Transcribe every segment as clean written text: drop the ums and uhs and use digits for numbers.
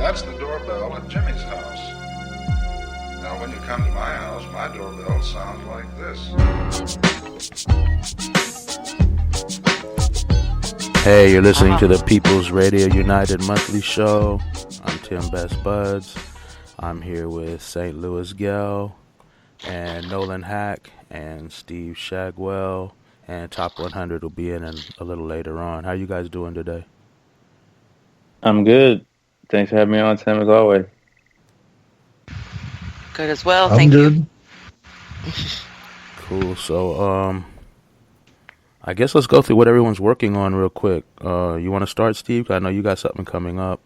That's the doorbell at Jimmy's house. Now, when you come to my house, my doorbell sounds like this. Hey, you're listening to the People's Radio United Monthly Show. I'm Tim Best Buds. I'm here with St. Louis Gell and Nolan Hack and Steve Shagwell, and Top 100 will be in a little later on. How you guys doing today? I'm good. Thanks for having me on, Tim, as always. Good as well. Thank you. Cool. So, I guess let's go through what everyone's working on real quick. You want to start, Steve? I know you got something coming up.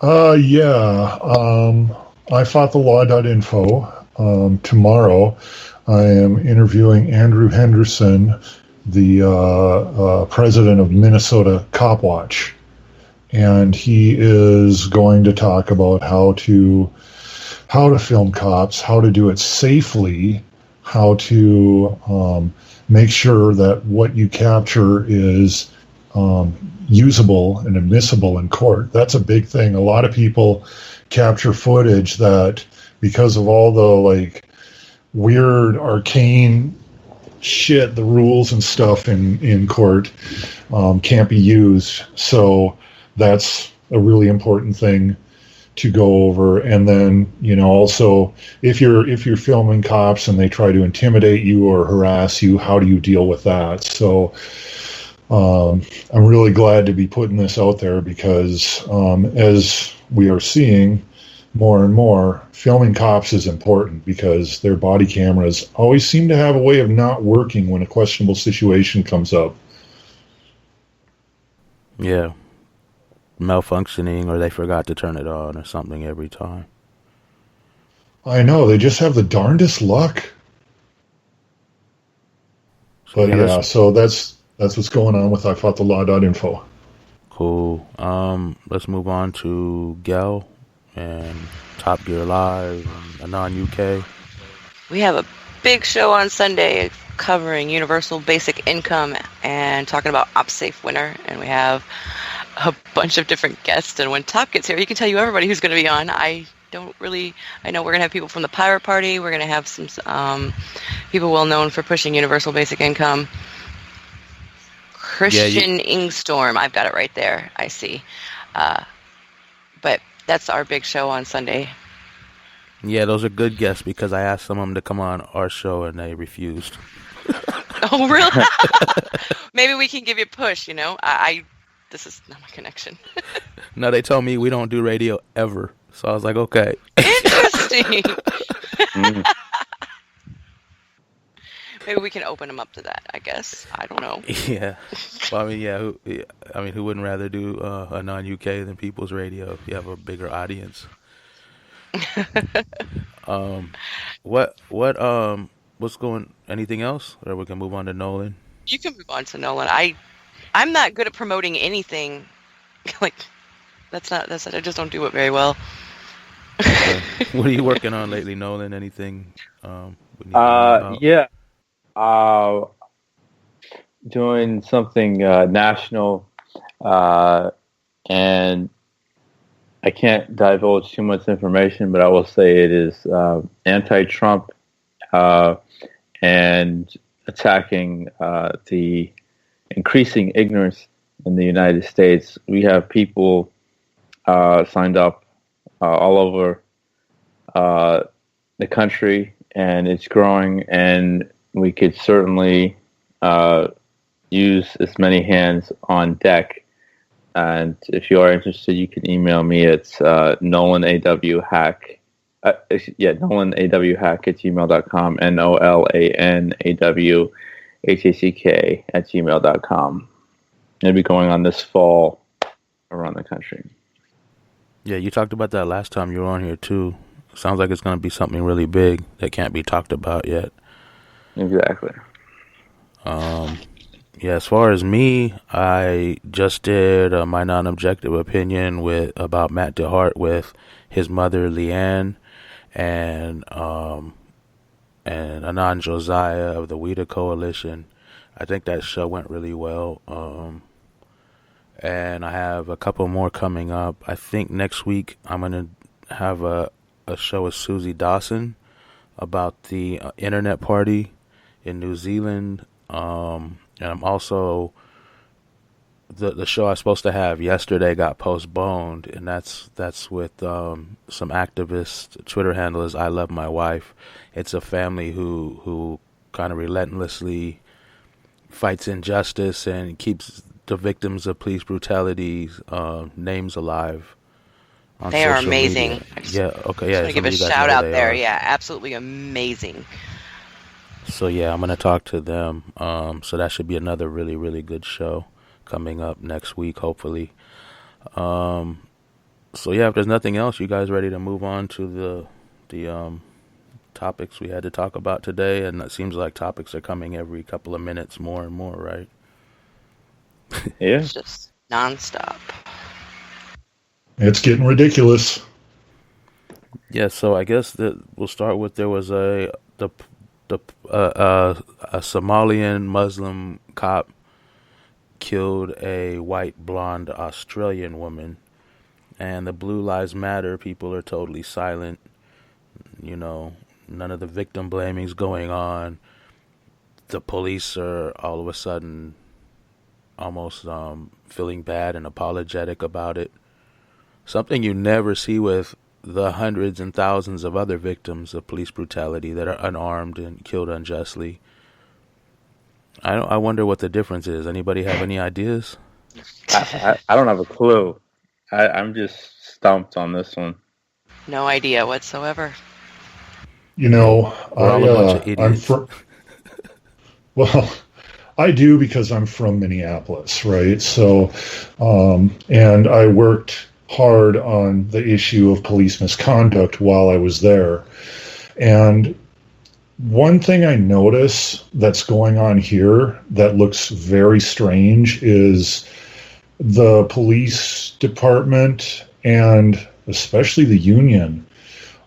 iFoughtTheLaw.info. Tomorrow, I am interviewing Andrew Henderson, the president of Minnesota Cop Watch. And he is going to talk about how to film cops, how to do it safely, how to make sure that what you capture is usable and admissible in court. That's a big thing. A lot of people capture footage that, because of all the weird arcane shit, the rules and stuff in court can't be used. So that's a really important thing to go over. And then, also if you're filming cops and they try to intimidate you or harass you, how do you deal with that? So I'm really glad to be putting this out there because as we are seeing more and more, filming cops is important because their body cameras always seem to have a way of not working when a questionable situation comes up. Yeah. Malfunctioning, or they forgot to turn it on or something every time. I know, they just have the darndest luck. So that's what's going on with iFoughtTheLaw.info. Cool. Let's move on to Gell and Top Gear Live and Anon UK. We have a big show on Sunday covering universal basic income and talking about OpSafe winter, and we have a bunch of different guests, and when Top gets here, he can tell you everybody who's going to be on. I know we're going to have people from the Pirate Party. We're going to have some people well known for pushing universal basic income. Christian Ingstorm, I've got it right there, I see. But that's our big show on Sunday. Yeah, those are good guests because I asked some of them to come on our show and they refused. Oh, really? Maybe we can give you a push, This is not my connection. No, they told me we don't do radio ever. So I was like, okay. Interesting. Maybe we can open them up to that, I guess. I don't know. Yeah. Well, who wouldn't rather do Anon UK than People's Radio if you have a bigger audience? Anything else? Or we can move on to Nolan? You can move on to Nolan. I'm not good at promoting anything. I just don't do it very well. Okay. What are you working on lately, Nolan? Anything? Doing something national, and I can't divulge too much information, but I will say it is anti-Trump and attacking the increasing ignorance in the United States. We have people signed up all over the country, and it's growing, and we could certainly use as many hands on deck. And if you are interested, you can email me at nolanawhack. nolanawhack@gmail.com, nolanawhack@gmail.com. It'll be going on this fall around the country. Yeah, you talked about that last time you were on here too. Sounds like it's going to be something really big that can't be talked about yet. Exactly. Yeah, as far as me, I just did my non-objective opinion about Matt DeHart with his mother Leanne and Anand Josiah of the WIDA Coalition. I think that show went really well. and I have a couple more coming up. I think next week I'm going to have a show with Susie Dawson about the internet party in New Zealand. And I'm also, the show I was supposed to have yesterday got postponed, and that's with some activists. Twitter handle is I Love My Wife. It's a family who kind of relentlessly fights injustice and keeps the victims of police brutality names alive on They are social amazing. media. Yeah, okay, yeah. Just want to give a shout out there. Yeah, absolutely amazing. So yeah, I'm gonna talk to them. So that should be another really, really good show coming up next week, hopefully. So yeah, if there's nothing else, you guys ready to move on to the topics we had to talk about today? And it seems like topics are coming every couple of minutes, more and more, right? Yeah. It's just nonstop. It's getting ridiculous. Yeah, so I guess that we'll start with there was a Somalian Muslim cop killed a white blonde Australian woman, and the Blue Lives Matter people are totally silent. You know, none of the victim blaming's going on. The police are all of a sudden almost feeling bad and apologetic about it. Something you never see with the hundreds and thousands of other victims of police brutality that are unarmed and killed unjustly. I wonder what the difference is. Anybody have any ideas? I don't have a clue. I'm just stumped on this one. No idea whatsoever. You know, We're all a bunch of idiots. Well, I do because I'm from Minneapolis, right? So, and I worked hard on the issue of police misconduct while I was there. And one thing I notice that's going on here that looks very strange is the police department and especially the union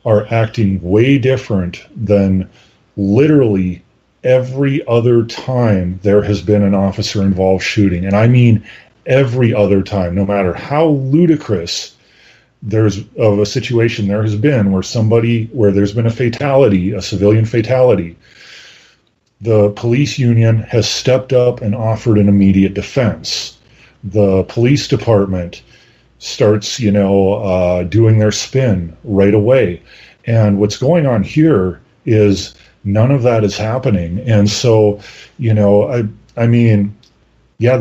are acting way different than literally every other time there has been an officer-involved shooting. And I mean every other time, no matter how ludicrous there's of a situation there has been where there's been a fatality, a civilian fatality, the police union has stepped up and offered an immediate defense. The police department starts, doing their spin right away. And what's going on here is none of that is happening. And so, I mean, yeah,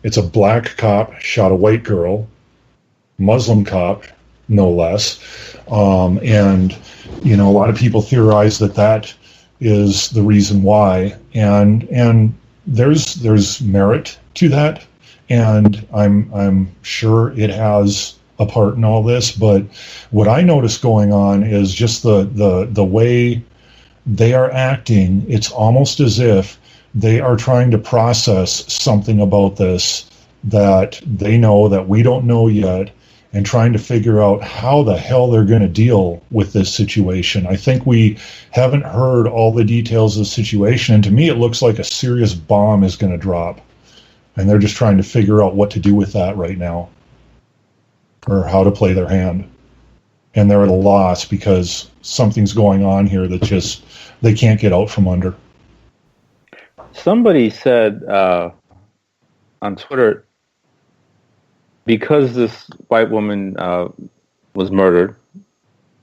it's a black cop shot a white girl, Muslim cop, no less. And, a lot of people theorize that is the reason why. And there's merit to that. And I'm sure it has a part in all this. But what I notice going on is just the way they are acting. It's almost as if they are trying to process something about this that they know that we don't know yet, and trying to figure out how the hell they're going to deal with this situation. I think we haven't heard all the details of the situation, and to me it looks like a serious bomb is going to drop, and they're just trying to figure out what to do with that right now, or how to play their hand. And they're at a loss because something's going on here that just they can't get out from under. Somebody said on Twitter, because this white woman was murdered,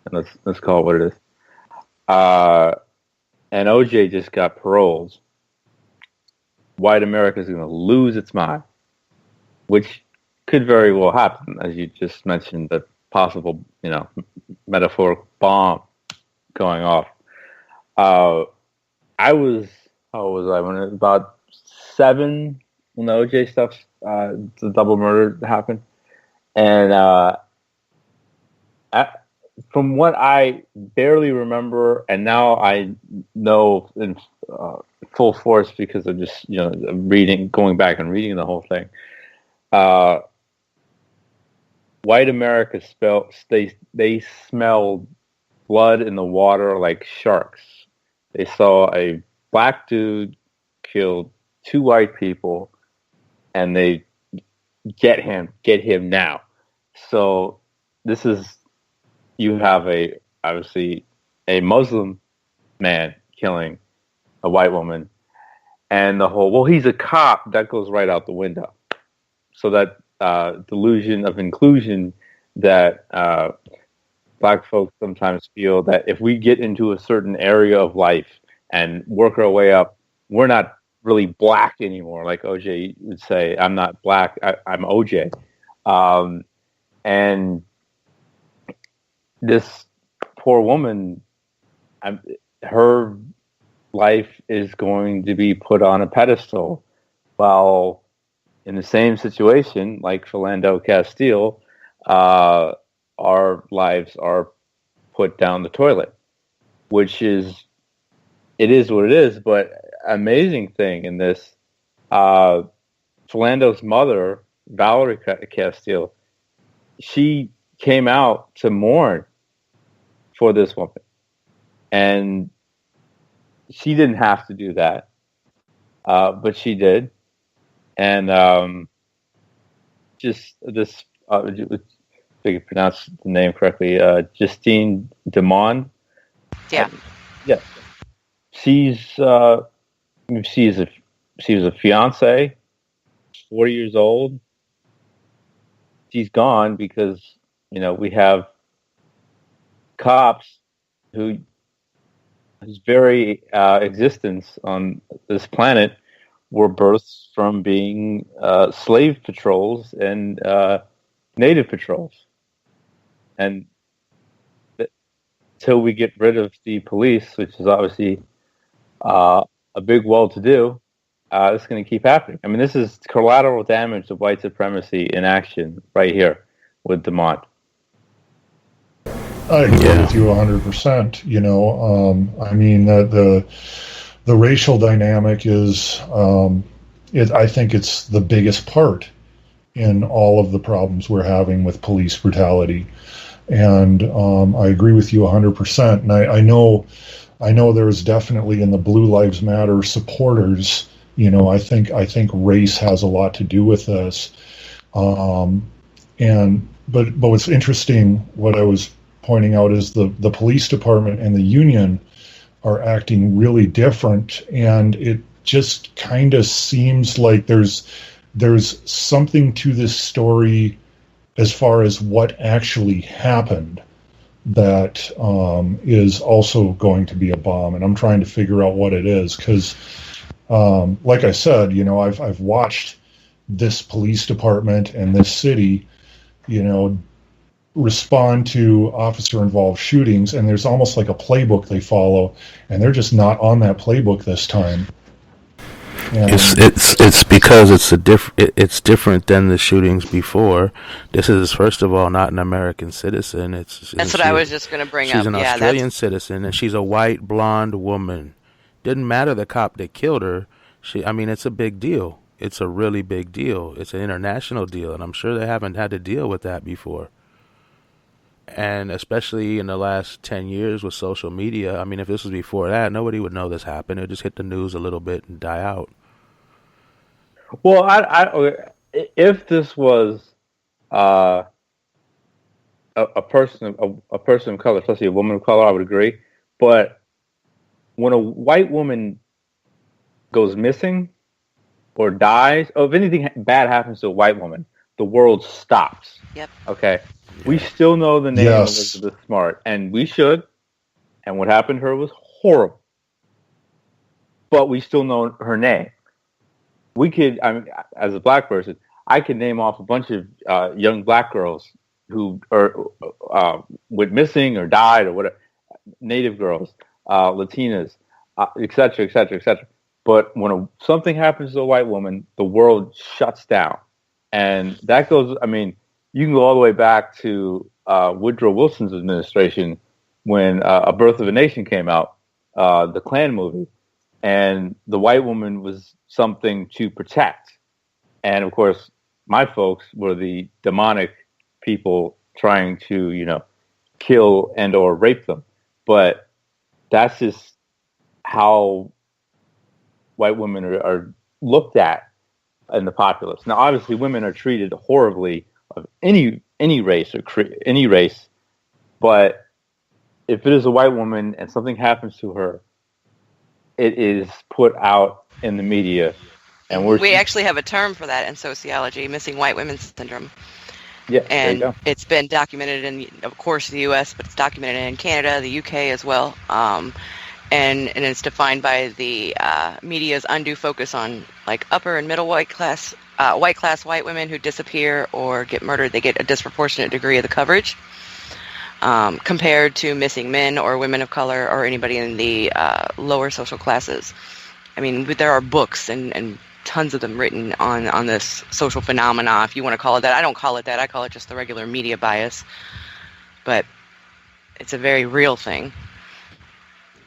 and let's call it what it is, and OJ just got paroled, white America is going to lose its mind, which could very well happen, as you just mentioned, the possible, metaphorical bomb going off. How was I? When it was about 7 when the OJ stuff, the double murder happened, and from what I barely remember, and now I know in full force because of just going back and reading the whole thing. White America they smelled blood in the water like sharks. They saw a black dude killed 2 white people, and they get him now. So this is, you have obviously a Muslim man killing a white woman, and the whole, well, he's a cop, that goes right out the window. So that delusion of inclusion that black folks sometimes feel, that if we get into a certain area of life and work our way up, we're not really black anymore. Like OJ would say, I'm not black, I'm OJ. And this poor woman, her life is going to be put on a pedestal, while in the same situation, like Philando Castile, our lives are put down the toilet, which is, it is what it is. But amazing thing in this, Philando's mother, Valerie Castile, she came out to mourn for this woman, and she didn't have to do that, but she did. And just this, if I can pronounce the name correctly, Justine Demond. Yeah. Yeah. She was a fiance, 40 years old. She's gone because, we have cops whose very existence on this planet were births from being slave patrols and native patrols. And until we get rid of the police, which is obviously a big well-to-do, it's going to keep happening. I mean, this is collateral damage of white supremacy in action right here with Demont. I agree with you 100%. I mean, the racial dynamic is, I think it's the biggest part in all of the problems we're having with police brutality. And I agree with you 100%. And I know there's definitely in the Blue Lives Matter supporters, I think race has a lot to do with this. But what's interesting, what I was pointing out, is the police department and the union are acting really different, and it just kind of seems like there's something to this story as far as what actually happened that is also going to be a bomb, and I'm trying to figure out what it is, because like I said, I've watched this police department and this city, respond to officer-involved shootings, and there's almost like a playbook they follow, and they're just not on that playbook this time. And it's because it's different than the shootings before. This is, first of all, not an American citizen. That's what I was just going to bring up. She's an Australian citizen, and she's a white blonde woman. Didn't matter the cop that killed her. It's a big deal. It's a really big deal. It's an international deal, and I'm sure they haven't had to deal with that before. And especially in the last 10 years with social media, if this was before that, nobody would know this happened. It would just hit the news a little bit and die out. Well, if this was a person of color, especially a woman of color, I would agree. But when a white woman goes missing or dies, or if anything bad happens to a white woman, the world stops. Yep. Okay. We still know the name Yes. Elizabeth Smart, and we should. And what happened to her was horrible. But we still know her name. We could, as a black person, I could name off a bunch of young black girls who are went missing or died or whatever, Native girls, Latinas, et cetera, et cetera, et cetera. But when something happens to a white woman, the world shuts down. And that goes, you can go all the way back to Woodrow Wilson's administration when A Birth of a Nation came out, the Klan movie. And the white woman was something to protect. And, of course, my folks were the demonic people trying to, kill and or rape them. But that's just how white women are looked at. in the populace. Now, obviously, women are treated horribly of any race or any race, but if it is a white woman and something happens to her, it is put out in the media, and we actually have a term for that in sociology: missing white women syndrome. Yeah, and it's been documented in, of course, the U.S., but it's documented in Canada, the U.K. as well. And it's defined by the media's undue focus on like upper and middle white class white women who disappear or get murdered. They get a disproportionate degree of the coverage compared to missing men or women of color or anybody in the lower social classes. I mean, there are books and tons of them written on this social phenomena, if you want to call it that. I don't call it that. I call it just the regular media bias. But it's a very real thing.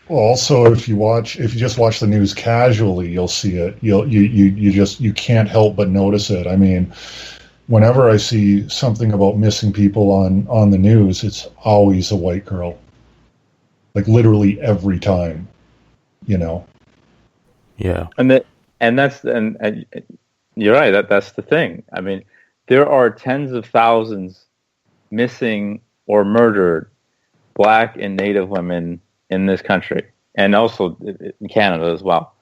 Well, also, if you just watch the news casually, you'll see it. You can't help but notice it. I mean, whenever I see something about missing people on the news, it's always a white girl. Like literally every time, you know. Yeah. And you're right. That's the thing. I mean, there are tens of thousands missing or murdered Black and Native women in this country, and also in Canada as well.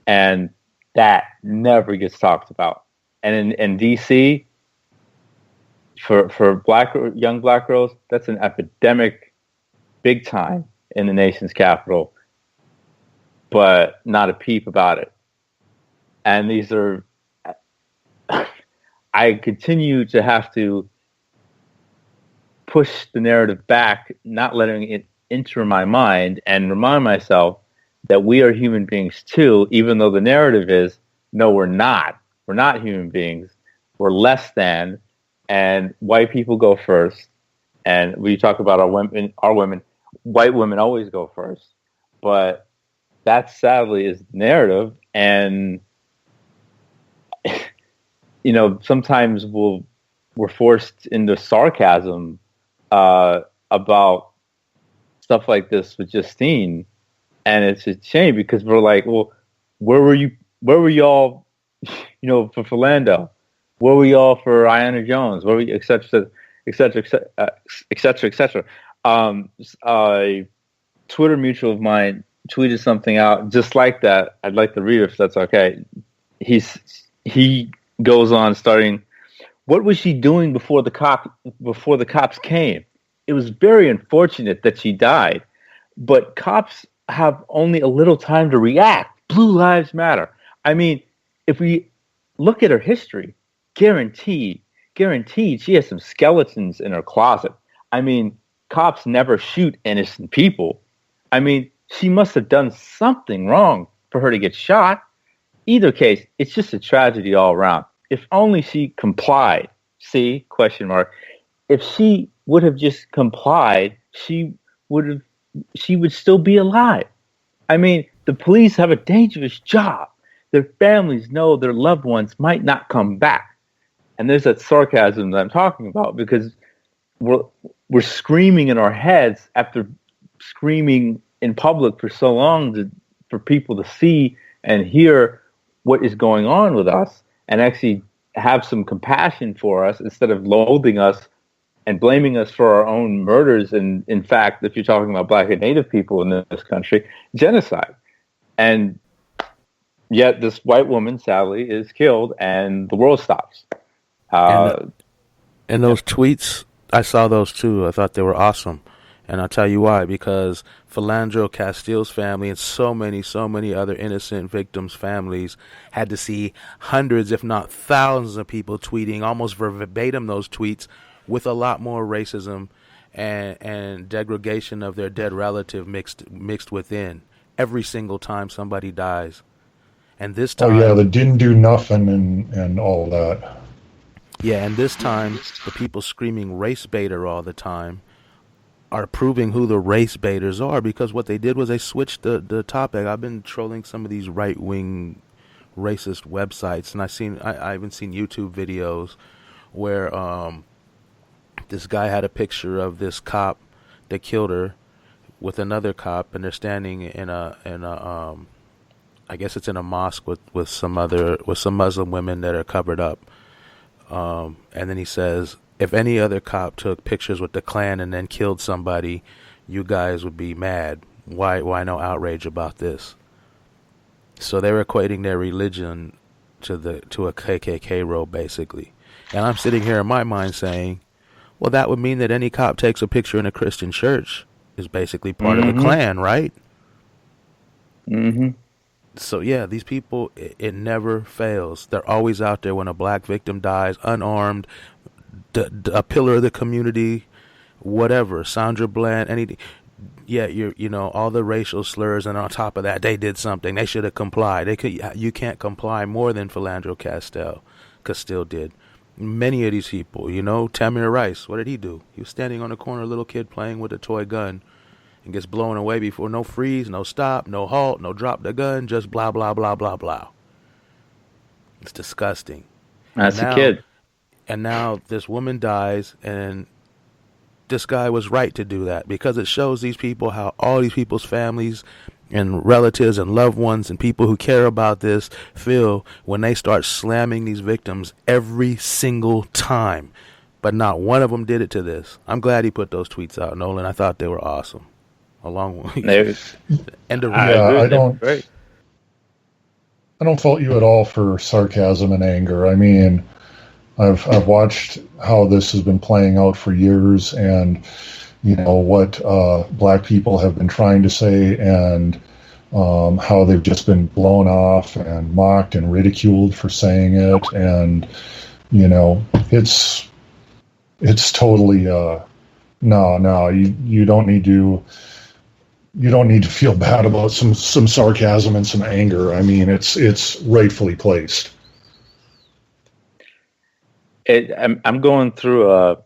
And that never gets talked about. And in DC, for young black girls, that's an epidemic, big time in the nation's capital, but not a peep about it. And these are, I continue to have to push the narrative back, not letting it enter my mind, and remind myself that we are human beings too, even though the narrative is, no, we're not. We're not human beings. We're less than, and white people go first. And we talk about our women, white women always go first. But that sadly is the narrative. And, you know, sometimes we're forced into sarcasm about stuff like this with Justine, and it's a shame because we're like, well, where were y'all, you know, for Philando? Where were y'all for Aiyana Jones? Where were you, et cetera, et cetera, et cetera, et cetera. A Twitter mutual of mine tweeted something out just like that. I'd like to read it if that's okay. He goes on starting, what was she doing before the cops came? It was very unfortunate that she died, but cops have only a little time to react. Blue lives matter. I mean, if we look at her history, guaranteed she has some skeletons in her closet. I mean, cops never shoot innocent people. I mean, she must have done something wrong for her to get shot. Either case, it's just a tragedy all around. If only she complied. See, question mark. If she would have just complied, she would still be alive. I mean, the police have a dangerous job. Their families know their loved ones might not come back. And there's that sarcasm that I'm talking about, because we're screaming in our heads after screaming in public for so long for people to see and hear what is going on with us and actually have some compassion for us instead of loathing us and blaming us for our own murders. And in fact, if you're talking about Black and Native people in this country, genocide. And yet this white woman, sadly, is killed and the world stops. And those tweets, I saw those too. I thought they were awesome. And I'll tell you why. Because Philando Castile's family and so many other innocent victims' families had to see hundreds, if not thousands of people tweeting almost verbatim those tweets with a lot more racism and degradation of their dead relative mixed within every single time somebody dies. And this time... Oh, yeah, they didn't do nothing and all that. Yeah, and this time, the people screaming race baiter all the time are proving who the race baiters are, because what they did was they switched the topic. I've been trolling some of these right-wing racist websites, and I even seen YouTube videos where this guy had a picture of this cop that killed her with another cop, and they're standing in a I guess it's in a mosque with some Muslim women that are covered up. And then he says, if any other cop took pictures with the Klan and then killed somebody, you guys would be mad. Why no outrage about this? So they're equating their religion to a KKK role, basically. And I'm sitting here in my mind saying, well, that would mean that any cop takes a picture in a Christian church is basically part of the Klan, right? Mm-hmm. So yeah, these people, it never fails. They're always out there when a black victim dies, unarmed, a pillar of the community, whatever. Sandra Bland, anything. Yeah, you know, all the racial slurs, and on top of that, they did something. They should have complied. You can't comply more than Philandro Castile did. Many of these people, you know, Tamir Rice, what did he do? He was standing on the corner, a little kid playing with a toy gun, and gets blown away before no freeze, no stop, no halt, no drop the gun, just blah, blah, blah, blah, blah. It's disgusting. That's a kid. And now this woman dies, and this guy was right to do that, because it shows these people how all these people's families and relatives and loved ones and people who care about this feel when they start slamming these victims every single time. But not one of them did it to this. I'm glad he put those tweets out, Nolan. I thought they were awesome. Along with I don't fault you at all for sarcasm and anger. I mean, I've watched how this has been playing out for years, and you know what black people have been trying to say, and how they've just been blown off and mocked and ridiculed for saying it, and you know it's totally no. You don't need to. You don't need to feel bad about some sarcasm and some anger. I mean, it's rightfully placed. I'm going through.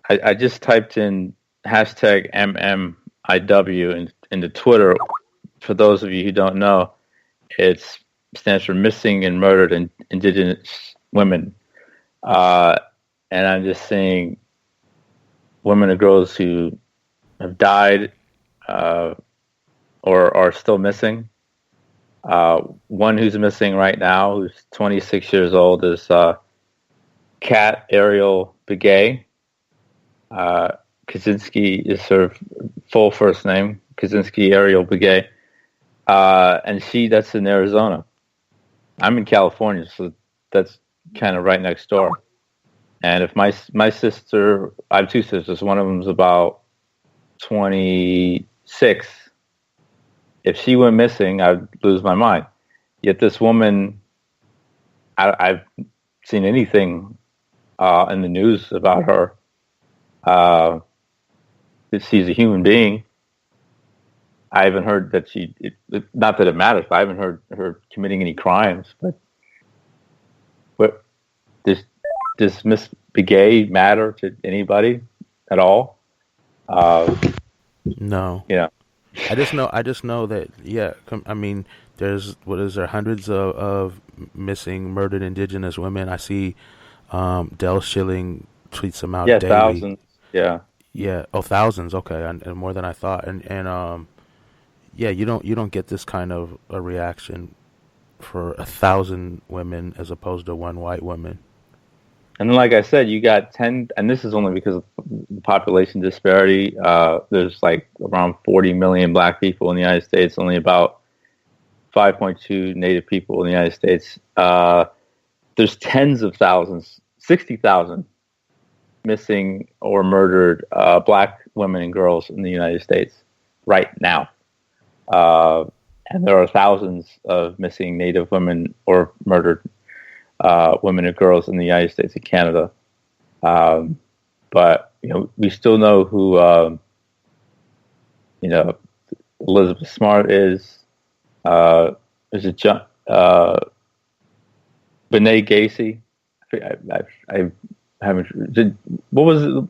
I just typed in hashtag MMIW into Twitter. For those of you who don't know, it stands for Missing and Murdered Indigenous Women, and I'm just seeing women and girls who have died. Or are still missing. One who's missing right now, who's 26 years old, is Kat Ariel Begay. Kaczynski is her full first name, Kaczynski Ariel Begay. And that's in Arizona. I'm in California, so that's kind of right next door. And if my sister, I have two sisters, one of them's about 26. If she went missing, I'd lose my mind. Yet this woman, I've seen anything in the news about her. She's a human being. I haven't heard that not that it matters, but I haven't heard her committing any crimes. But does Miss Begay matter to anybody at all? No. Yeah. I just know that, yeah, I mean, there's hundreds of missing, murdered indigenous women. I see Del Schilling tweets them out daily. Thousands. Yeah. Yeah. Oh, thousands. Okay. And more than I thought. And yeah, you don't get this kind of a reaction for 1,000 women as opposed to one white woman. And then, like I said, you got 10, and this is only because of the population disparity. There's like around 40 million black people in the United States, only about 5.2 Native people in the United States. There's tens of thousands, 60,000 missing or murdered black women and girls in the United States right now. And there are thousands of missing Native women or murdered women and girls in the United States and Canada. But, you know, we still know who, you know, Elizabeth Smart is. Is it John, Benet Gacy? I haven't, what was the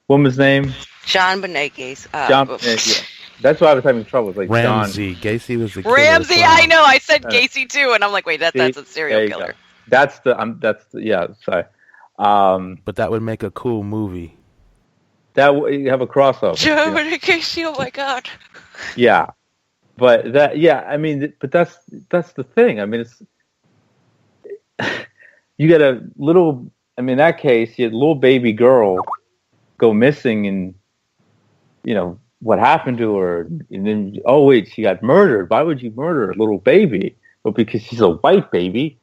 woman's name? John Benet Gacy. John Benet, yeah. That's why I was having trouble. Like Ramsey. John. Gacy was the killer. Ramsey, I know. I said Gacy too, and I'm like, wait, that's a serial killer. Yeah, sorry. But that would make a cool movie. You have a crossover. John Benet Gacy, oh my god. Yeah. But that's the thing. I mean, it's you got a little. I mean, in that case, you had a little baby girl go missing, and what happened to her, and then oh wait, she got murdered. Why would you murder a little baby? Well, because she's a white baby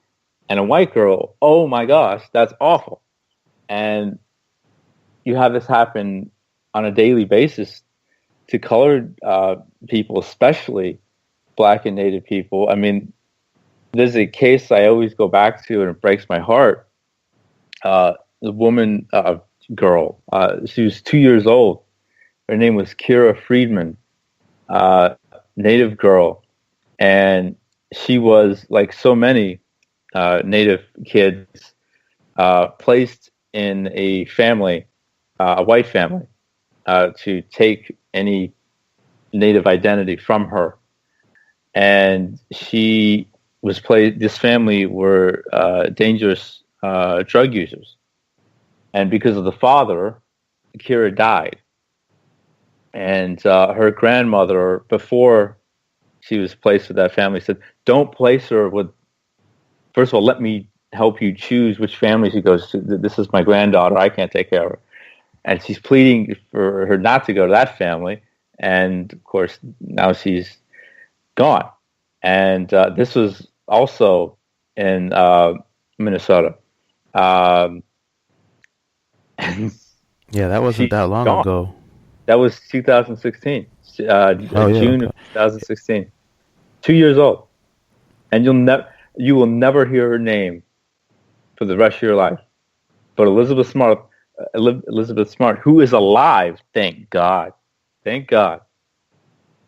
and a white girl. Oh my gosh, that's awful. And you have this happen on a daily basis to colored people, especially Black and Native people. I mean, there's a case I always go back to, and it breaks my heart. The woman, girl, she was 2 years old. Her name was Kira Friedman, Native girl, and she was, like so many Native kids, placed in a family, a white family, to take any Native identity from her. And she was placed. This family were dangerous drug users, and because of the father, Kira died. And her grandmother, before she was placed with that family, said, "Don't place her with. First of all, let me help you choose which family she goes to. This is my granddaughter. I can't take care of her." And she's pleading for her not to go to that family. And of course, now she's gone. And this was also in Minnesota. Yeah, that wasn't that long ago. That was 2016, June of 2016. 2 years old, and you will never hear her name for the rest of your life. But Elizabeth Smart, who is alive, thank God,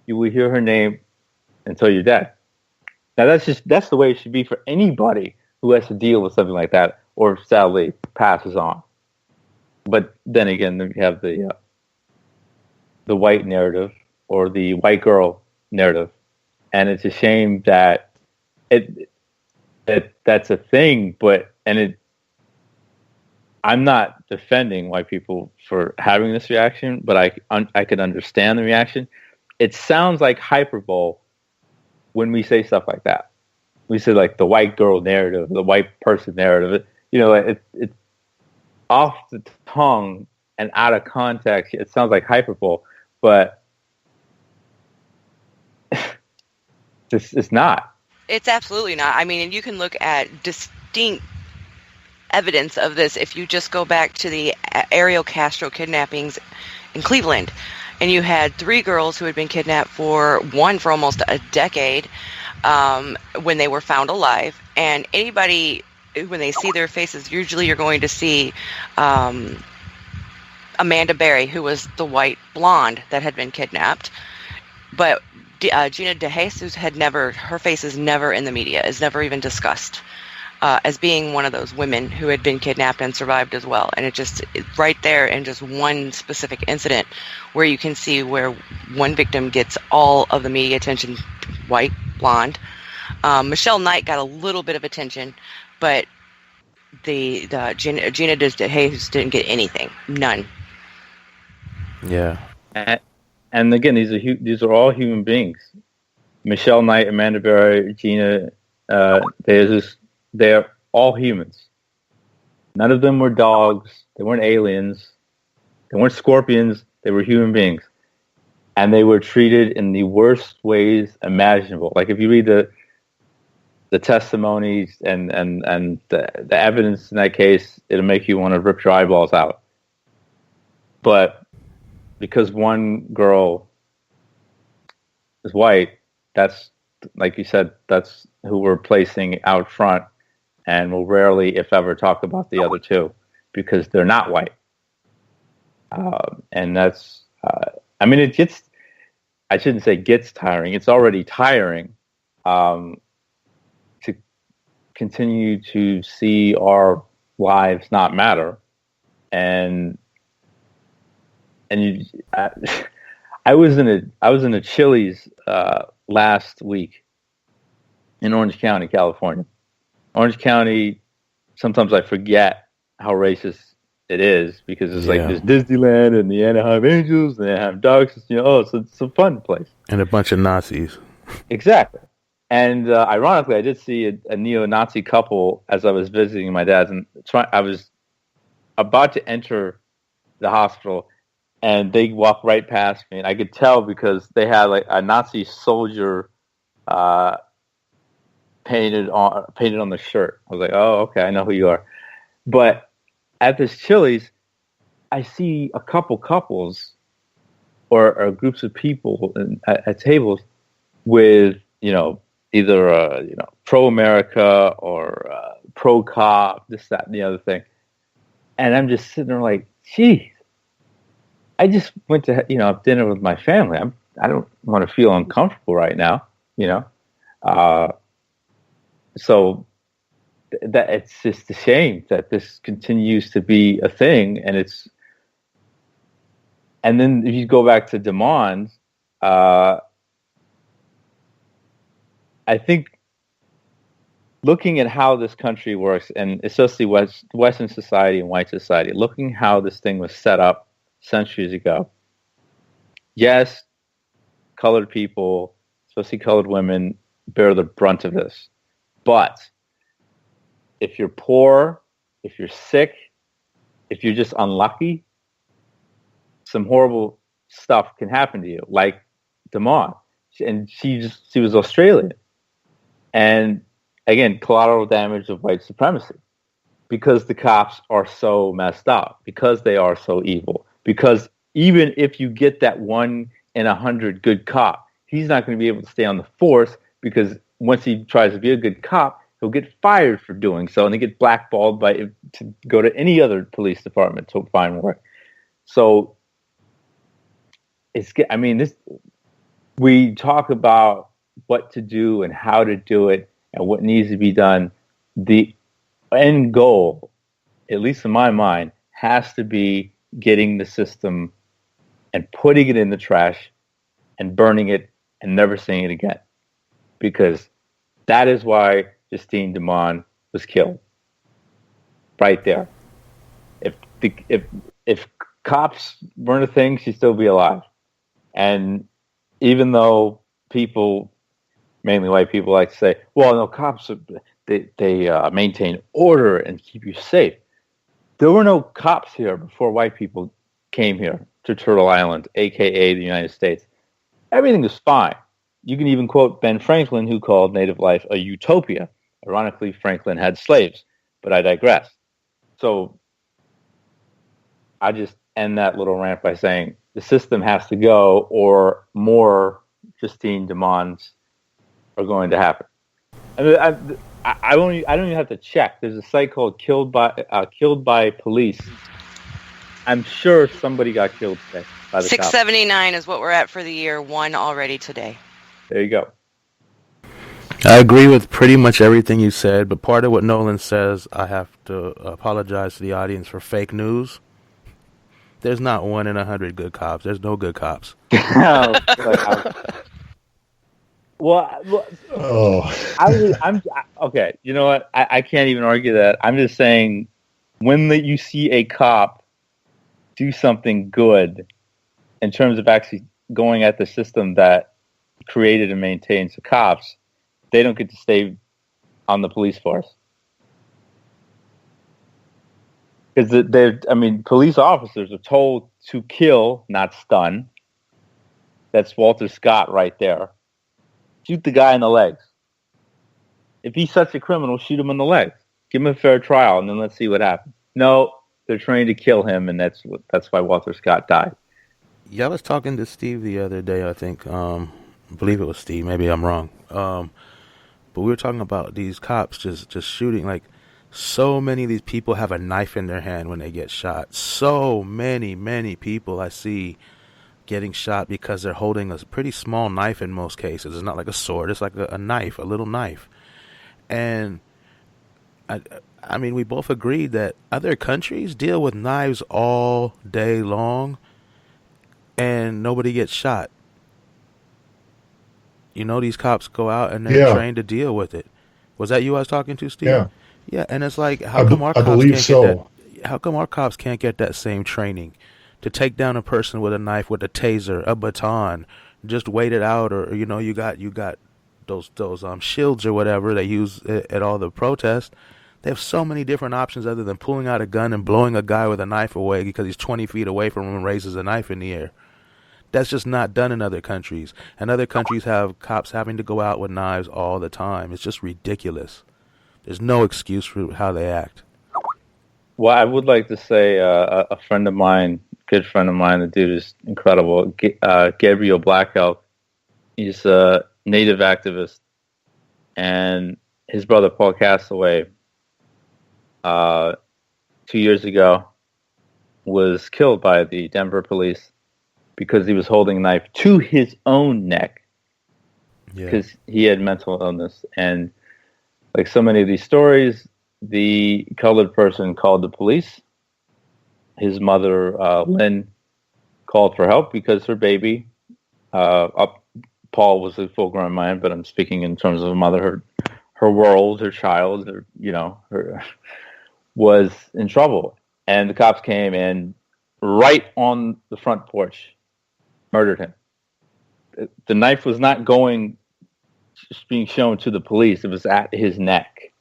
you will hear her name until you're dead. Now that's the way it should be for anybody who has to deal with something like that, or sadly passes on. But then again, you have the white narrative or the white girl narrative, and it's a shame that that's a thing. I'm not defending white people for having this reaction, but I could understand the reaction. It sounds like hyperbole when we say stuff like that. We say like the white girl narrative, the white person narrative. It's off the tongue and out of context. It sounds like hyperbole. But it's not. It's absolutely not. I mean, and you can look at distinct evidence of this if you just go back to the Ariel Castro kidnappings in Cleveland. And you had 3 girls who had been kidnapped for almost a decade when they were found alive. And anybody, when they see their faces, usually you're going to see Amanda Berry, who was the white blonde that had been kidnapped. But Gina DeJesus her face is never in the media, is never even discussed as being one of those women who had been kidnapped and survived as well. And it's right there in just one specific incident where you can see where one victim gets all of the media attention, white, blonde. Michelle Knight got a little bit of attention, but the Gina DeJesus didn't get anything, none. Yeah, and again, these are all human beings. Michelle Knight, Amanda Berry, Gina, they're all humans. None of them were dogs. They weren't aliens. They weren't scorpions. They were human beings, and they were treated in the worst ways imaginable. Like if you read the testimonies and the evidence in that case, it'll make you want to rip your eyeballs out. But because one girl is white, that's, like you said, that's who we're placing out front, and we'll rarely, if ever, talk about the other 2 because they're not white. And that's, it gets, I shouldn't say gets tiring, it's already tiring to continue to see our lives not matter. And I was in a Chili's last week in Orange County, California. Orange County, sometimes I forget how racist it is because it's like there's Disneyland and the Anaheim Angels and the Anaheim Ducks. It's a fun place. And a bunch of Nazis. Exactly. And ironically, I did see a neo-Nazi couple as I was visiting my dad's, and I was about to enter the hospital, and they walked right past me, and I could tell because they had like a Nazi soldier painted on the shirt. I was like, oh, okay, I know who you are. But at this Chili's, I see a couple couples or groups of people at tables with, either pro-America or pro-cop, this, that, and the other thing. And I'm just sitting there like, geez, I just went to have dinner with my family. I don't want to feel uncomfortable right now, So that it's just a shame that this continues to be a thing, and then if you go back to Demond, I think looking at how this country works, and especially Western society and white society, looking how this thing was set up centuries ago. Yes, colored people, especially colored women, bear the brunt of this. But if you're poor, if you're sick, if you're just unlucky, some horrible stuff can happen to you, like Demond. And she was Australian. And again, collateral damage of white supremacy, because the cops are so messed up, because they are so evil, because even if you get that 1 in 100 good cop, he's not going to be able to stay on the force, because once he tries to be a good cop, he'll get fired for doing so, and he get blackballed to go to any other police department to find work. So we talk about what to do and how to do it and what needs to be done. The end goal, at least in my mind, has to be getting the system and putting it in the trash and burning it and never seeing it again. Because that is why Justine Demond was killed. Right there. If cops weren't a thing, she'd still be alive. And even though people, mainly white people, like to say, well, no, cops, they maintain order and keep you safe. There were no cops here before white people came here to Turtle Island, a.k.a. the United States. Everything was fine. You can even quote Ben Franklin, who called native life a utopia. Ironically, Franklin had slaves, but I digress. So I just end that little rant by saying the system has to go, or more Justine Demonds are going to happen. I mean, I don't even have to check. There's a site called Killed by Police. I'm sure somebody got killed today by the 679 is what we're at for the year. 1 already today. There you go. I agree with pretty much everything you said, but part of what Nolan says, I have to apologize to the audience for fake news. There's not 1 in 100 good cops. There's no good cops. I'm okay. You know what? I can't even argue that. I'm just saying, when you see a cop do something good in terms of actually going at the system that created and maintains the cops, they don't get to stay on the police force. Because police officers are told to kill, not stun. That's Walter Scott right there. Shoot the guy in the legs. If he's such a criminal, shoot him in the legs. Give him a fair trial, and then let's see what happens. No, they're trying to kill him, and that's why Walter Scott died. Yeah, I was talking to Steve the other day, I think. I believe it was Steve. Maybe I'm wrong. But we were talking about these cops just shooting. Like, so many of these people have a knife in their hand when they get shot. So many people I see getting shot because they're holding a pretty small knife in most cases. It's not like a sword. It's like a knife, a little knife. And I mean, we both agreed that other countries deal with knives all day long and nobody gets shot. You know, these cops go out and they're trained to deal with it. Was that you I was talking to, Steve? Yeah. Yeah, and it's like, how come our cops can't get that same training to take down a person with a knife, with a taser, a baton, just wait it out, or you got shields or whatever they use at all the protests. They have so many different options other than pulling out a gun and blowing a guy with a knife away because he's 20 feet away from him and raises a knife in the air. That's just not done in other countries. And other countries have cops having to go out with knives all the time. It's just ridiculous. There's no excuse for how they act. Well, I would like to say a friend of mine, good friend of mine, the dude is incredible, Gabriel Black Elk. He's a Native activist, and his brother Paul Castaway 2 years ago was killed by the Denver police because he was holding a knife to his own neck because he had mental illness. And like so many of these stories, the colored person called the police. His mother, Lynn, called for help because her baby, Paul was a full-grown man, but I'm speaking in terms of motherhood. Her world, her child, her was in trouble. And the cops came and right on the front porch murdered him. The knife was not just being shown to the police. It was at his neck.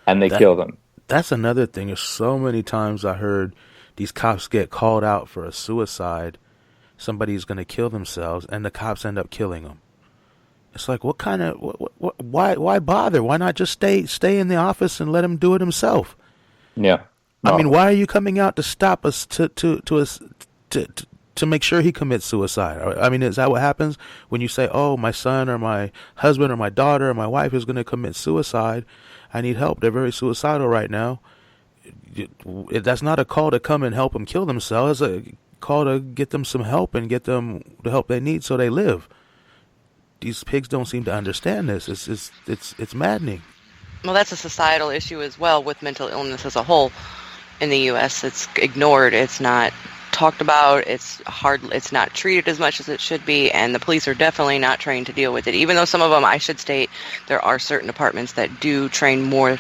And they killed him. That's another thing. There's so many times I heard these cops get called out for a suicide. Somebody's going to kill themselves, and the cops end up killing them. It's like, what kind of, why bother? Why not just stay in the office and let him do it himself? Yeah. No. I mean, why are you coming out to stop us to make sure he commits suicide? I mean, is that what happens when you say, oh, my son or my husband or my daughter or my wife is going to commit suicide? I need help. They're very suicidal right now. That's not a call to come and help them kill themselves. It's a call to get them some help and get them the help they need so they live. These pigs don't seem to understand this. It's maddening. Well, that's a societal issue as well with mental illness as a whole in the U.S. It's ignored. It's not talked about. It's not treated as much as it should be, and the police are definitely not trained to deal with it. Even though some of them, I should state, there are certain departments that do train more,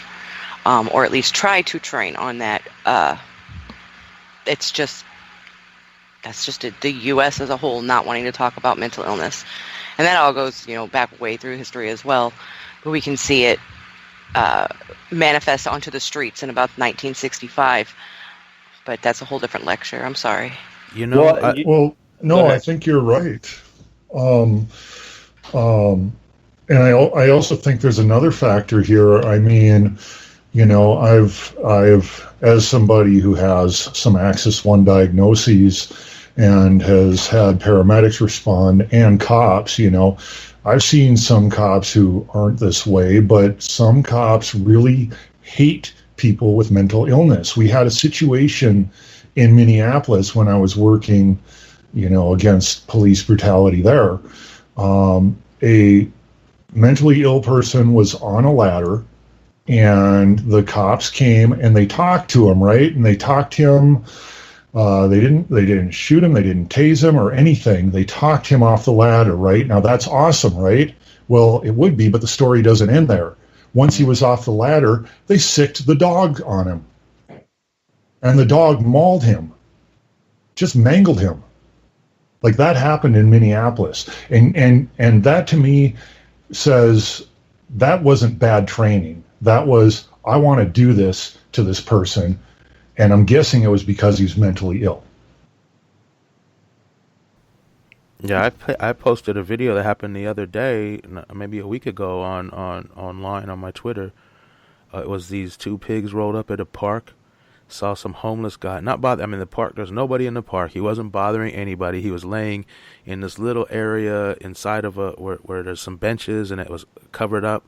or at least try to train on that. That's just the U.S. as a whole not wanting to talk about mental illness, and that all goes back way through history as well. But we can see it manifest onto the streets in about 1965. But that's a whole different lecture. I'm sorry. I think you're right. And I also think there's another factor here. I mean, I've as somebody who has some Axis 1 diagnoses and has had paramedics respond and cops, I've seen some cops who aren't this way, but some cops really hate people with mental illness. We had a situation in Minneapolis when I was working, against police brutality there. A mentally ill person was on a ladder, and the cops came and they talked to him, right? And they talked to him. They didn't shoot him. They didn't tase him or anything. They talked him off the ladder, right? Now that's awesome, right? Well, it would be, but the story doesn't end there. Once he was off the ladder, they sicked the dog on him. And the dog mauled him. Just mangled him. Like that happened in Minneapolis. And that to me says that wasn't bad training. That was, I want to do this to this person. And I'm guessing it was because he's mentally ill. Yeah, I posted a video that happened the other day, maybe a week ago, online on my Twitter. It was these two pigs rolled up at a park, saw some homeless guy. The park, there's nobody in the park. He wasn't bothering anybody. He was laying in this little area inside of where there's some benches, and it was covered up.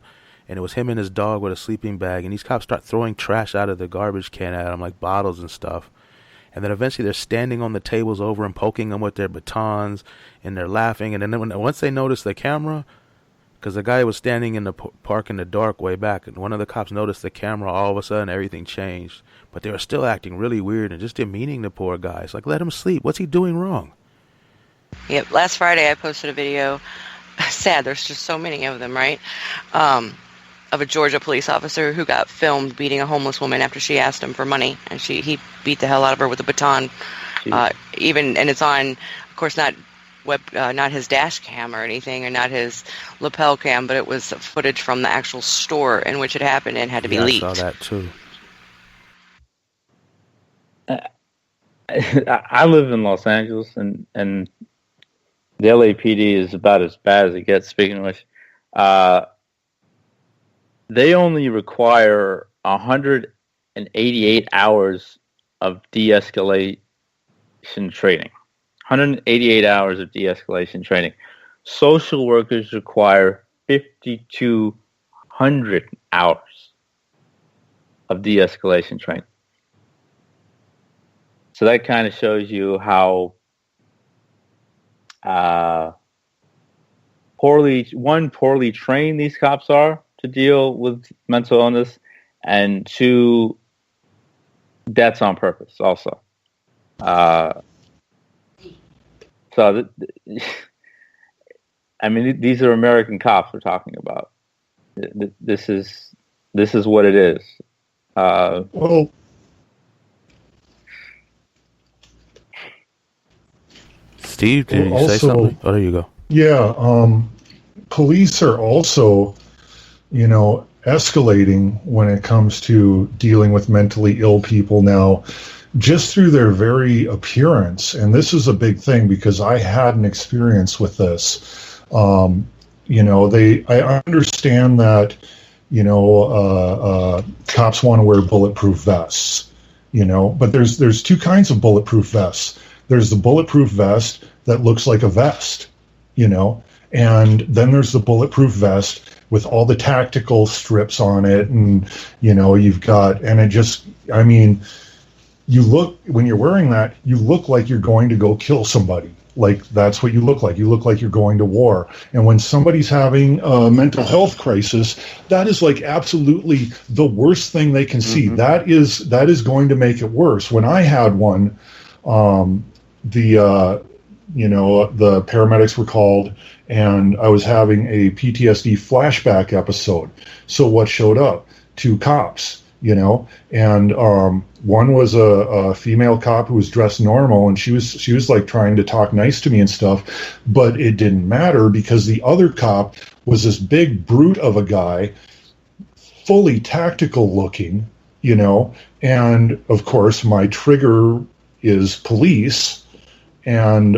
And it was him and his dog with a sleeping bag. And these cops start throwing trash out of the garbage can at him, like bottles and stuff. And then eventually they're standing on the tables over and poking them with their batons, and they're laughing. And then once they notice the camera, because the guy was standing in the park in the dark way back, and one of the cops noticed the camera, all of a sudden everything changed. But they were still acting really weird and just demeaning the poor guy. It's like, let him sleep. What's he doing wrong? Yep. Last Friday I posted a video. Sad, there's just so many of them, right? Of a Georgia police officer who got filmed beating a homeless woman after she asked him for money, and he beat the hell out of her with a baton. And it's on, of course, not not his dash cam or anything, or not his lapel cam, but it was footage from the actual store in which it happened and had to be leaked. I saw that too. I live in Los Angeles, and the LAPD is about as bad as it gets. Speaking of which, they only require 188 hours of de-escalation training. 188 hours of de-escalation training. Social workers require 5,200 hours of de-escalation training. So that kind of shows you how poorly trained these cops are to deal with mental illness, and two, that's on purpose also. I mean, these are American cops we're talking about. This is what it is. Well, Steve, did you say something? Oh, there you go. Yeah, police are also, escalating when it comes to dealing with mentally ill people now, just through their very appearance. And this is a big thing because I had an experience with this. I understand that, cops want to wear bulletproof vests, but there's two kinds of bulletproof vests. There's the bulletproof vest that looks like a vest, and then there's the bulletproof vest with all the tactical strips on it, and you've got, and it just, you look, when you're wearing that, you look like you're going to go kill somebody. Like, that's what you look like. You look like you're going to war. And when somebody's having a mental health crisis, that is like absolutely the worst thing they can see. Mm-hmm. That is going to make it worse. When I had one, the paramedics were called, and I was having a PTSD flashback episode. So what showed up? 2 cops, and one was a female cop who was dressed normal, and she was like trying to talk nice to me and stuff, but it didn't matter because the other cop was this big brute of a guy, fully tactical looking, and of course my trigger is police. And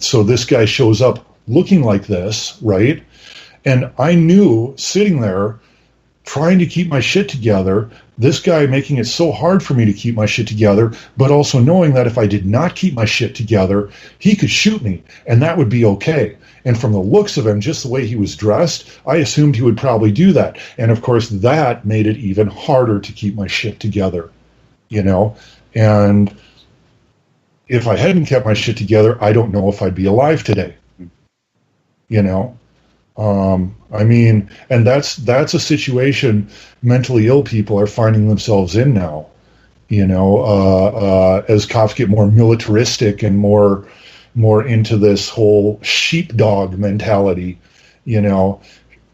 so this guy shows up looking like this, right? And I knew, sitting there, trying to keep my shit together, this guy making it so hard for me to keep my shit together, but also knowing that if I did not keep my shit together, he could shoot me, and that would be okay. And from the looks of him, just the way he was dressed, I assumed he would probably do that. And of course, that made it even harder to keep my shit together, And if I hadn't kept my shit together, I don't know if I'd be alive today. And that's a situation mentally ill people are finding themselves in now. As cops get more militaristic and more into this whole sheepdog mentality,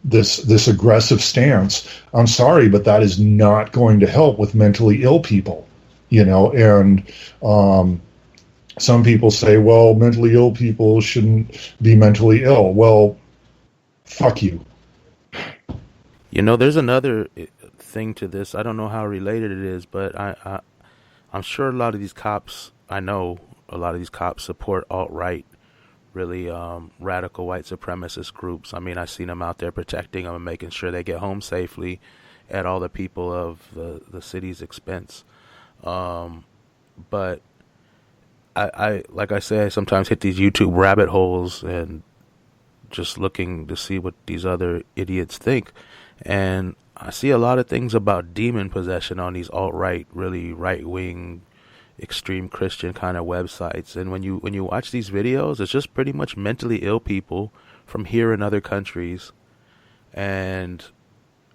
this aggressive stance. I'm sorry, but that is not going to help with mentally ill people. And some people say, well, mentally ill people shouldn't be mentally ill. Well, fuck you. There's another thing to this. I don't know how related it is, but I'm sure a lot of these cops, support alt-right, really radical white supremacist groups. I've seen them out there protecting them and making sure they get home safely at all the people of the city's expense. But I like I say, I sometimes hit these YouTube rabbit holes and just looking to see what these other idiots think. And I see a lot of things about demon possession on these alt-right, really right-wing, extreme Christian kind of websites. And when you watch these videos, it's just pretty much mentally ill people from here and other countries. And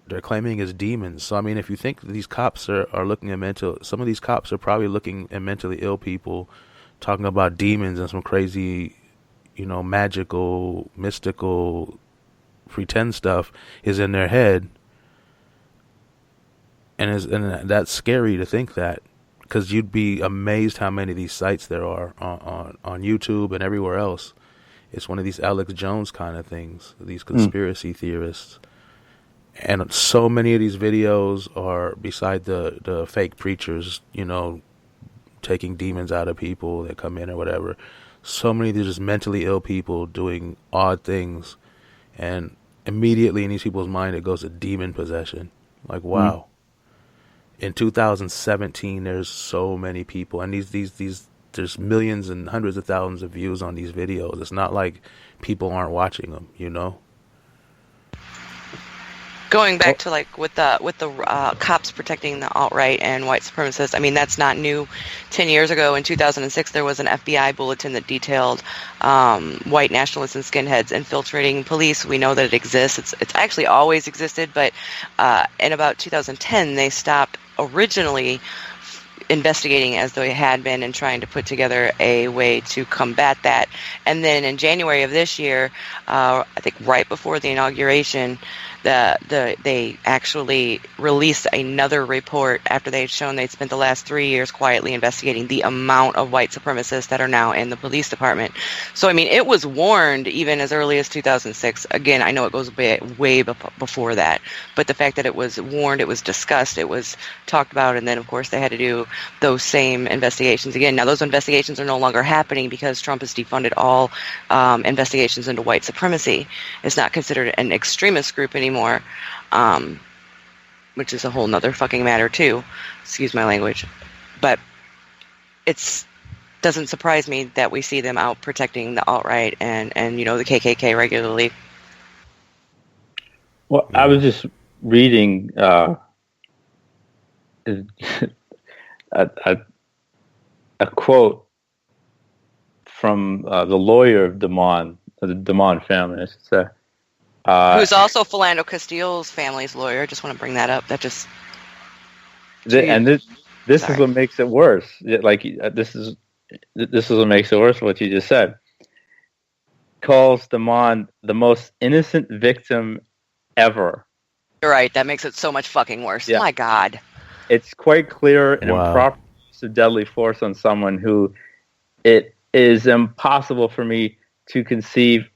they're claiming it's demons. So, if you think these cops are looking at some of these cops are probably looking at mentally ill people, talking about demons and some crazy, magical, mystical, pretend stuff is in their head. And that's scary to think that, because you'd be amazed how many of these sites there are on YouTube and everywhere else. It's one of these Alex Jones kind of things, these conspiracy theorists. And so many of these videos are, beside the fake preachers, you know, taking demons out of people that come in or whatever, so many of these just mentally ill people doing odd things. And immediately in these people's mind, it goes to demon possession. Like, wow. In 2017, there's so many people, and these there's millions and hundreds of thousands of views on these videos. It's not like people aren't watching them, you know. Going back to like with the cops protecting the alt-right and white supremacists, I mean, that's not new. 10 years ago, in 2006, there was an FBI bulletin that detailed white nationalists and skinheads infiltrating police. We know that it exists. It's actually always existed, but in about 2010, they stopped originally investigating as they had been and trying to put together a way to combat that. And then in January of this year, I think right before the inauguration, they actually released another report after they had shown they'd spent the last 3 years quietly investigating the amount of white supremacists that are now in the police department. So, I mean, it was warned even as early as 2006. Again, I know it goes way before that, but the fact that it was warned, it was discussed, it was talked about, and then, of course, they had to do those same investigations again. Now, those investigations are no longer happening because Trump has defunded all investigations into white supremacy. It's not considered an extremist group anymore. Which is a whole nother fucking matter too. Excuse my language. But it doesn't surprise me that we see them out protecting the alt-right and you know, the KKK regularly. Well, I was just reading a quote from the lawyer of the DeMond family. I should say. Who's also Philando Castile's family's lawyer. Just want to bring that up. That just this is what makes it worse. This is what makes it worse. What you just said. Calls DeMond the most innocent victim ever. You're right. That makes it so much fucking worse. Yeah. My God. It's quite clear an improper use of deadly force on someone who it is impossible for me to conceive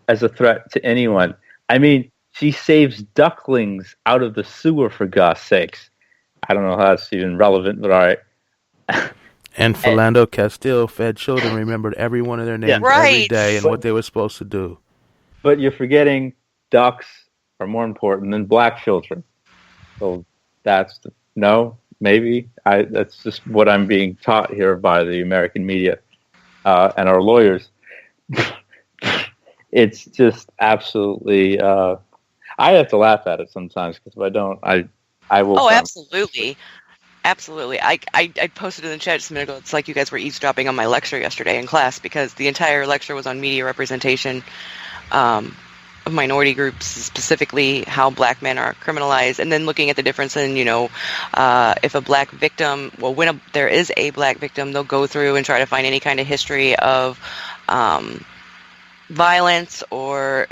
as a threat to anyone. I mean, she saves ducklings out of the sewer, for God's sakes. I don't know how that's even relevant, but all right. And Philando Castile fed children, remembered every one of their names every day and what they were supposed to do. But you're forgetting ducks are more important than black children. So that's maybe that's just what I'm being taught here by the American media and our lawyers. It's just absolutely. I have to laugh at it sometimes because if I don't, I will. Oh, absolutely, absolutely. I posted in the chat just a minute ago. It's like you guys were eavesdropping on my lecture yesterday in class because the entire lecture was on media representation of minority groups, specifically how black men are criminalized, and then looking at the difference in, you know, if a black victim, when there is a black victim, they'll go through and try to find any kind of history of violence or,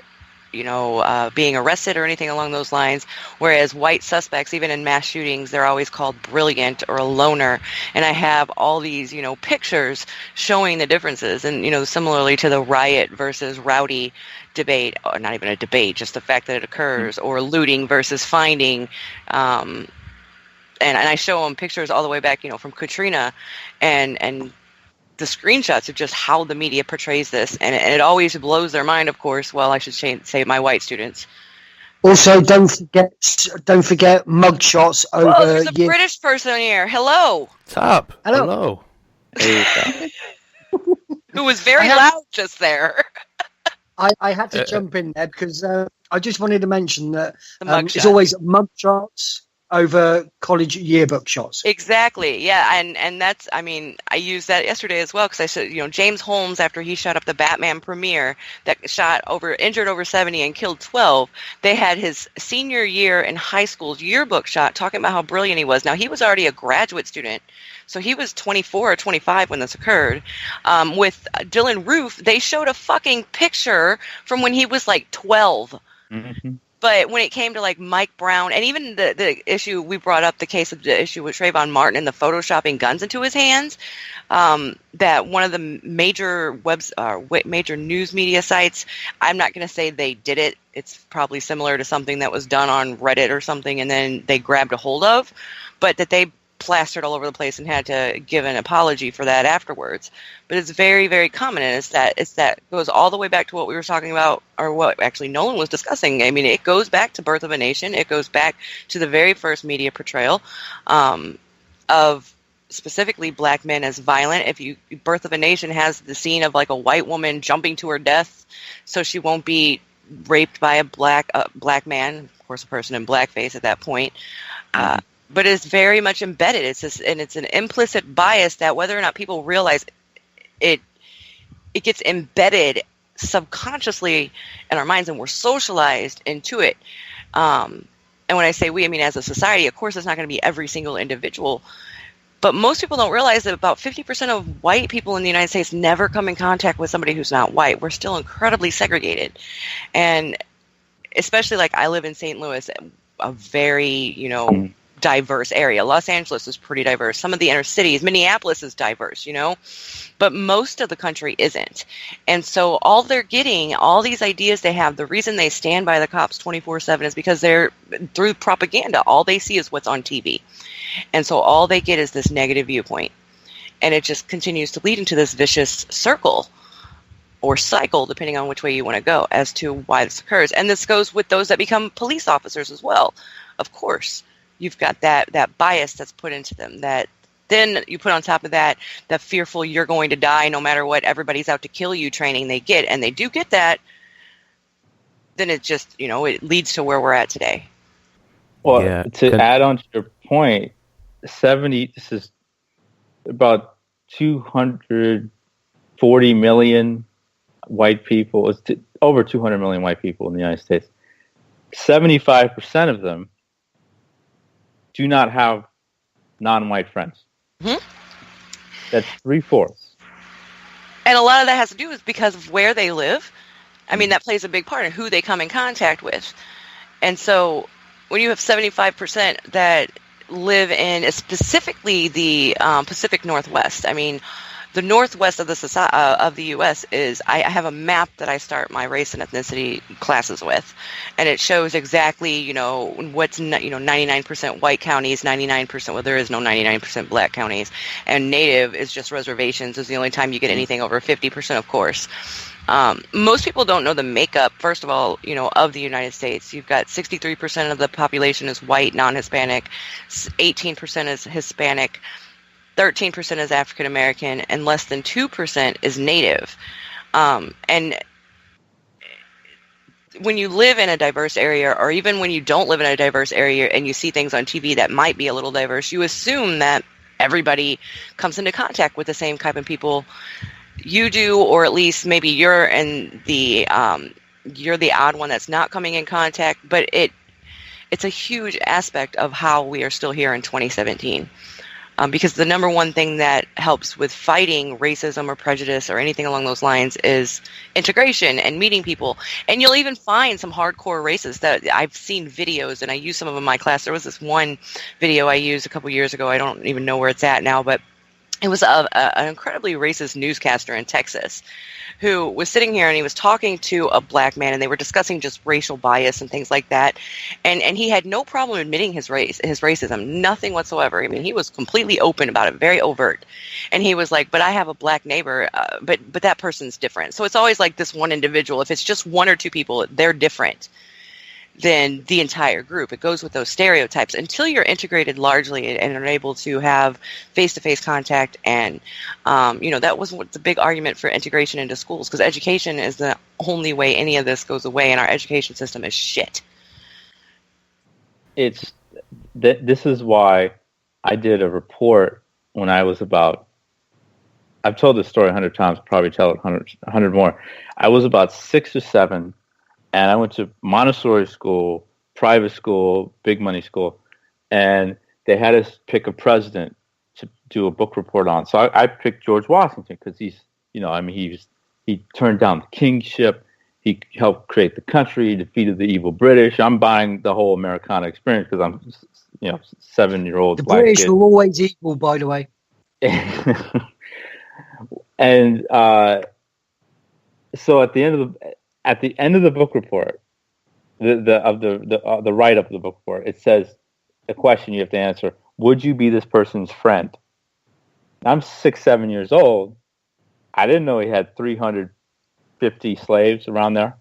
you know, being arrested or anything along those lines, whereas white suspects, even in mass shootings, they're always called brilliant or a loner. And I have all these, you know, pictures showing the differences. And, you know, similarly to the riot versus rowdy debate, or not even a debate, just the fact that it occurs, or looting versus finding. And I show them pictures all the way back, you know, from Katrina and the screenshots of just how the media portrays this, and it always blows their mind, of course. Well, I should say my white students. Also, don't forget mugshots over. Whoa, there's a British person here. Hello. Top. Hello. Who was very loud just there. I had to jump in there because I just wanted to mention that it's always mugshots over college yearbook shots. Exactly, yeah, and that's, I mean, I used that yesterday as well because I said, you know, James Holmes, after he shot up the Batman premiere that injured over 70 and killed 12, they had his senior year in high school's yearbook shot talking about how brilliant he was. Now, he was already a graduate student, so he was 24 or 25 when this occurred. With Dylan Roof, they showed a fucking picture from when he was like 12. Mm-hmm. But when it came to like Mike Brown and even the issue we brought up, the case of the issue with Trayvon Martin and the photoshopping guns into his hands, that one of the major major news media sites, I'm not going to say they did it. It's probably similar to something that was done on Reddit or something and then they grabbed a hold of, but that they plastered all over the place and had to give an apology for that afterwards. But it's very, very common, and it's that goes all the way back to what we were talking about, or what actually Nolan was discussing. I mean, it goes back to Birth of a Nation. It goes back to the very first media portrayal of specifically black men as violent. Birth of a Nation has the scene of like a white woman jumping to her death so she won't be raped by a black man, of course, a person in blackface at that point. But it's very much embedded. And it's an implicit bias that whether or not people realize it gets embedded subconsciously in our minds, and we're socialized into it. And when I say we, I mean as a society. Of course, it's not going to be every single individual. But most people don't realize that about 50% of white people in the United States never come in contact with somebody who's not white. We're still incredibly segregated. And especially like I live in St. Louis, a very, diverse area. Los Angeles is pretty diverse. Some of the inner cities, Minneapolis is diverse, but most of the country isn't. And so all they're getting, all these ideas they have, the reason they stand by the cops 24/7 is because they're through propaganda. All they see is what's on TV. And so all they get is this negative viewpoint. And it just continues to lead into this vicious circle or cycle, depending on which way you want to go, as to why this occurs. And this goes with those that become police officers as well. Of course, you've got that bias that's put into them, that then you put on top of that the fearful you're going to die no matter what, everybody's out to kill you training they get, and they do get that, then it just, it leads to where we're at today. Well, yeah. To add on to your point, this is about 240 million white people, it's over 200 million white people in the United States. 75% of them do not have non-white friends. Mm-hmm. That's 3/4. And a lot of that has to do is because of where they live. I mean, that plays a big part in who they come in contact with. And so when you have 75% that live in specifically the Pacific Northwest, I mean, the Northwest of the U.S. is, I have a map that I start my race and ethnicity classes with, and it shows exactly, what's, 99% white counties, 99%, well, there is no 99% black counties, and native is just reservations is the only time you get anything over 50%, of course. Most people don't know the makeup, first of all, of the United States. You've got 63% of the population is white, non-Hispanic, 18% is Hispanic, 13% is African American, and less than 2% is Native. And when you live in a diverse area, or even when you don't live in a diverse area and you see things on TV that might be a little diverse, you assume that everybody comes into contact with the same type of people you do, or at least maybe you're the odd one that's not coming in contact. But it's a huge aspect of how we are still here in 2017. Because the number one thing that helps with fighting racism or prejudice or anything along those lines is integration and meeting people. And you'll even find some hardcore racists that I've seen videos, and I use some of them in my class. There was this one video I used a couple years ago. I don't even know where it's at now, but it was an incredibly racist newscaster in Texas who was sitting here, and he was talking to a black man, and they were discussing just racial bias and things like that. And he had no problem admitting his racism, nothing whatsoever. I mean, he was completely open about it, very overt. And he was like, but I have a black neighbor, but that person's different. So it's always like this one individual. If it's just one or two people, they're different than the entire group. It goes with those stereotypes until you're integrated largely and are able to have face-to-face contact. And, that was the big argument for integration into schools, because education is the only way any of this goes away, and our education system is shit. This is why I did a report when I was I've told this story 100 times, probably tell it 100 more. I was about 6 or 7, and I went to Montessori school, private school, big money school, and they had us pick a president to do a book report on. So I picked George Washington because he turned down the kingship. he helped create the country, he defeated the evil British. I'm buying the whole Americana experience because I'm, 7-year-old the black British kid. were always equal, by the way. And so at the end of the book report, the write up of the book report, it says a question you have to answer: would you be this person's friend? I'm 6-7 years old. I didn't know he had 350 slaves around there.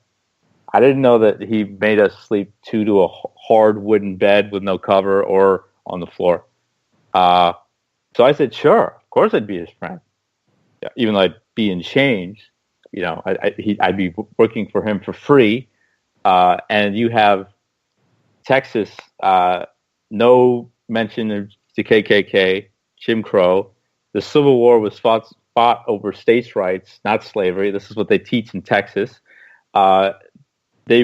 I didn't know that he made us sleep to a hard wooden bed with no cover or on the floor. So I said, sure, of course I'd be his friend. Yeah, even though I'd be in chains, I'd be working for him for free. And you have Texas, no mention of the KKK, Jim Crow. The Civil War was fought over states' rights, not slavery. This is what they teach in Texas. They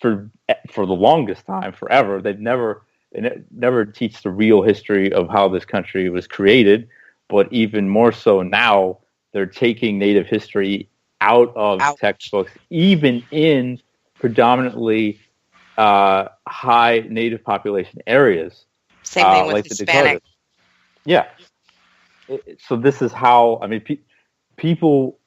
for the longest time, forever, they never teach the real history of how this country was created. But even more so now, they're taking Native history out of textbooks, even in predominantly high Native population areas. Same thing with like Hispanic. Yeah. So this is how, people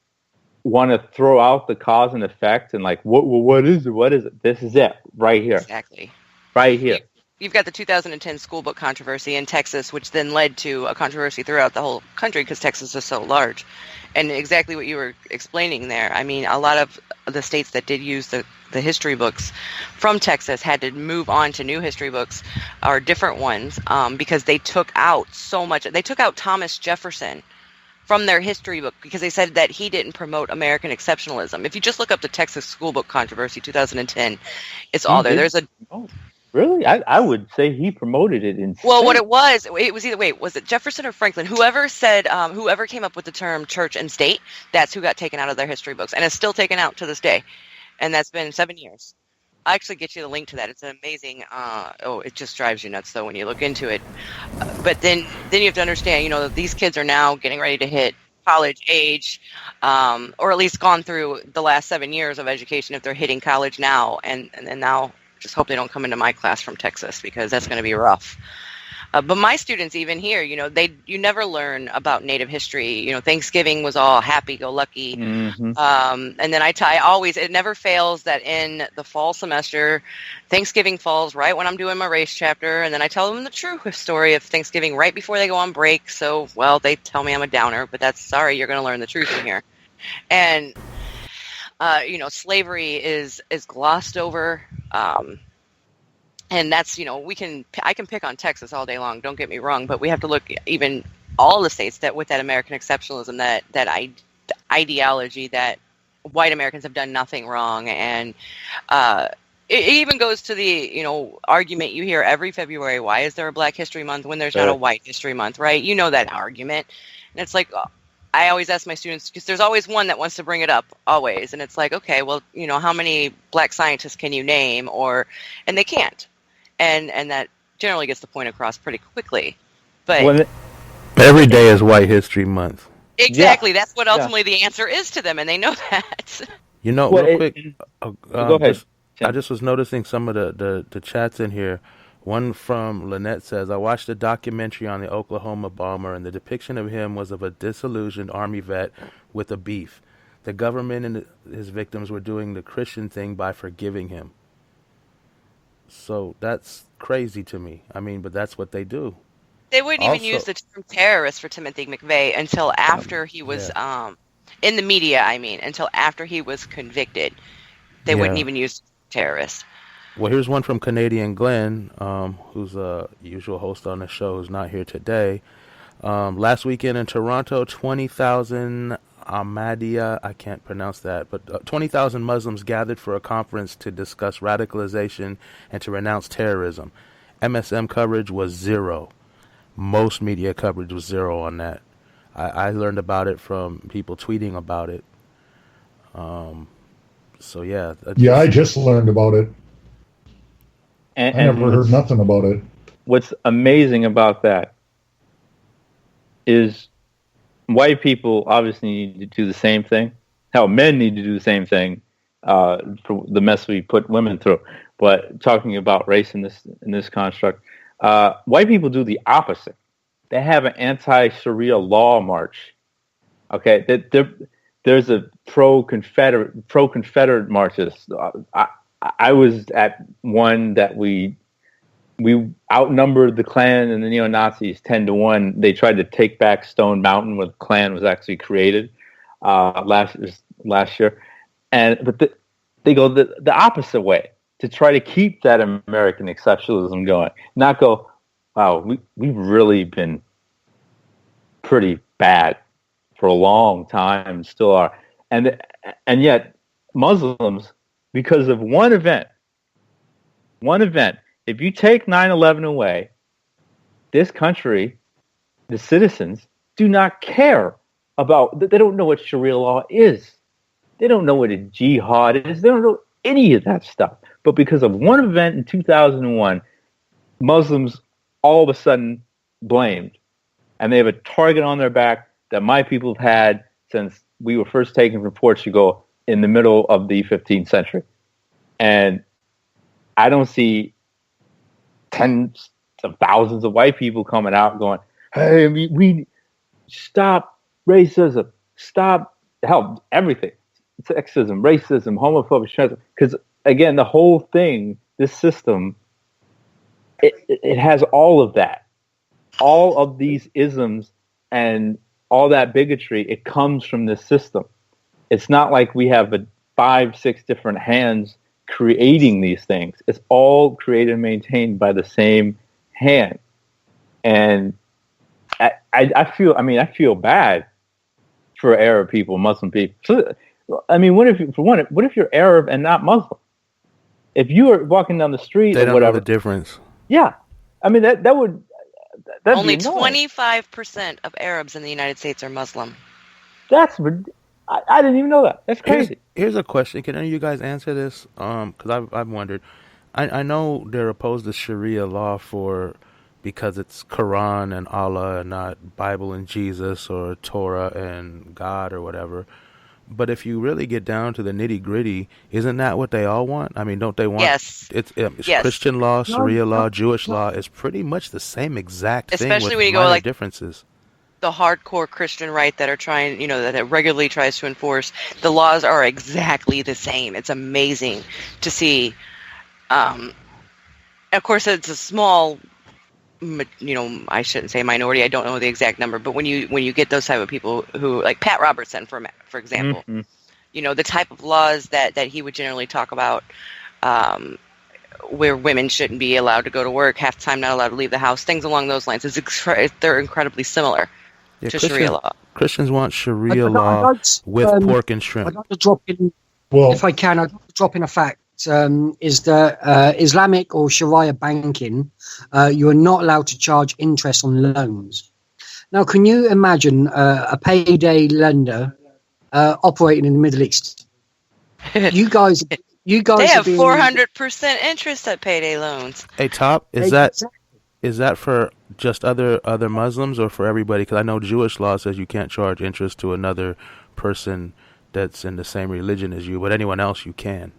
want to throw out the cause and effect and like, what is it? What is it? This is it right here. Exactly. Right here. You've got the 2010 school book controversy in Texas, which then led to a controversy throughout the whole country because Texas is so large. And exactly what you were explaining there. I mean, a lot of the states that did use the history books from Texas had to move on to new history books or different ones because they took out so much. They took out Thomas Jefferson from their history book because they said that he didn't promote American exceptionalism. If you just look up the Texas school book controversy 2010, it's all there. There's a... Oh. Really? I would say he promoted it in. Well, what it was either, was it Jefferson or Franklin? Whoever said, whoever came up with the term church and state, that's who got taken out of their history books. And it's still taken out to this day. And that's been 7 years. I'll actually get you the link to that. It's an amazing, it just drives you nuts, though, when you look into it. But then you have to understand, these kids are now getting ready to hit college age, or at least gone through the last 7 years of education if they're hitting college now. And now... just hope they don't come into my class from Texas because that's going to be rough. But my students, even here, you never learn about Native history. Thanksgiving was all happy-go-lucky. Mm-hmm. And then it never fails that in the fall semester, Thanksgiving falls right when I'm doing my race chapter. And then I tell them the true story of Thanksgiving right before they go on break. So, they tell me I'm a downer, but that's sorry, you're going to learn the truth in here. And, slavery is glossed over. And that's, I can pick on Texas all day long, don't get me wrong, but we have to look even all the states that with that American exceptionalism, that ideology that white Americans have done nothing wrong. And it even goes to the, argument you hear every February, why is there a Black History Month when there's not a White History Month, right? You know that argument. And it's like, I always ask my students, because there's always one that wants to bring it up, always. And it's like, okay, well, how many Black scientists can you name? And they can't. And that generally gets the point across pretty quickly. But every day is White History Month. Exactly. Yeah. That's what ultimately the answer is to them, and they know that. Real quick, go ahead. I just was noticing some of the chats in here. One from Lynette says, I watched a documentary on the Oklahoma bomber, and the depiction of him was of a disillusioned Army vet with a beef. The government and his victims were doing the Christian thing by forgiving him. So that's crazy to me. But that's what they do. They wouldn't even use the term terrorist for Timothy McVeigh until after he was, in the media, until after he was convicted. They wouldn't even use terrorist. Well, here's one from Canadian Glenn, who's a usual host on the show, who's not here today. Last weekend in Toronto, 20,000 Ahmadiyya, I can't pronounce that, but 20,000 Muslims gathered for a conference to discuss radicalization and to renounce terrorism. MSM coverage was zero. Most media coverage was zero on that. I learned about it from people tweeting about it. I just learned about it. I never heard nothing about it. What's amazing about that is white people obviously need to do the same thing. Hell, men need to do the same thing. for the mess we put women through. But talking about race in this construct, white people do the opposite. They have an anti-Sharia law march. Okay, there's a pro-Confederate marches. I was at one that we outnumbered the Klan and the neo-Nazis 10-1. They tried to take back Stone Mountain, where the Klan was actually created last year, but they go the opposite way to try to keep that American exceptionalism going. Not go, wow, we've really been pretty bad for a long time, and still are, and yet Muslims, because of one event. If you take 9/11 away, this country, the citizens, do not care about. They don't know what Sharia law is. They don't know what a jihad is. They don't know any of that stuff. But because of one event in 2001, Muslims all of a sudden blamed, and they have a target on their back that my people have had since we were first taken from Portugal in the middle of the 15th century. And I don't see tens of thousands of white people coming out going, hey, we stop racism, stop everything. Sexism, racism, homophobia, because again, the whole thing, this system, it has all of that. All of these isms and all that bigotry, it comes from this system. It's not like we have 5-6 different hands creating these things. It's all created and maintained by the same hand. And I feel bad for Arab people, Muslim people. So, I mean, what if you're Arab and not Muslim? If you were walking down the street or whatever, know the difference. Yeah, I mean that'd only 25% of Arabs in the United States are Muslim. I didn't even know that. That's crazy. Here's a question. Can any of you guys answer this? Because I've wondered. I know they're opposed to Sharia law because it's Quran and Allah and not Bible and Jesus or Torah and God or whatever. But if you really get down to the nitty gritty, isn't that what they all want? I mean, don't they want? Yes. It's Christian law, Sharia law, Jewish law. It's pretty much the same exact thing. Especially with when you minor go like differences. The hardcore Christian right that are trying, that regularly tries to enforce the laws are exactly the same. It's amazing to see. Of course, it's a small. I shouldn't say minority. I don't know the exact number, but when you get those type of people who, like Pat Robertson, for example, the type of laws that he would generally talk about, where women shouldn't be allowed to go to work, half the time not allowed to leave the house, things along those lines. They're incredibly similar to Sharia law. Christians want Sharia law with pork and shrimp. I'd like to drop in, if I can, I'd like to drop in a fact. Is that Islamic or Sharia banking, you are not allowed to charge interest on loans. Now, can you imagine a payday lender operating in the Middle East? You guys they have 400% interest at payday loans. Hey, Top, is that for just other Muslims or for everybody? Because I know Jewish law says you can't charge interest to another person that's in the same religion as you, but anyone else you can.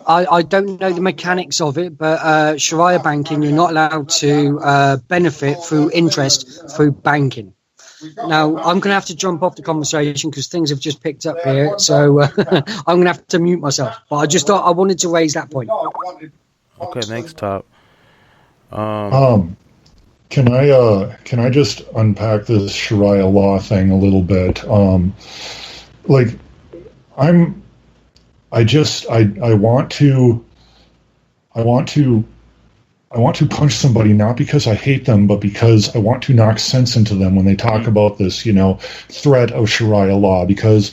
I don't know the mechanics of it, but Sharia banking, you're not allowed to benefit through interest through banking. Now, I'm going to have to jump off the conversation because things have just picked up here, so I'm going to have to mute myself. But I just thought I wanted to raise that point. Okay, thanks, Top. Can I just unpack this Sharia law thing a little bit? I want to punch somebody not because I hate them, but because I want to knock sense into them when they talk about this, threat of Sharia law. Because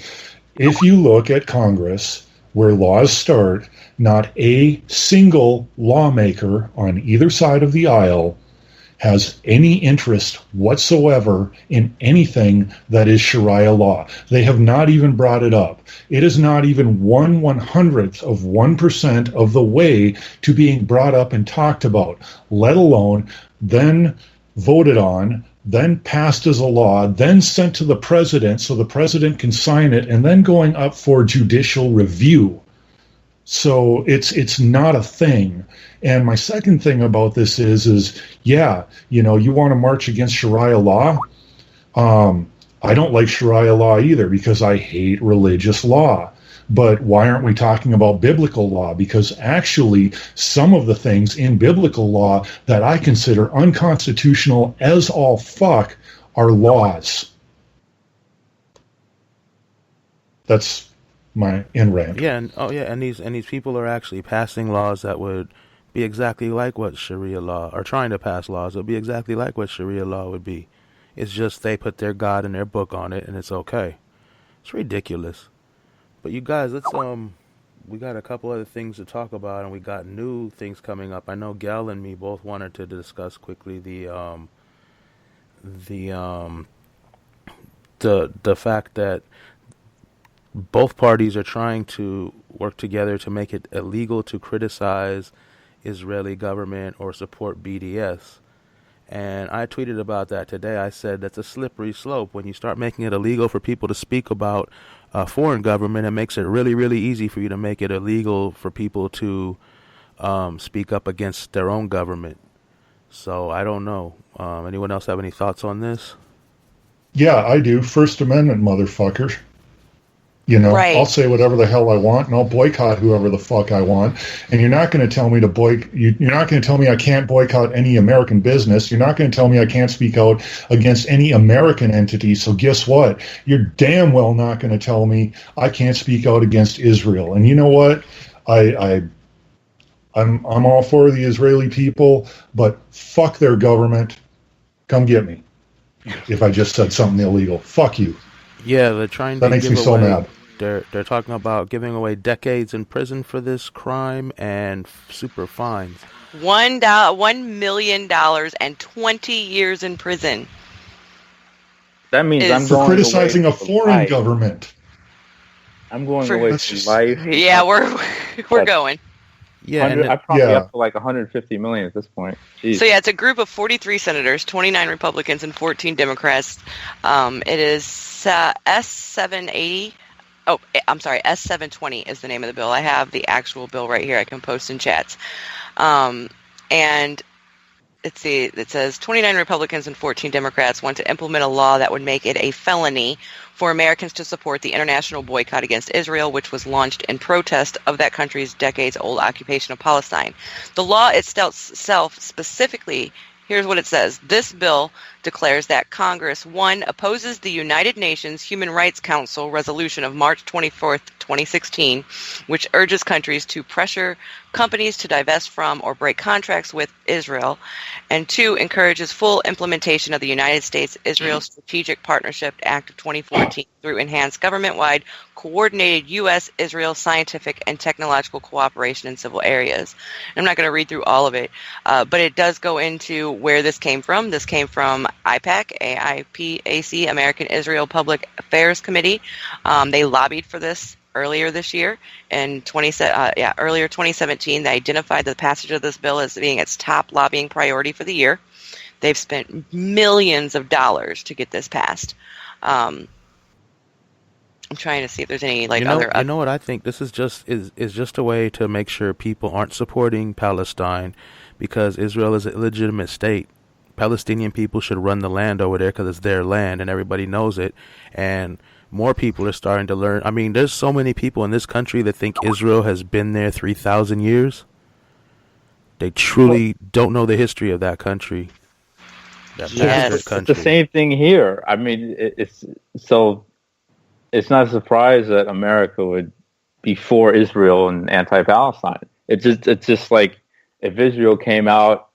if you look at Congress, where laws start, not a single lawmaker on either side of the aisle has any interest whatsoever in anything that is Sharia law. They have not even brought it up. It is not even 1/100th of 1% of the way to being brought up and talked about, let alone then voted on then passed as a law, then sent to the president so the president can sign it, and then going up for judicial review. So it's not a thing. And my second thing about this is yeah, you know, you want to march against Sharia law? I don't like Sharia law either because I hate religious law. But why aren't we talking about biblical law? Because actually, some of the things in biblical law that I consider unconstitutional as all fuck are laws. That's my in rant. Yeah, and these people are actually passing laws that would be exactly like what Sharia law, or trying to pass laws that would be exactly like what Sharia law would be. It's just they put their God and their book on it, and it's okay. It's ridiculous. But you guys, let's we got a couple other things to talk about, and we got new things coming up. I know Gail and me both wanted to discuss quickly the fact that both parties are trying to work together to make it illegal to criticize Israeli government or support BDS. And I tweeted about that today. I said that's a slippery slope. When you start making it illegal for people to speak about a foreign government, it makes it really, really easy for you to make it illegal for people to speak up against their own government. So I don't know. Anyone else have any thoughts on this? Yeah, I do. First Amendment, motherfuckers. You know, right. I'll say whatever the hell I want, and I'll boycott whoever the fuck I want. And you're not going to tell me to you're not going to tell me I can't boycott any American business. You're not going to tell me I can't speak out against any American entity. So guess what? You're damn well not going to tell me I can't speak out against Israel. And you know what? I'm all for the Israeli people, but fuck their government. Come get me. If I just said something illegal, fuck you. Yeah, they're trying to. That makes me so mad. They're talking about giving away decades in prison for this crime and super fines. $1 million and 20 years in prison. That means I'm for going criticizing away a foreign life. government. I'm going away from life. Yeah, we're going. Yeah, I probably up to like 150 million at this point. Jeez. So yeah, it's a group of 43 senators, 29 Republicans, and 14 Democrats. It is S780. Oh, I'm sorry, S720 is the name of the bill. I have the actual bill right here. I can post in chats. And let's see, it says 29 Republicans and 14 Democrats want to implement a law that would make it a felony for Americans to support the international boycott against Israel, which was launched in protest of that country's decades-old occupation of Palestine. The law itself specifically, here's what it says. This bill declares that Congress, 1, opposes the United Nations Human Rights Council resolution of March 24th, 2016, which urges countries to pressure companies to divest from or break contracts with Israel, and 2, encourages full implementation of the United States-Israel Strategic Partnership Act of 2014 through enhanced government-wide coordinated U.S.-Israel scientific and technological cooperation in civil areas. I'm not going to read through all of it, but it does go into where this came from. This came from AIPAC, AIPAC, American Israel Public Affairs Committee. They lobbied for this earlier this year, in earlier 2017. They identified the passage of this bill as being its top lobbying priority for the year. They've spent millions of dollars to get this passed. I'm trying to see if there's any other. You know what I think? This is just a way to make sure people aren't supporting Palestine, because Israel is a legitimate state. Palestinian people should run the land over there because it's their land, and everybody knows it. And more people are starting to learn. I mean, there's so many people in this country that think Israel has been there 3,000 years. They truly don't know the history of that country. It's the same thing here. I mean, it's not a surprise that America would be for Israel and anti-Palestine. It's just like if Israel came out,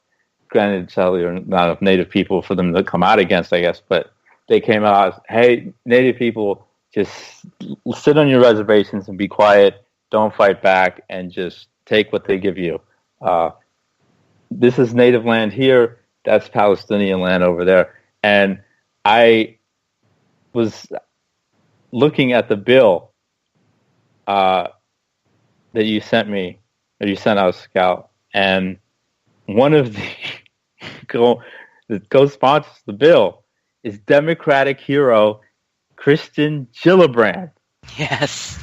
granted, sadly, there are not enough Native people for them to come out against, I guess, but they came out, hey, Native people, just sit on your reservations and be quiet, don't fight back, and just take what they give you. This is Native land here, that's Palestinian land over there. And I was looking at the bill that you sent me, or you sent out, Scout, and one of the that co-sponsors the bill is Democratic hero Kristen Gillibrand. Yes.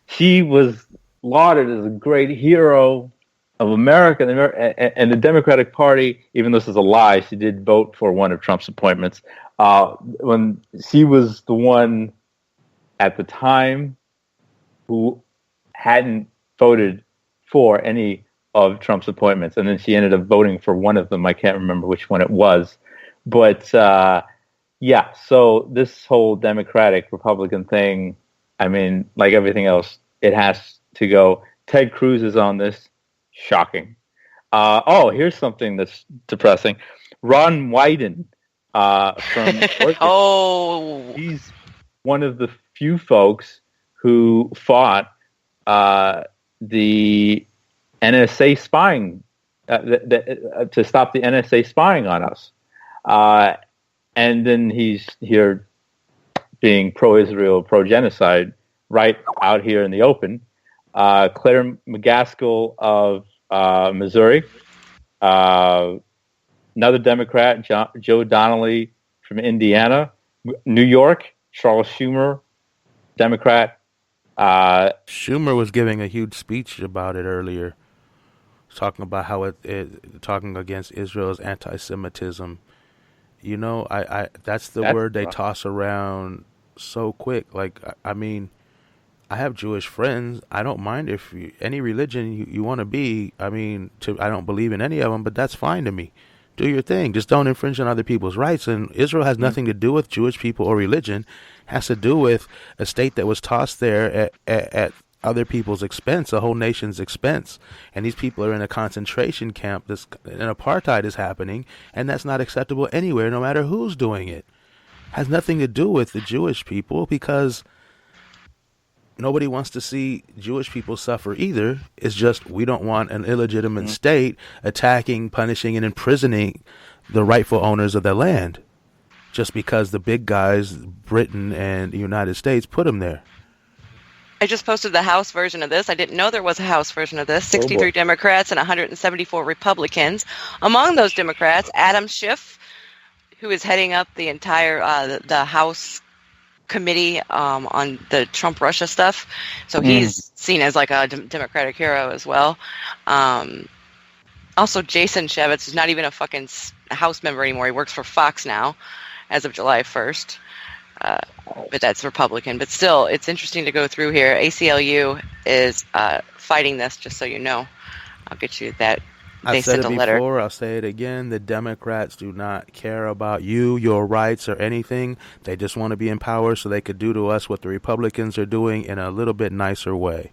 She was lauded as a great hero of America and the Democratic Party. Even though this is a lie, she did vote for one of Trump's appointments. When she was the one at the time who hadn't voted for any of Trump's appointments, and then she ended up voting for one of them. I can't remember which one it was, but yeah. So this whole Democratic-Republican thing, I mean, like everything else, it has to go. Ted Cruz is on this. Shocking. Here's something that's depressing. Ron Wyden from Oregon. He's one of the few folks who fought the NSA spying to stop the NSA spying on us. And then he's here being pro-Israel, pro-genocide, right out here in the open. Claire McCaskill of Missouri, another Democrat, Joe Donnelly from Indiana, New York, Charles Schumer, Democrat. Schumer was giving a huge speech about it earlier, talking about how talking against Israel's anti-Semitism. You know, I that's the word they toss around so quick. Like, I mean, I have Jewish friends. I don't mind if any religion you want to be. I mean, I don't believe in any of them, but that's fine to me. Do your thing. Just don't infringe on other people's rights. And Israel has nothing to do with Jewish people or religion. It has to do with a state that was tossed there at other people's expense, a whole nation's expense. And these people are in a concentration camp. And apartheid is happening, and that's not acceptable anywhere, no matter who's doing it. Has nothing to do with the Jewish people, because nobody wants to see Jewish people suffer either. It's just we don't want an illegitimate state attacking, punishing, and imprisoning the rightful owners of the land just because the big guys, Britain and the United States, put them there. I just posted the House version of this. I didn't know there was a House version of this. 63 Democrats and 174 Republicans. Among those Democrats, Adam Schiff, who is heading up the entire the House committee on the Trump-Russia stuff. So he's seen as like a Democratic hero as well. Also, Jason Shevitz is not even a fucking House member anymore. He works for Fox now as of July 1st. But that's Republican. But still, it's interesting to go through here. ACLU is fighting this, just so you know. I'll get you that. They sent a letter. Before, I'll say it again. The Democrats do not care about you, your rights, or anything. They just want to be in power so they could do to us what the Republicans are doing in a little bit nicer way.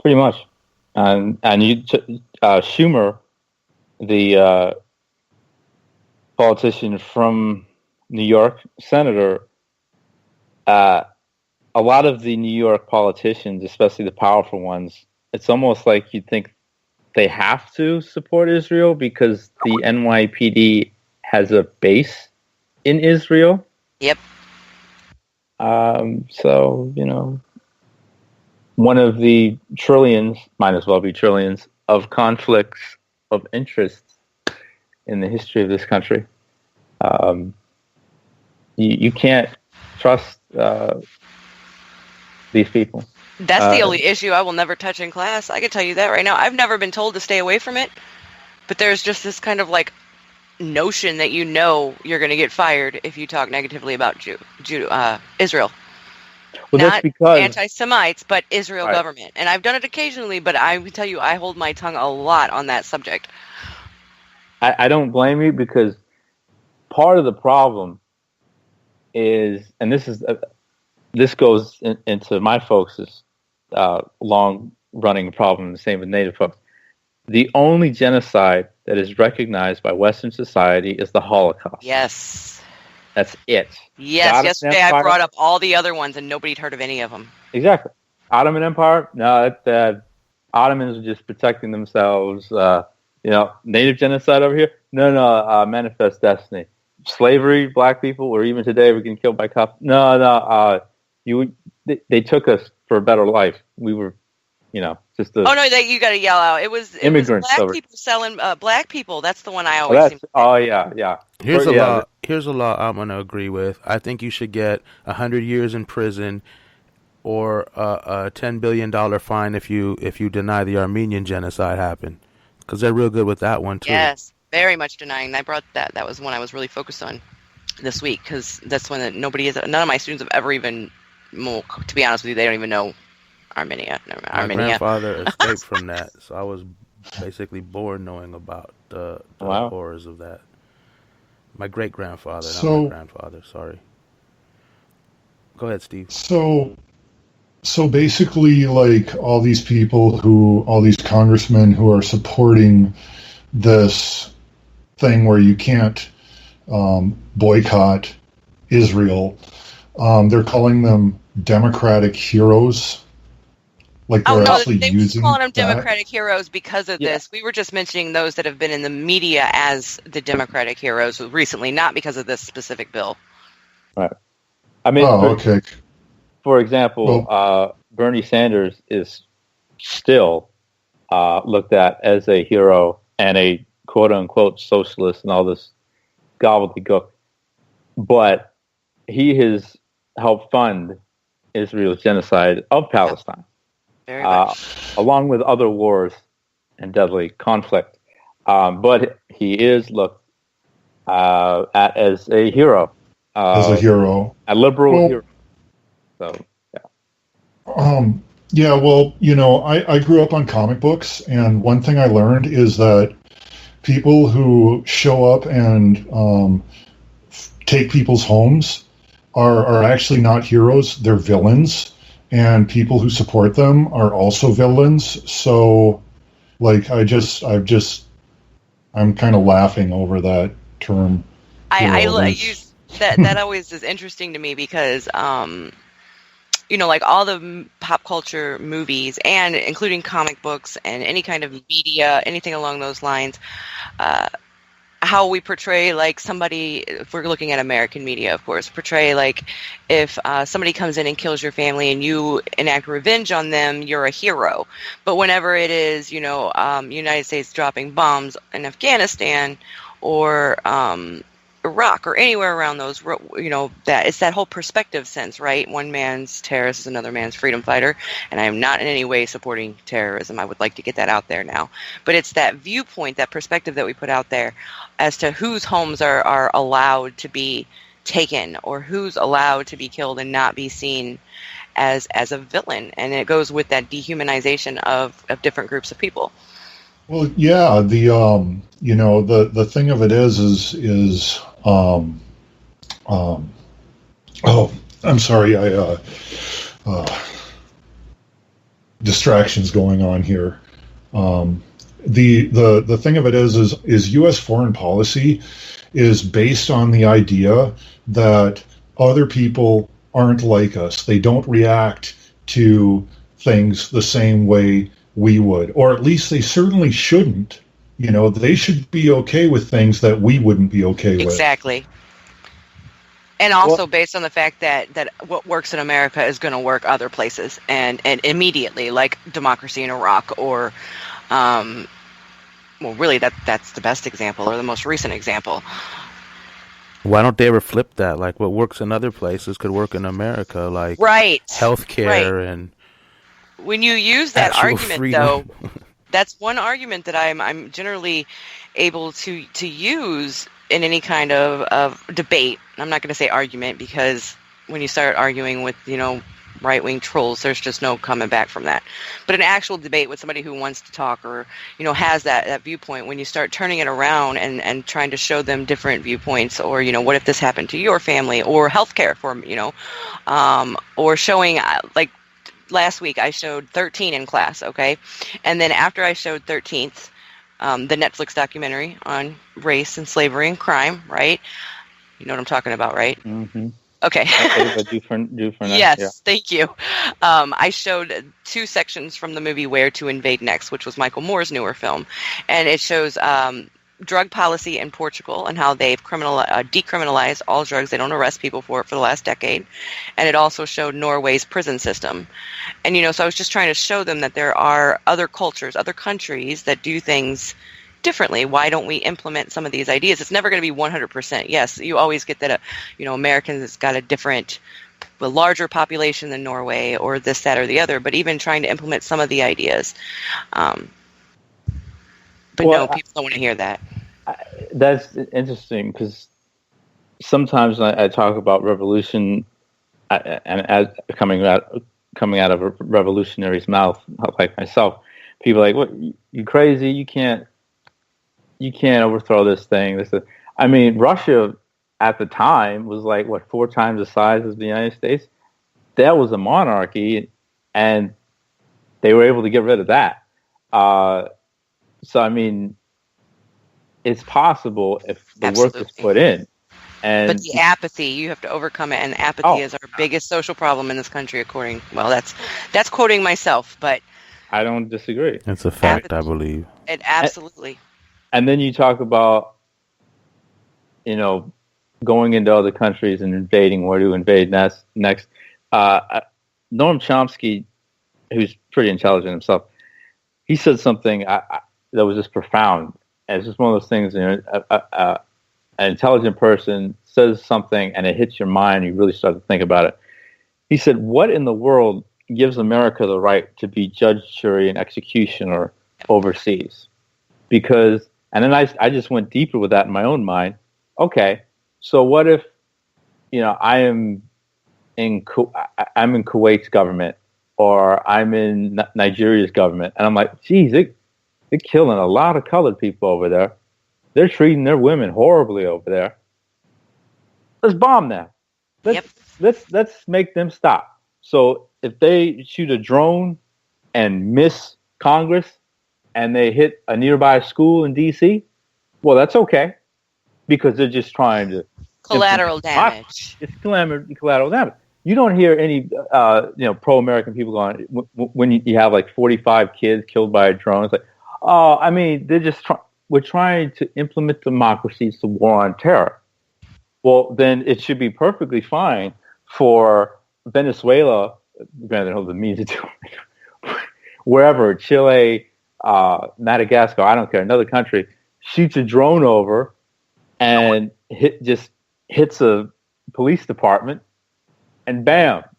Pretty much. And Schumer, the politician from New York, senator, a lot of the New York politicians, especially the powerful ones, it's almost like you'd think they have to support Israel because the NYPD has a base in Israel. Yep. So, you know, one of the trillions, might as well be trillions, of conflicts of interest in the history of this country. You can't trust these people. That's the only issue I will never touch in class. I can tell you that right now. I've never been told to stay away from it, but there's just this kind of like notion that you know you're going to get fired if you talk negatively about Israel. Well, not that's because anti-Semites, but Israel right. government. And I've done it occasionally, but I will tell you, I hold my tongue a lot on that subject. I don't blame you, because part of the problem is, and this goes into my folks' long-running problem, the same with Native folks. The only genocide that is recognized by Western society is the Holocaust. Yes. That's it. Yes, yesterday I brought up all the other ones and nobody'd heard of any of them. Exactly. Ottoman Empire? No, Ottomans were just protecting themselves. Native genocide over here? No, Manifest Destiny. Slavery, black people, or even today we're getting killed by cops. No, they took us for a better life. We were, just the Oh no, you got to yell out. It was immigrants. black over. people selling black people. That's the one I always. Seem to yeah. Here's a law. Here's a law I'm gonna agree with. I think you should get 100 years in prison, or a $10 billion fine if you deny the Armenian genocide happened, because they're real good with that one too. Yes, very much denying. I brought that. That was one I was really focused on this week, because that's one that none of my students have ever even. Well, to be honest with you, they don't even know Armenia. My grandfather escaped from that, so I was basically born knowing about the horrors of that. My great-grandfather, not my grandfather. Sorry. Go ahead, Steve. So basically, like all these congressmen who are supporting this thing where you can't boycott Israel, they're calling them democratic heroes. Like they're actually using calling them democratic heroes because of this. We were just mentioning those that have been in the media as the democratic heroes recently, not because of this specific bill. Right. I mean, okay. For example, Bernie Sanders is still looked at as a hero and a quote-unquote socialist and all this gobbledygook. But he has helped fund Israel's genocide of Palestine. Very much. Along with other wars and deadly conflict. But he is looked at as a hero. As a hero. A liberal hero. So, yeah, well, I grew up on comic books, and one thing I learned is that people who show up and take people's homes are actually not heroes, they're villains. And people who support them are also villains. So, like, I'm kind of laughing over that term. I use that. That always is interesting to me because, like all the pop culture movies, and including comic books and any kind of media, anything along those lines, how we portray like somebody, if we're looking at American media, of course, portray like if somebody comes in and kills your family and you enact revenge on them, you're a hero. But whenever it is, United States dropping bombs in Afghanistan or Iraq or anywhere around those, that it's that whole perspective sense, right? One man's terrorist is another man's freedom fighter, and I am not in any way supporting terrorism. I would like to get that out there now. But it's that viewpoint, that perspective that we put out there as to whose homes are allowed to be taken or who's allowed to be killed and not be seen as a villain. And it goes with that dehumanization of different groups of people. Well, yeah, the thing of it is I'm sorry, distractions going on here. The thing of it is U.S. foreign policy is based on the idea that other people aren't like us. They don't react to things the same way we would, or at least they certainly shouldn't. They should be okay with things that we wouldn't be okay with. Exactly. And also based on the fact that what works in America is going to work other places and immediately, like democracy in Iraq or, really that's the best example or the most recent example. Why don't they ever flip that? Like what works in other places could work in America, like healthcare and. When you use that argument, though, that's one argument that I'm generally able to use in any kind of debate. I'm not going to say argument because when you start arguing with, right-wing trolls, there's just no coming back from that. But an actual debate with somebody who wants to talk or, has that viewpoint, when you start turning it around and trying to show them different viewpoints or, what if this happened to your family or healthcare for, or showing like, last week I showed 13 in class, okay? And then after I showed 13th, the Netflix documentary on race and slavery and crime, right? You know what I'm talking about, right? Mm-hmm. Okay. Do for now. Yes, yeah. Thank you. I showed 2 sections from the movie Where to Invade Next, which was Michael Moore's newer film. And it shows drug policy in Portugal and how they've decriminalized all drugs. They don't arrest people for it for the last decade. And it also showed Norway's prison system. And, so I was just trying to show them that there are other cultures, other countries that do things differently. Why don't we implement some of these ideas? It's never going to be 100%. Yes, you always get that, Americans has got a larger population than Norway or this, that, or the other, but even trying to implement some of the ideas. But no, people don't want to hear that. That's interesting because sometimes I talk about revolution and as coming out of a revolutionary's mouth, like myself, people are like, "What? You crazy? You can't overthrow this thing." I mean, Russia at the time was like 4 times the size of the United States. That was a monarchy, and they were able to get rid of that. So, I mean, it's possible if the work is put in. But the apathy, you have to overcome it, and apathy is our biggest social problem in this country, that's quoting myself, but I don't disagree. It's a fact, I believe. Absolutely. And then you talk about, going into other countries and invading, where to invade next. Noam Chomsky, who's pretty intelligent himself, he said something that was just profound. And it's just one of those things, an intelligent person says something and it hits your mind, and you really start to think about it. He said, what in the world gives America the right to be judge, jury, and executioner overseas? Because, and then I just went deeper with that in my own mind. Okay, so what if, I'm in Kuwait's government, or I'm in Nigeria's government, and I'm like, geez, they're killing a lot of colored people over there. They're treating their women horribly over there. Let's bomb them. Let's make them stop. So if they shoot a drone and miss Congress and they hit a nearby school in D.C., well, that's okay, because they're just trying to collateral damage. It's collateral damage. You don't hear any pro-American people going when you have 45 kids killed by a drone. It's like, oh, I mean, they're just we're trying to implement democracy. It's the war on terror. Well, then it should be perfectly fine for Venezuela, granted, I don't know the means to do it, wherever, Chile, Madagascar, I don't care, another country, shoots a drone over and hits a police department, and bam, a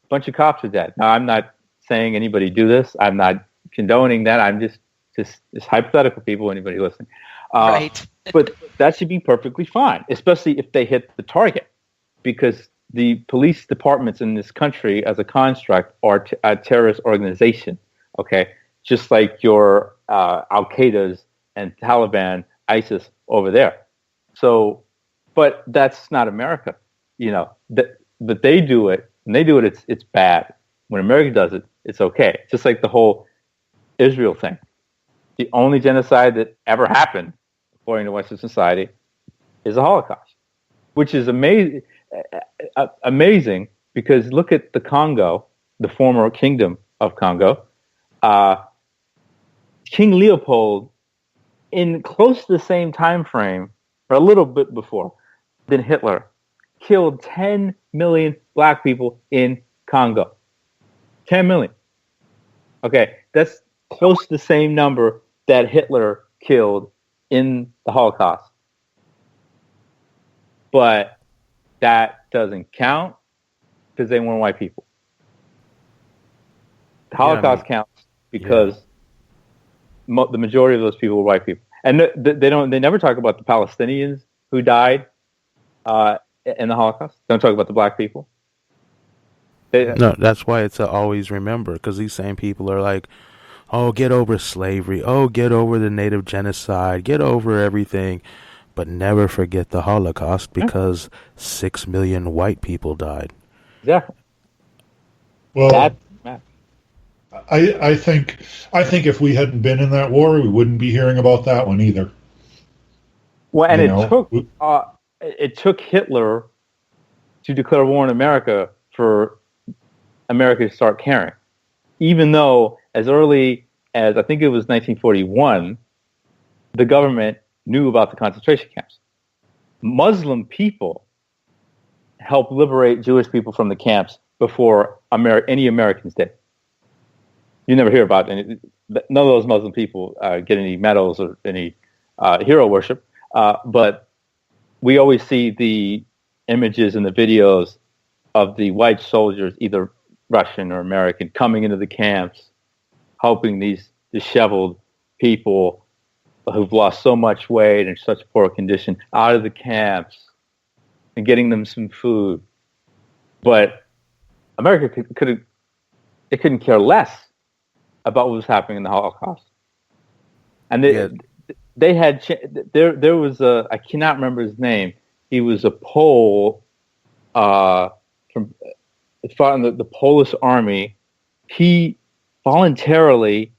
bunch of cops are dead. Now, I'm not saying anybody do this. I'm not condoning that. I'm just hypothetical people, anybody listening. Right. But that should be perfectly fine, especially if they hit the target, because the police departments in this country as a construct are a terrorist organization, okay? Just like your Al-Qaeda's and Taliban, ISIS over there. So, but that's not America, but they do it, and they do it, it's bad. When America does it, it's okay. Just like the whole Israel thing. The only genocide that ever happened, according to Western society, is the Holocaust, which is amazing. Amazing, because look at the Congo, the former kingdom of Congo. King Leopold, in close to the same time frame, or a little bit before, than Hitler, killed 10 million black people in Congo. 10 million. Okay, that's close to the same number that Hitler killed in the Holocaust. But that doesn't count because they weren't white people. The Holocaust counts because the majority of those people were white people, and they never talk about the Palestinians who died in the Holocaust. They don't talk about the black people. No, that's why it's always remember, because these same people are like, oh, get over slavery, oh, get over the native genocide, get over everything, but never forget the Holocaust, because 6 million white people died. Exactly. Well, I think if we hadn't been in that war, we wouldn't be hearing about that one either. Well, and it took Hitler to declare war on America for America to start caring, even though as early as I think it was 1941, the government knew about the concentration camps. Muslim people helped liberate Jewish people from the camps before any Americans did. You never hear about any. None of those Muslim people get any medals or any hero worship, but we always see the images and the videos of the white soldiers, either Russian or American, coming into the camps, helping these disheveled people who've lost so much weight and such poor condition out of the camps and getting them some food. But America couldn't care less about what was happening in the Holocaust. And they had, there was I cannot remember his name. He was a Pole fought in the Polish army. He voluntarily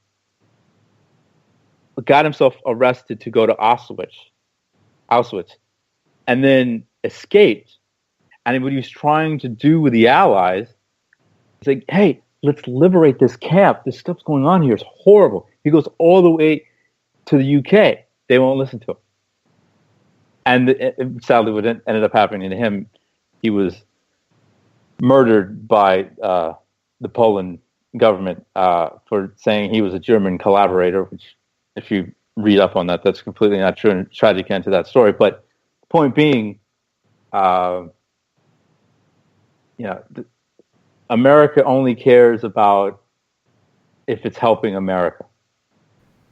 got himself arrested to go to Auschwitz, and then escaped. And what he was trying to do with the Allies is like, hey, let's liberate this camp. This stuff's going on here. It's horrible. He goes all the way to the UK. They won't listen to him. And sadly, what ended up happening to him, he was murdered by the Poland government for saying he was a German collaborator, which, if you read up on that, that's completely not true and tragic end to that story. But the point being, America only cares about if it's helping America.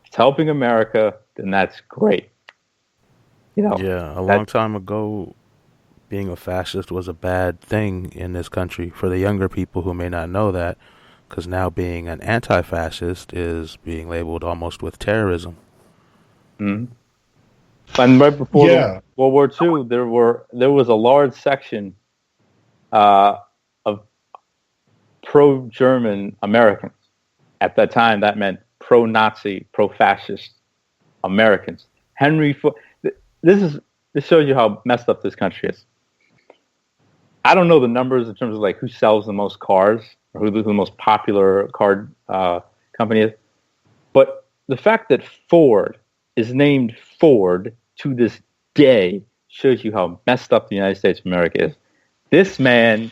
If it's helping America, then that's great. Yeah, a long time ago, being a fascist was a bad thing in this country for the younger people who may not know that, because now being an anti-fascist is being labeled almost with terrorism. Mm-hmm. And right before World War II, there was a large section of pro-German Americans. At that time, that meant pro-Nazi, pro-fascist Americans. Henry Ford. This shows you how messed up this country is. I don't know the numbers in terms of like who sells the most cars or who the most popular car company is, but the fact that Ford is named Ford to this day shows you how messed up the United States of America is. This man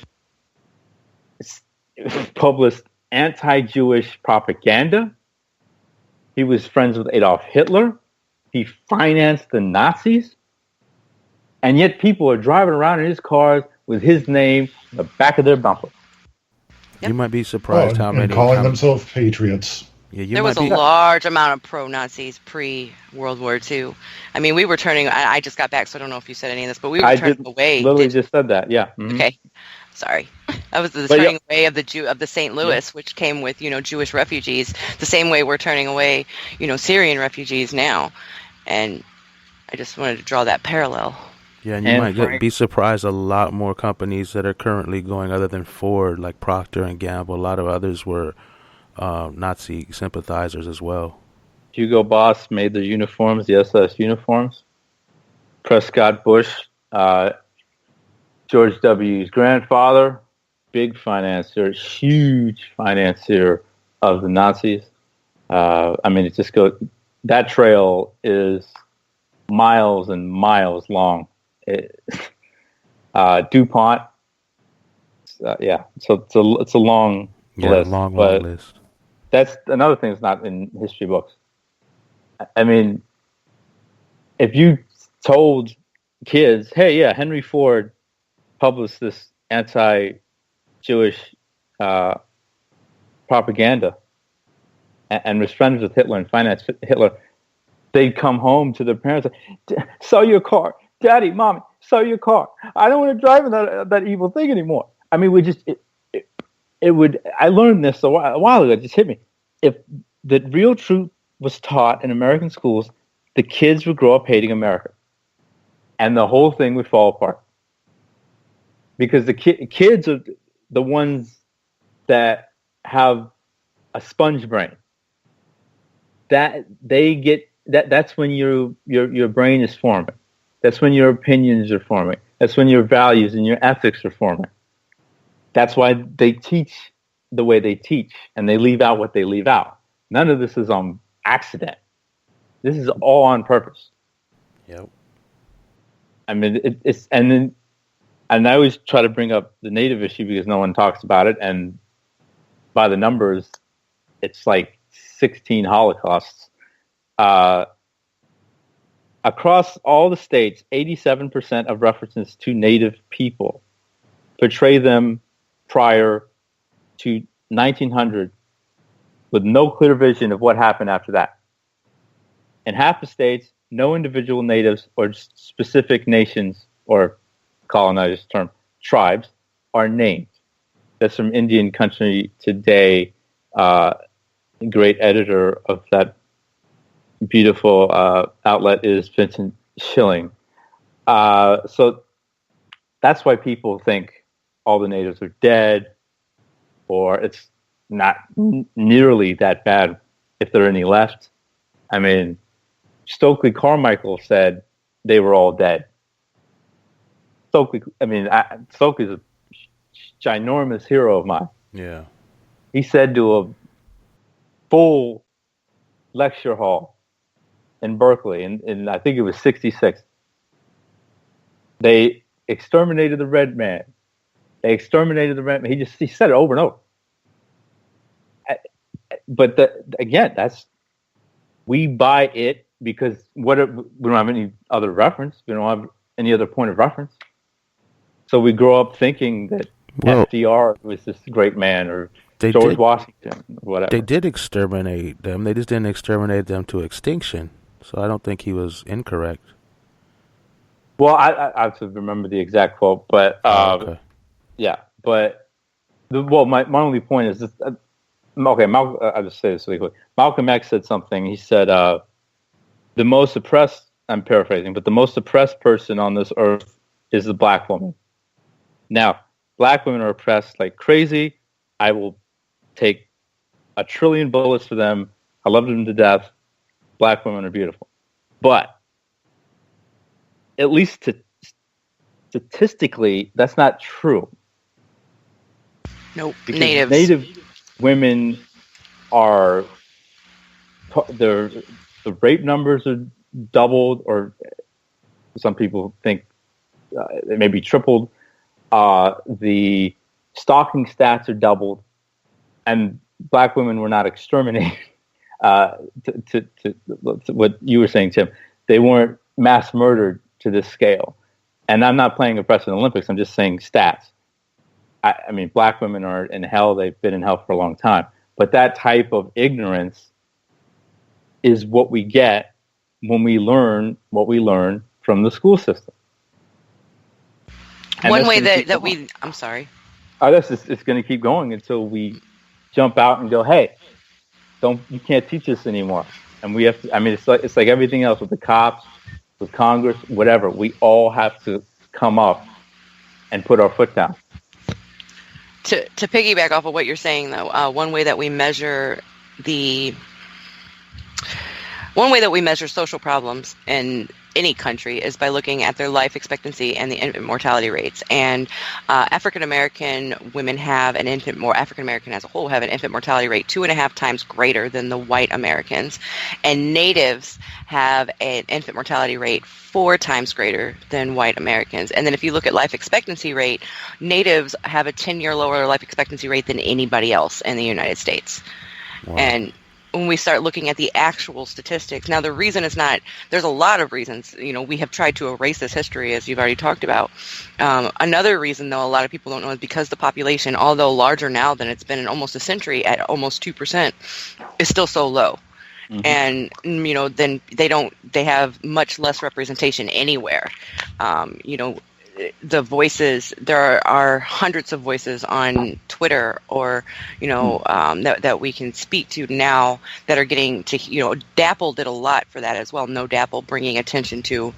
published anti-Jewish propaganda. He was friends with Adolf Hitler. He financed the Nazis. And yet people are driving around in his cars with his name on the back of their bumper. Yep. You might be surprised how many... And calling themselves patriots. Yeah, there was a large amount of pro-Nazis pre-World War II. I mean, we were turning... I just got back, so I don't know if you said any of this, but we were turning away... Literally just said that, yeah. Mm-hmm. Okay. Sorry. That was the turning away of the St. Louis, which came with, Jewish refugees, the same way we're turning away, Syrian refugees now. And I just wanted to draw that parallel. Yeah, and you might be surprised a lot more companies that are currently going other than Ford, like Procter & Gamble. A lot of others were Nazi sympathizers as well. Hugo Boss made the uniforms, the SS uniforms. Prescott Bush, George W.'s grandfather, big financier, huge financier of the Nazis. It just goes... That trail is miles and miles long. DuPont, so it's a long list. Long list. That's another thing that's not in history books. I mean, if you told kids, hey, Henry Ford published this anti-Jewish propaganda and was friends with Hitler and financed Hitler, they'd come home to their parents and say, sell your car. Daddy, Mommy, sell your car. I don't want to drive in that evil thing anymore. I mean, I learned this a while ago. It just hit me. If the real truth was taught in American schools, the kids would grow up hating America. And the whole thing would fall apart. Because the kids are the ones that have a sponge brain. That's when your brain is forming. That's when your opinions are forming. That's when your values and your ethics are forming. That's why they teach the way they teach, and they leave out what they leave out. None of this is on accident. This is all on purpose. Yep. I mean, it's and I always try to bring up the Native issue because no one talks about it, and by the numbers, it's like 16 Holocausts. Across all the states, 87% of references to Native people portray them prior to 1900 with no clear vision of what happened after that. In half the states, no individual natives or specific nations or colonizers term tribes are named. That's from Indian Country Today, great editor of that beautiful outlet is Vincent Schilling. So that's why people think all the natives are dead, or it's not nearly that bad if there are any left. I mean, Stokely Carmichael said they were all dead. Stokely's a ginormous hero of mine. Yeah. He said to a full lecture hall in Berkeley, in I think it was 1966, they exterminated the red man. They exterminated the red man. He said it over and over. But again, we buy it because we don't have any other reference. We don't have any other point of reference. So we grow up thinking that FDR was this great man, or George Washington, or whatever. They did exterminate them. They just didn't exterminate them to extinction. So I don't think he was incorrect. Well, I have to remember the exact quote, but okay. Yeah. But my only point is this. Okay, I'll just say this really quick. Malcolm X said something. He said, "The most oppressed." I'm paraphrasing, but the most oppressed person on this earth is the black woman. Now, black women are oppressed like crazy. I will take 1 trillion bullets for them. I love them to death. Black women are beautiful. But at least statistically, that's not true. Nope. Because Natives. Native women are, the rape numbers are doubled, or some people think they may be tripled. The stalking stats are doubled, and black women were not exterminated. To what you were saying, Tim, they weren't mass murdered to this scale. And I'm not playing oppressive Olympics. I'm just saying stats. I mean, black women are in hell. They've been in hell for a long time. But that type of ignorance is what we get when we learn what we learn from the school system. And one way that we, I'm sorry. It's going to keep going until we jump out and go, hey, you can't teach us anymore. And we have to, I mean, it's like everything else with the cops, with Congress, whatever. We all have to come up and put our foot down. To piggyback off of what you're saying, though, one way that we measure social problems in any country is by looking at their life expectancy and the infant mortality rates. And African American women African American as a whole have an infant mortality rate 2.5 times greater than the white Americans, and Natives have an infant mortality rate 4 times greater than white Americans. And then if you look at life expectancy rate, Natives have a 10-year lower life expectancy rate than anybody else in the United States. Wow. And when we start looking at the actual statistics, now the reason is not, there's a lot of reasons, we have tried to erase this history, as you've already talked about. Another reason, though, a lot of people don't know is because the population, although larger now than it's been in almost a century at almost 2%, is still so low. Mm-hmm. And, then they have much less representation anywhere. The voices, there are hundreds of voices on Twitter or, that we can speak to now that are getting to, DAPL did a lot for that as well. No DAPL bringing attention to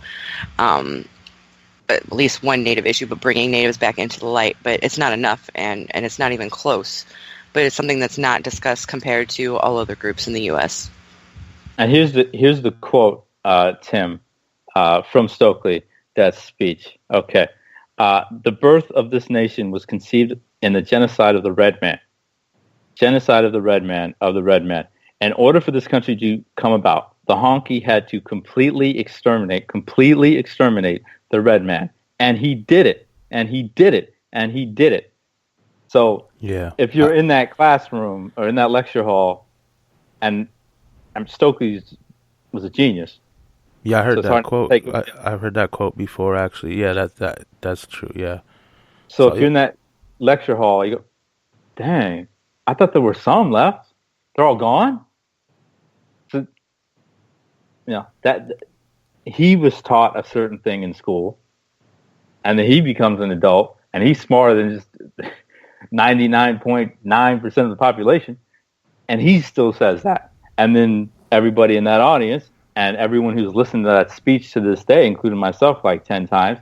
at least one Native issue, but bringing Natives back into the light. But it's not enough, and it's not even close. But it's something that's not discussed compared to all other groups in the U.S. And here's the quote, Tim, from Stokely. Death speech. Okay. The birth of this nation was conceived in the genocide of the red man. Genocide of the red man, In order for this country to come about, the honky had to completely exterminate the red man. And he did it. And he did it. And he did it. So if you're in that classroom or in that lecture hall, and Stokely was a genius. Yeah, I heard that quote. I've heard that quote before, actually. Yeah, that's true. Yeah. So if you're in that lecture hall, you go, dang, I thought there were some left. They're all gone. So, that he was taught a certain thing in school, and then he becomes an adult, and he's smarter than just 99.9% of the population, and he still says that. And then everybody in that audience and everyone who's listened to that speech to this day, including myself like 10 times,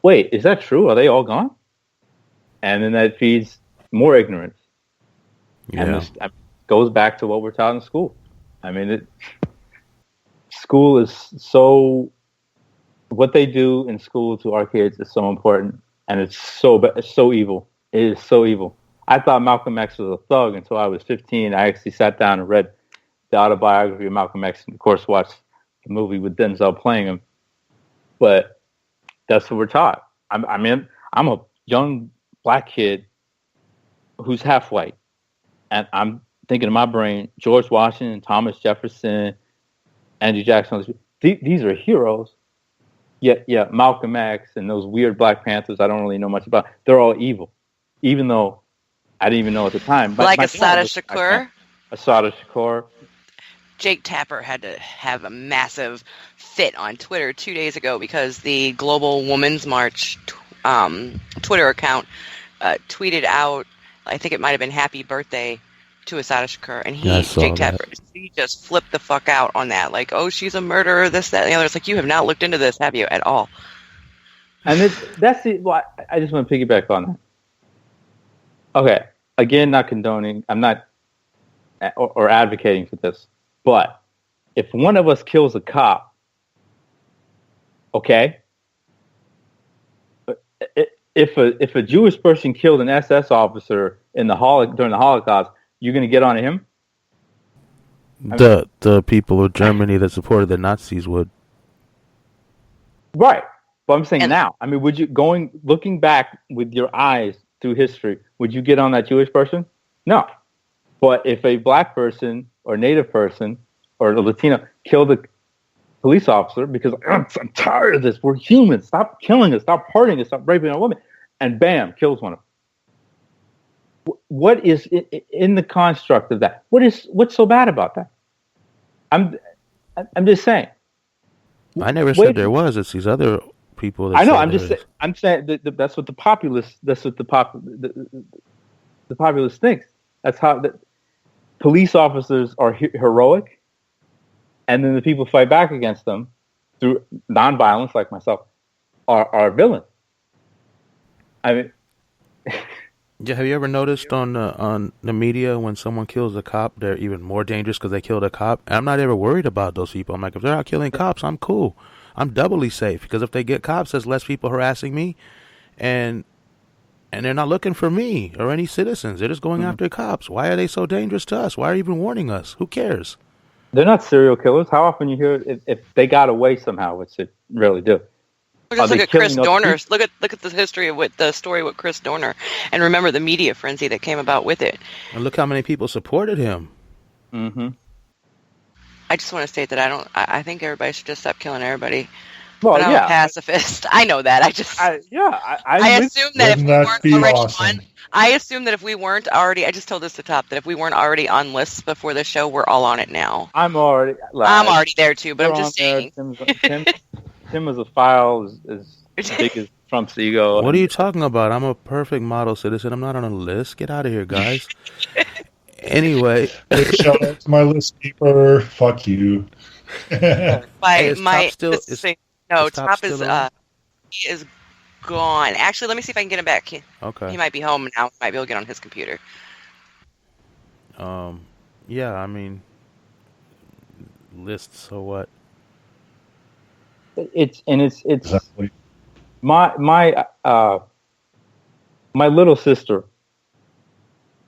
wait, is that true? Are they all gone? And then that feeds more ignorance. Yeah. And this goes back to what we're taught in school. I mean, school is so... What they do in school to our kids is so important, and it's so evil. It is so evil. I thought Malcolm X was a thug until I was 15. I actually sat down and read the autobiography of Malcolm X, and of course watched the movie with Denzel playing him. But that's what we're taught. I'm a young black kid who's half white, and I'm thinking in my brain, George Washington, Thomas Jefferson, Andrew Jackson. These are heroes. Yeah, Malcolm X and those weird Black Panthers I don't really know much about. They're all evil, even though I didn't even know at the time. Like Assata Shakur? Assata Shakur. Jake Tapper had to have a massive fit on Twitter 2 days ago because the Global Women's March Twitter account tweeted out, I think it might have been happy birthday to Assata Shakur, and Jake Tapper, he just flipped the fuck out on that, like, oh, she's a murderer, this, that, and the other. It's like, you have not looked into this, have you, at all? And I just want to piggyback on that. Okay, again, not condoning, I'm not, or advocating for this, but if one of us kills a cop, okay, if a Jewish person killed an SS officer during the Holocaust, you're going to get on him? The people of Germany that supported the Nazis would. Right. But I'm saying now. I mean, would you, looking back with your eyes through history, would you get on that Jewish person? No. But if a black person or native person or a Latino killed a police officer because I'm tired of this, we're humans, stop killing us, stop hurting us, stop raping our women, and bam, kills one of them. What is in the construct of that? What's so bad about that? I'm just saying. I never said there was. It's these other people. That I know. I'm saying that's what the populace. That's what the populace thinks. That's how police officers are heroic, and then the people who fight back against them through nonviolence, like myself, are villains. I mean. Yeah, have you ever noticed on the media when someone kills a cop, they're even more dangerous because they killed a cop? And I'm not ever worried about those people. I'm like, if they're not killing cops, I'm cool. I'm doubly safe because if they get cops, there's less people harassing me, and they're not looking for me or any citizens. They're just going after cops. Why are they so dangerous to us? Why are you even warning us? Who cares? They're not serial killers. How often you hear if they got away somehow, which they really do. Just look at Chris Dorner. Look at the history of the story with Chris Dorner, and remember the media frenzy that came about with it. And look how many people supported him. Mm-hmm. I just want to state that I think everybody should just stop killing everybody. Well, I'm a pacifist. I know that. I assume that if we weren't already on. I assume that if we weren't already. I just told this to Top that if we weren't already on lists before the show, we're all on it now. I'm already there too, but I'm just saying. Tim as a file is as big as Trump's ego. What are you talking about? I'm a perfect model citizen. I'm not on a list. Get out of here, guys. Anyway. Shout out to my list keeper. Fuck you. Top is gone. Actually, let me see if I can get him back. Okay. He might be home now. Might be able to get on his computer. Yeah, I mean, lists, so what? It's exactly. My little sister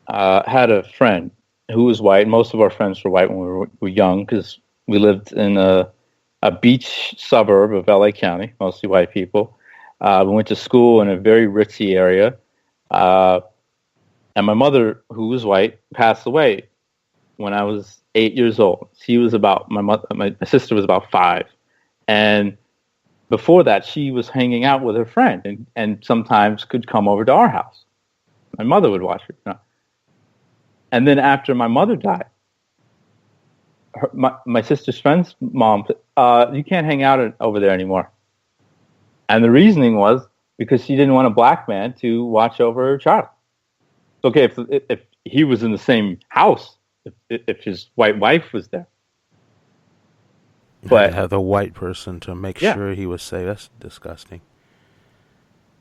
had a friend who was white. Most of our friends were white when we were young because We lived in a beach suburb of LA County, mostly white people. We went to school in a very ritzy area. And my mother, who was white, passed away when I was 8 years old. My sister was about 5. And before that, she was hanging out with her friend and sometimes could come over to our house. My mother would watch her. And then after my mother died, my sister's friend's mom said, you can't hang out over there anymore. And the reasoning was because she didn't want a black man to watch over her child. Okay, if he was in the same house, if his white wife was there. But have the white person to make sure he was safe. That's disgusting.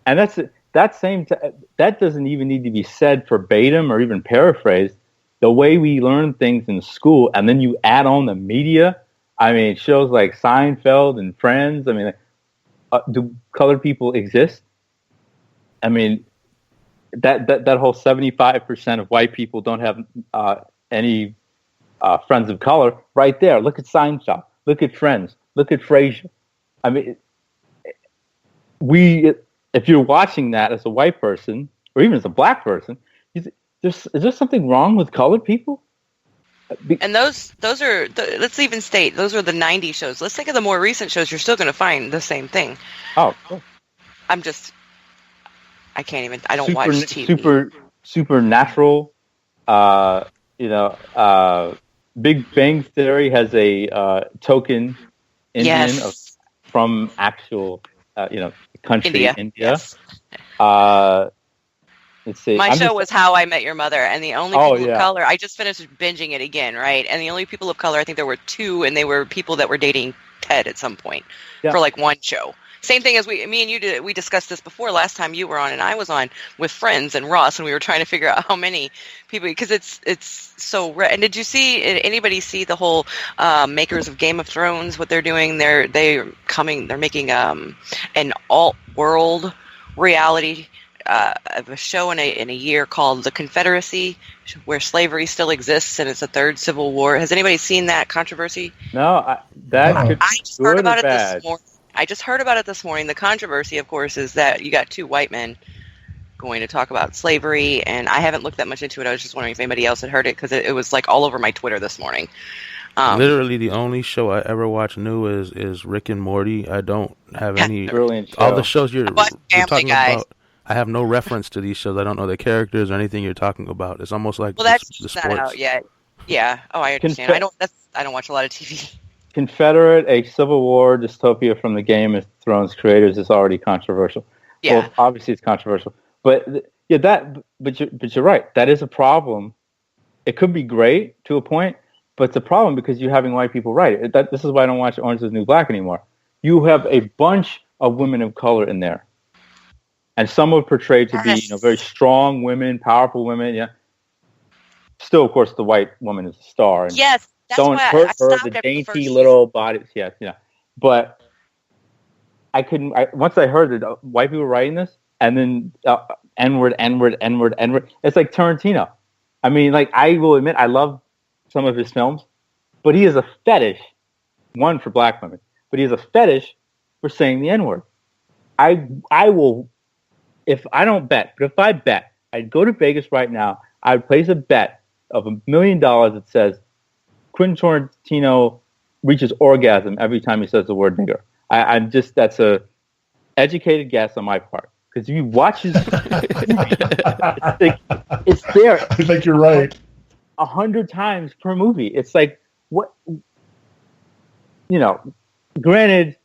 And that doesn't even need to be said verbatim or even paraphrased. The way we learn things in school, and then you add on the media. I mean, shows like Seinfeld and Friends. I mean, do colored people exist? I mean, that whole 75% of white people don't have any friends of color. Right there, look at Seinfeld. Look at Friends. Look at Frasier. I mean, if you're watching that as a white person, or even as a black person, is there something wrong with colored people? And those are, let's even state, those are the 90s shows. Let's think of the more recent shows. You're still going to find the same thing. Oh, cool. I don't watch TV. Supernatural, Big Bang Theory has a token Indian from actual, country, India. Yes. Let's see. My show was How I Met Your Mother, and the only people of color, I just finished binging it again, right? And the only people of color, I think there were 2, and they were people that were dating Ted at some point for like one show. Same thing as me and you did. We discussed this before last time you were on and I was on with Friends and Ross, and we were trying to figure out how many people, because it's so rare. And did anybody see the whole makers of Game of Thrones? What they're doing? They're making an alt-world reality of a show in a year called The Confederacy, where slavery still exists and it's a third civil war. Has anybody seen that controversy? No, I just heard about it this morning. I just heard about it this morning. The controversy, of course, is that you got 2 white men going to talk about slavery, and I haven't looked that much into it. I was just wondering if anybody else had heard it, because it was like all over my Twitter this morning. Literally, the only show I ever watch new is Rick and Morty. I don't have any. Brilliant show. All the shows you're talking Guy. about, I have no reference to these shows. I don't know the characters or anything you're talking about. It's almost like that's the sports. Not out yet. Yeah. Oh, I understand. I don't watch a lot of TV. Confederate, a Civil War dystopia from the Game of Thrones creators, is already controversial. Yeah. Well, obviously it's controversial, but you're right. That is a problem. It could be great to a point, but it's a problem because you're having white people write it. This is why I don't watch Orange Is the New Black anymore. You have a bunch of women of color in there, and some are portrayed to be very strong women, powerful women. Yeah. Still, of course, the white woman is a star. And yes. That's don't hurt her, the dainty little body. Yes, But I couldn't. Once I heard that white people were writing this, and then N-word. It's like Tarantino. I mean, like, I will admit I love some of his films, but he has a fetish, one, for black women, but he has a fetish for saying the N-word. I will, if I don't bet, but if I bet, I'd go to Vegas right now. I'd place a bet of $1 million that says Quentin Tarantino reaches orgasm every time he says the word nigger. That's a educated guess on my part. Because if you watch his it's there. I think you're right. 100 times per movie. It's like, what, granted,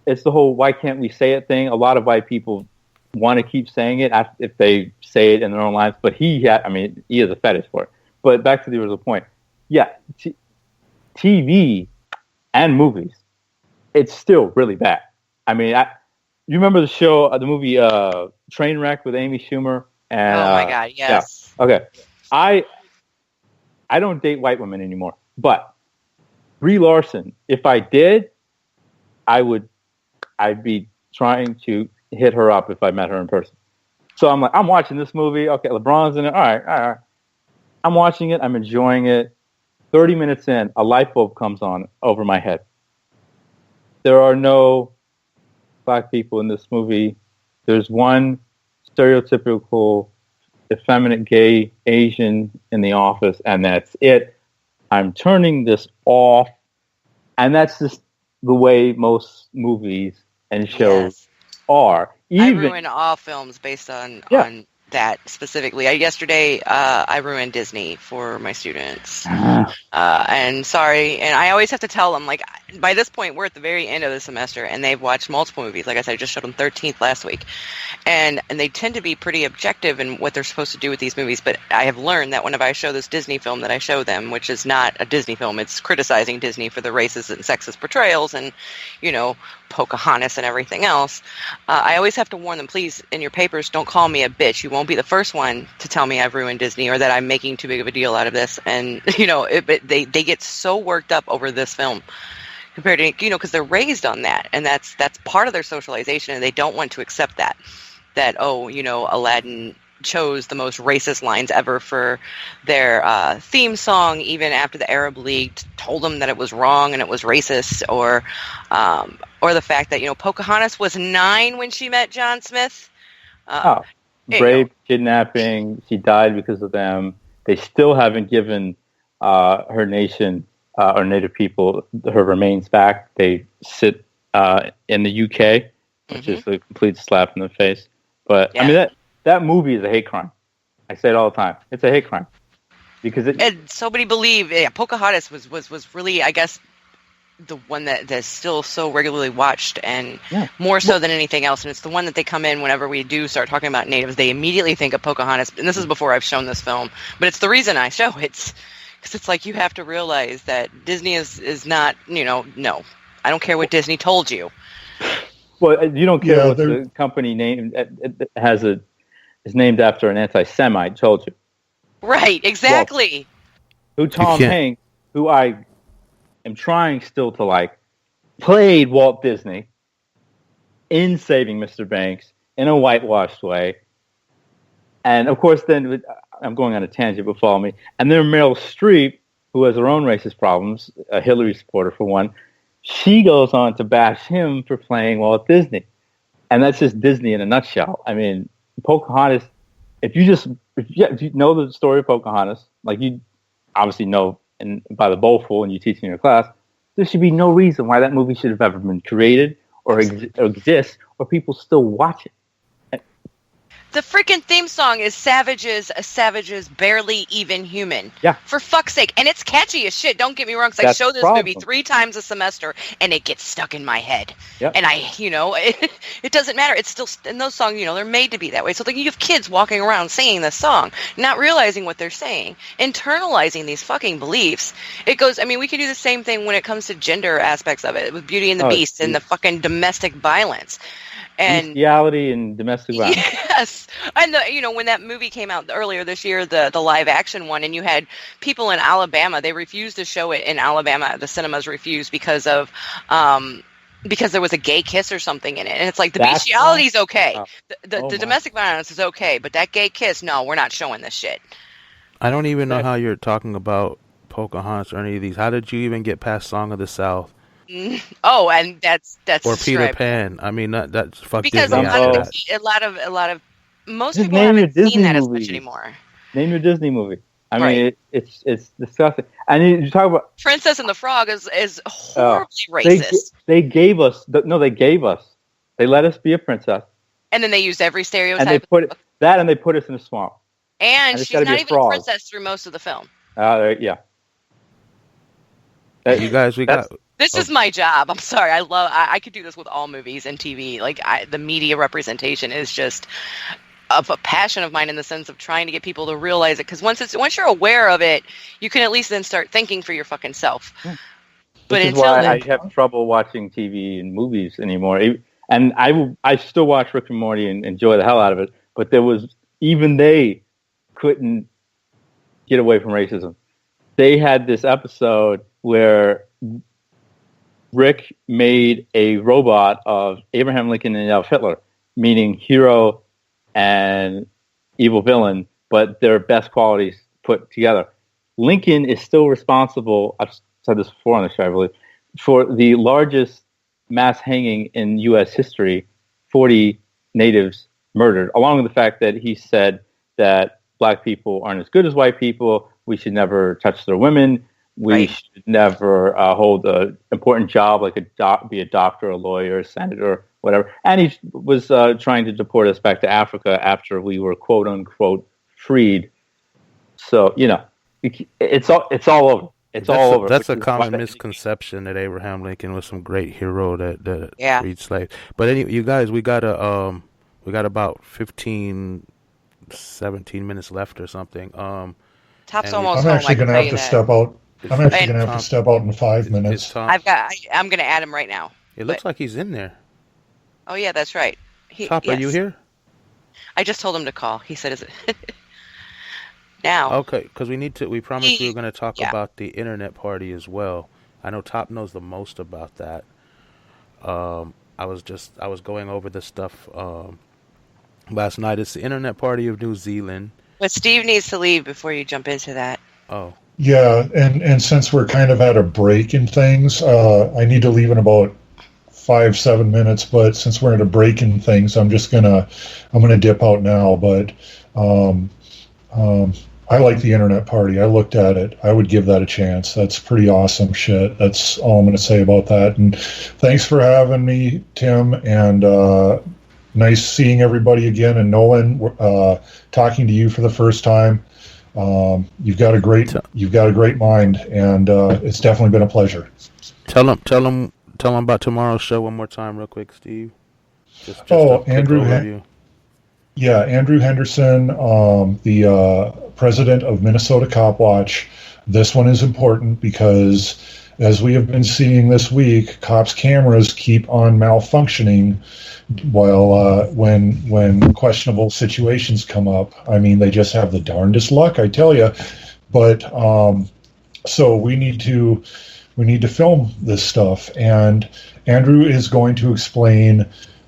it's the whole why can't we say it thing. A lot of white people want to keep saying it if they say it in their own lives, but he has a fetish for it. But back to the original point. Yeah, TV and movies, it's still really bad. I mean, you remember the movie Trainwreck with Amy Schumer? And, oh my God, yes. Yeah. Okay, I don't date white women anymore, but Brie Larson, if I did, I'd be trying to hit her up if I met her in person. So I'm like, I'm watching this movie. Okay, LeBron's in it. All right. I'm watching it. I'm enjoying it. 30 minutes in, a light bulb comes on over my head. There are no black people in this movie. There's one stereotypical effeminate gay Asian in the office, and that's it. I'm turning this off. And that's just the way most movies and shows are. I ruin all films based on that specifically. Yesterday, I ruined Disney for my students. And sorry, and I always have to tell them, like, by this point, we're at the very end of the semester, and they've watched multiple movies. Like I said, I just showed them 13th last week. And they tend to be pretty objective in what they're supposed to do with these movies, but I have learned that whenever I show this Disney film that I show them, which is not a Disney film, it's criticizing Disney for the racist and sexist portrayals and, you know, Pocahontas and everything else, I always have to warn them, please, in your papers, don't call me a bitch. You won't be the first one to tell me I've ruined Disney or that I'm making too big of a deal out of this. And, you know, they get so worked up over this film compared to, you know, because they're raised on that. And that's part of their socialization, and they don't want to accept that, oh, you know, Aladdin chose the most racist lines ever for their theme song, even after the Arab League told them that it was wrong and it was racist, or the fact that, you know, Pocahontas was 9 when she met John Smith. Rape, kidnapping, she died because of them. They still haven't given her nation or Native people her remains back. They sit in the UK, which is a complete slap in the face. But I mean, that movie is a hate crime. I say it all the time. It's a hate crime because and so many believe Pocahontas was really, I guess, the one that's still so regularly watched, and more so than anything else. And it's the one that they come in whenever we do start talking about natives. They immediately think of Pocahontas, and this is before I've shown this film, but it's the reason I show it, because it's like, you have to realize that Disney is not, you know, no, I don't care what Disney told you. Well, you don't care what the company name is named after an anti-Semite told you. Right, exactly. Who Tom Hanks, who I am trying still to like, played Walt Disney in Saving Mr. Banks in a whitewashed way. And of course, then I'm going on a tangent, but follow me. And then Meryl Streep, who has her own racist problems, a Hillary supporter for one, she goes on to bash him for playing Walt Disney. And that's just Disney in a nutshell. I mean, Pocahontas, if you know the story of Pocahontas, like you obviously know by the bowlful and you teach in your class, there should be no reason why that movie should have ever been created or exist, or people still watch it. The freaking theme song is Savages, Barely Even Human. Yeah. For fuck's sake. And it's catchy as shit. Don't get me wrong, because I show this movie 3 times a semester, and it gets stuck in my head. Yep. And it doesn't matter. It's still, and those songs, you know, they're made to be that way. So like, you have kids walking around singing this song, not realizing what they're saying, internalizing these fucking beliefs. It goes, I mean, we can do the same thing when it comes to gender aspects of it, with Beauty and the Beast and the fucking domestic violence. And bestiality and domestic violence. Yes. And when that movie came out earlier this year, the live action one, and you had people in Alabama, they refused to show it in Alabama. The cinemas refused because there was a gay kiss or something in it. And it's like, the bestiality is okay. The domestic violence is okay, but that gay kiss, no, we're not showing this shit. I don't even know how you're talking about Pocahontas or any of these. How did you even get past Song of the South? Oh, and that's or Peter Pan. I mean, that's fuck because Disney. a lot of most people haven't seen that as much anymore. Name your Disney movie. I mean, it's disgusting. And you talk about Princess and the Frog is horribly racist. They gave us. They let us be a princess, and then they used every stereotype. And they put us in a swamp. And she's not even a princess through most of the film. Yeah. You guys, This is my job. I'm sorry. I could do this with all movies and TV. Like, the media representation is just of a passion of mine, in the sense of trying to get people to realize it. Because once you're aware of it, you can at least then start thinking for your fucking self. Yeah. But this is why I have trouble watching TV and movies anymore. And I still watch Rick and Morty and enjoy the hell out of it. But even they couldn't get away from racism. They had this episode where Rick made a robot of Abraham Lincoln and Adolf Hitler, meaning hero and evil villain, but their best qualities put together. Lincoln is still responsible. I've said this before on the show, I believe, for the largest mass hanging in U.S. history, 40 natives murdered, along with the fact that he said that black people aren't as good as white people. We should never touch their women. We should never hold an important job like be a doctor, a lawyer, a senator, whatever. And he was trying to deport us back to Africa after we were quote unquote freed. So it's all over. It's all over. That's a common misconception that Abraham Lincoln was some great hero that freed slaves. But anyway, you guys, we got about 15, 17 minutes left or something. Top's almost I'm home. actually going to have to step out. I'm actually going to have to step out in 5 minutes. I'm going to add him right now. It looks like he's in there. Oh yeah, that's right. Top, are you here? I just told him to call. He said, "Is it now?" Okay, because we promised we were going to talk about the internet party as well. I know Top knows the most about that. I was going over this stuff last night. It's the internet party of New Zealand. But Steve needs to leave before you jump into that. Oh. Yeah, and since we're kind of at a break in things, I need to leave in about 5-7 minutes. But since we're at a break in things, I'm gonna dip out now. But I like the internet party. I looked at it. I would give that a chance. That's pretty awesome shit. That's all I'm gonna say about that. And thanks for having me, Tim. And nice seeing everybody again. And Nolan, talking to you for the first time. You've got a great mind, and it's definitely been a pleasure. Tell them about tomorrow's show one more time, real quick, Steve. Andrew Henderson, the president of Minnesota Copwatch. This one is important because, as we have been seeing this week, cops' cameras keep on malfunctioning while when questionable situations come up. I mean, they just have the darndest luck, I tell you. But so we need to film this stuff, and Andrew is going to explain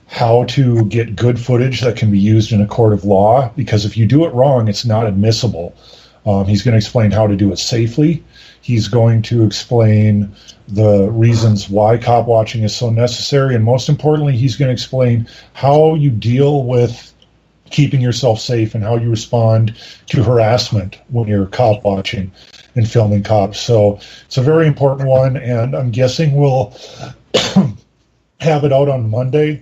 how to get good footage that can be used in a court of law, because if you do it wrong, it's not admissible. He's going to explain how to do it safely. He's going to explain the reasons why cop watching is so necessary. And most importantly, he's going to explain how you deal with keeping yourself safe and how you respond to harassment when you're cop watching and filming cops. So it's a very important one, and I'm guessing we'll have it out on Monday.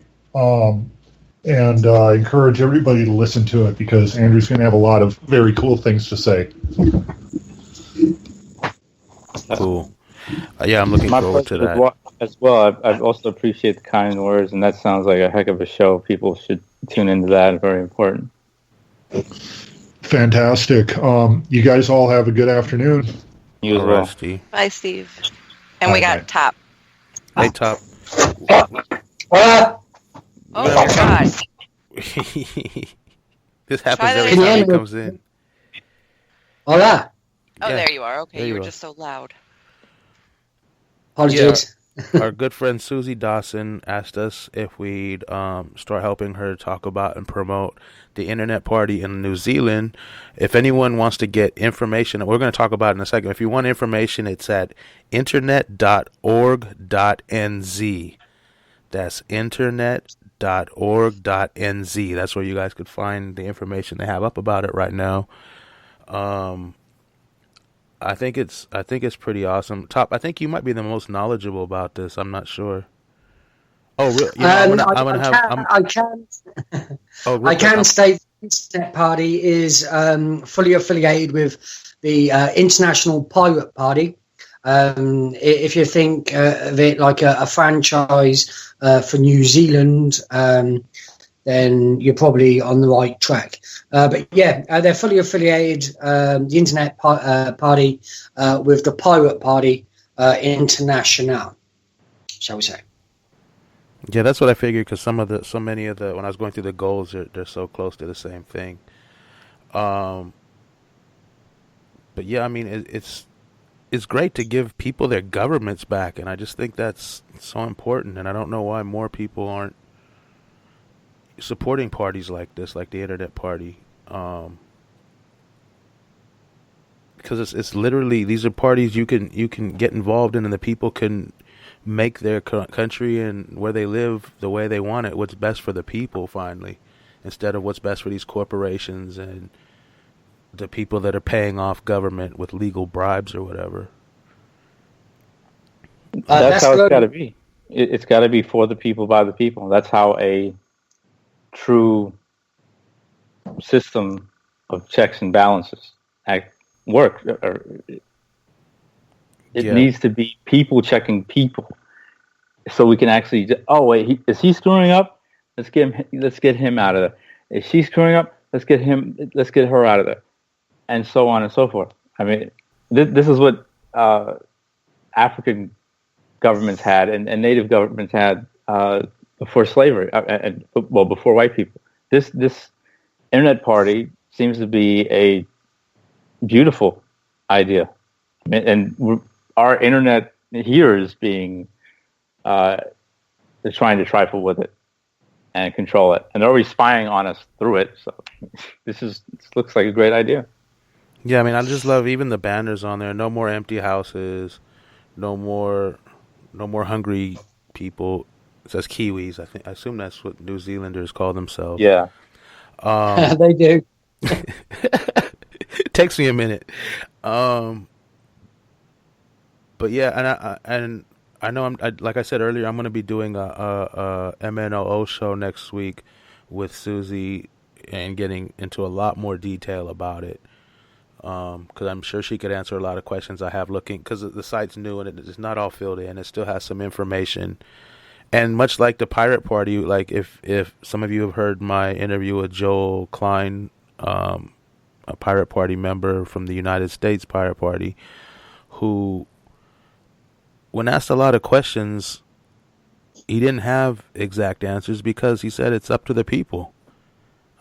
And I encourage everybody to listen to it because Andrew's going to have a lot of very cool things to say. Cool. Yeah, I'm looking forward to that. As well, I also appreciate the kind words, and that sounds like a heck of a show. People should tune into that. Very important. Fantastic. You guys all have a good afternoon. You as well. Steve. Bye, Steve. And we got Top. Hey, Top. Oh, my God. This happens every time he comes in. Hola. Oh, Yeah. there you are. Okay, There you you were are. just so loud. Apologies. Our good friend Susie Dawson asked us if we'd start helping her talk about and promote the internet party in New Zealand. If anyone wants to get information, we're going to talk about it in a second. If you want information, it's at internet.org.nz. That's internet.org.nz. That's where you guys could find the information they have up about it right now. I think it's pretty awesome. Top, I think you might be the most knowledgeable about this. I'm not sure. Oh, really? I can state the Internet Party is fully affiliated with the International Pirate Party. If you think of it like a franchise for New Zealand, then you're probably on the right track. But yeah, they're fully affiliated, the Internet Party, with the Pirate Party International, shall we say. Yeah, that's what I figured, because so many of the, when I was going through the goals, they're so close to the same thing. But yeah, I mean, it's great to give people their governments back, and I just think that's so important, and I don't know why more people aren't supporting parties like this, like the Internet Party. because it's literally, these are parties you can get involved in, and the people can make their country and where they live the way they want it, what's best for the people finally, instead of what's best for these corporations and the people that are paying off government with legal bribes or whatever. That's how it's got to be. It's got to be for the people, by the people. That's how a true system of checks and balances work. It needs to be people checking people, so we can actually. Oh wait, is he screwing up? Let's get him out of there. Is she screwing up? Let's get her out of there, and so on and so forth. I mean, this is what African governments had and native governments had before slavery, before white people. This internet party seems to be a beautiful idea. I mean, and our internet here is being they're trying to trifle with it and control it, and they're already spying on us through it. So this looks like a great idea. Yeah, I mean, I just love even the banners on there. No more empty houses. No more hungry people. It says Kiwis. I assume that's what New Zealanders call themselves. Yeah, they do. It takes me a minute. But yeah, and I know like I said earlier, I'm going to be doing a MNOO show next week with Susie and getting into a lot more detail about it. Because I'm sure she could answer a lot of questions I have looking, because the site's new and it's not all filled in. It still has some information. And much like the Pirate Party, like if some of you have heard my interview with Joel Klein, a Pirate Party member from the United States Pirate Party, who, when asked a lot of questions, he didn't have exact answers because he said it's up to the people.